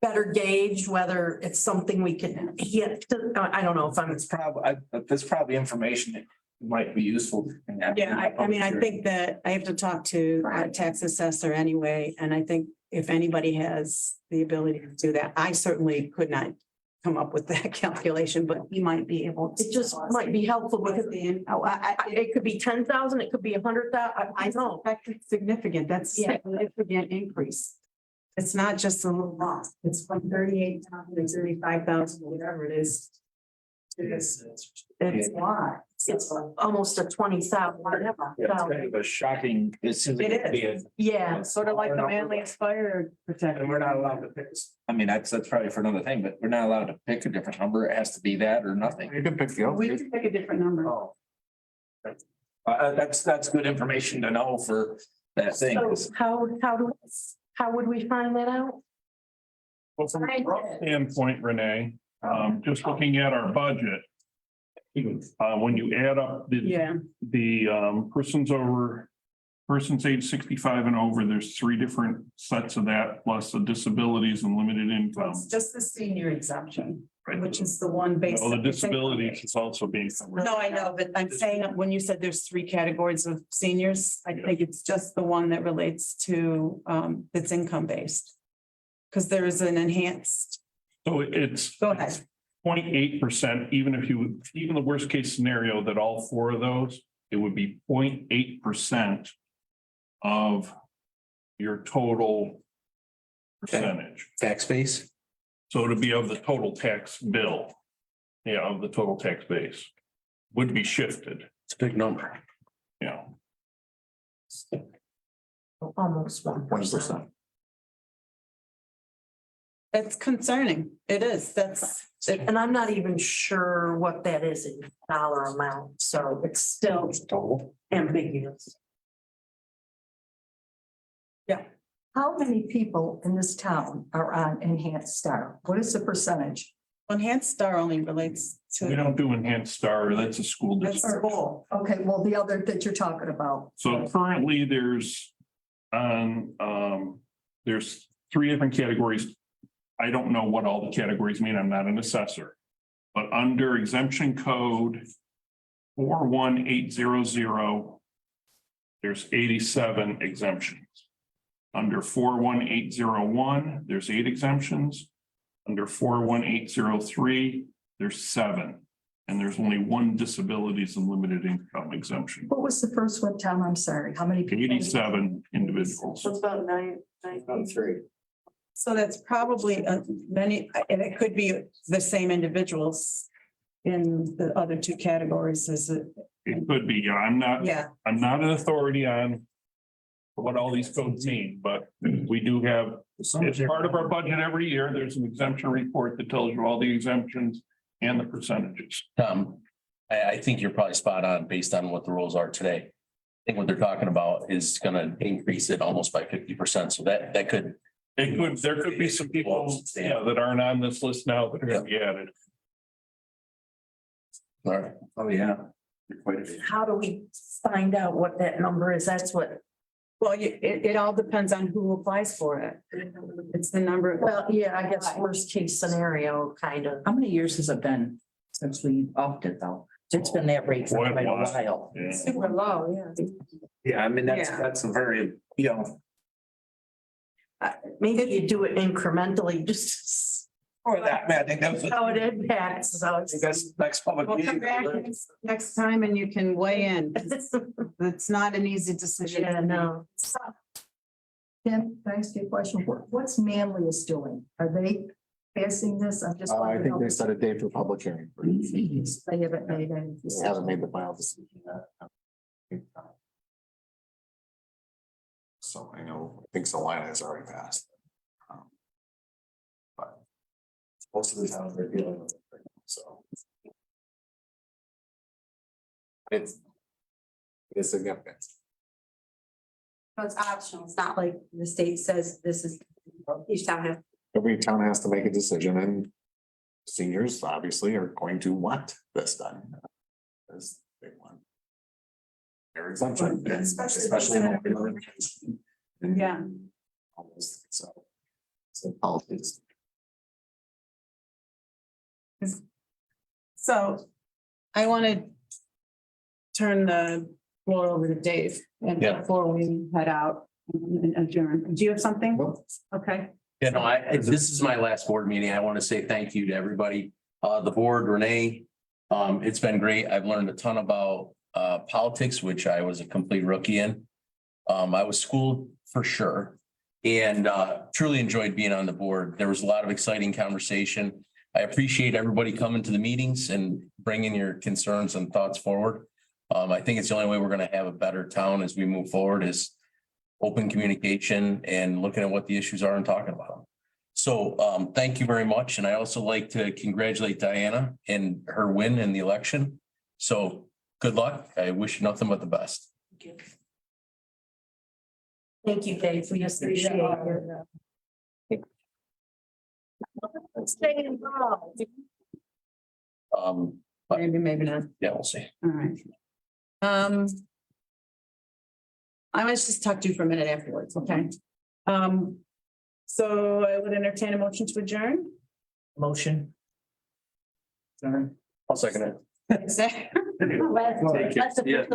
better gauge whether it's something we can hit? I don't know if I'm. That's probably information that might be useful. Yeah, I mean, I think that I have to talk to a tax assessor anyway, and I think if anybody has the ability to do that, I certainly could not come up with that calculation, but he might be able to. It just might be helpful because it could be 10,000, it could be 100,000. I know. That's significant. That's a significant increase. It's not just a little loss. It's from 38,000 to 35,000, whatever it is. It's a lot. It's almost a 20,000, whatever. Yeah, it's kind of a shocking. It is. Yeah. Sort of like the Manly Fire Protector. And we're not allowed to pick. I mean, that's probably for another thing, but we're not allowed to pick a different number. It has to be that or nothing. You can pick the. We can pick a different number. Oh. That's good information to know for that thing. So how would we find that out? Well, from a rough standpoint, Renee, just looking at our budget. When you add up the persons age 65 and over, there's 3 different sets of that, plus the disabilities and limited income. It's just the senior exemption, which is the one based. Oh, the disabilities is also being covered. No, I know, but I'm saying that when you said there's 3 categories of seniors, I think it's just the one that relates to, that's income based. Because there is an enhanced. So it's. Go ahead. 0.8%, even the worst case scenario that all 4 of those, it would be 0.8% of your total percentage. Tax base? So to be of the total tax bill. Yeah, of the total tax base would be shifted. It's a big number. Yeah. Almost 1%. That's concerning. It is. And I'm not even sure what that is in dollar amount, so it's still ambiguous. Yeah. How many people in this town are on Enhanced Star? What is the percentage? Enhanced Star only relates We to. don't do enhanced star, that's a school That's district. school. Okay, well, the other that you're talking about. So currently there's there's 3 different categories. I don't know what all the categories mean. I'm not an assessor. But under exemption code 41800, there's 87 exemptions. Under 41801, there's 8 exemptions. Under 41803, there's 7. And there's only 1 disabilities and limited income exemption. What was the first one, Tom? I'm sorry. How many people? 87 individuals. It's about 993. So that's probably many, and it could be the same individuals in the other 2 categories, is it? It could be, I'm not Yeah, an authority on what all these codes mean, but we do have, it's part of our budget every year. There's an exemption report that tells you all the exemptions and the percentages. I think you're probably spot on based on what the rules are today. I think what they're talking about is gonna increase it almost by 50%. So that could. There could be some people, that aren't on this list now that are gonna be added. All right. Oh, yeah. How do we find out what that number is? That's what, well, it all depends on who applies for it. It's the number. well, yeah, I guess worst case scenario, kind of. How many years has it been since we upped it though? It's been that rate for Quite a quite a while. while. Yeah. Super low, yeah. Yeah, I mean, Yeah. that's a very, Maybe you do it incrementally, just for that, man, I think that was. how it impacts, so it's. That's next public We'll come meeting. back next time and you can weigh in. It's not an easy decision. Yeah, no. Tim, can I ask you a question? What's Manlius doing? Are they passing this? I'm just. I think they set a date for public hearing. They haven't made any. They haven't made the final decision yet. So I think Salina has already passed. But most of the towns are dealing with it right now, so. It's significant. So it's optional. It's not like the state says this is, each town has. Every town has to make a decision and seniors obviously are going to want this done. As they want. Their exemption, especially. Yeah. Almost, so. So politics. So I want to turn the floor over to Dave and Yeah. before we head out and adjourn. Do you have something? Okay. Yeah, no, this is my last board meeting. I want to say thank you to everybody. The board, Renee. It's been great. I've learned a ton about politics, which I was a complete rookie in. I was schooled for sure and truly enjoyed being on the board. There was a lot of exciting conversation. I appreciate everybody coming to the meetings and bringing your concerns and thoughts forward. I think it's the only way we're going to have a better town as we move forward is open communication and looking at what the issues are and talking about them. So thank you very much. And I also like to congratulate Diana and her win in the election. So good luck. I wish you nothing but the best. Thank you, Dave. We appreciate your. Stay involved. But Maybe, maybe not. yeah, we'll see. All right. I was just talk to you for a minute afterwards, okay? So I would entertain a motion to adjourn. Motion. I'll second it. Is that- Yeah,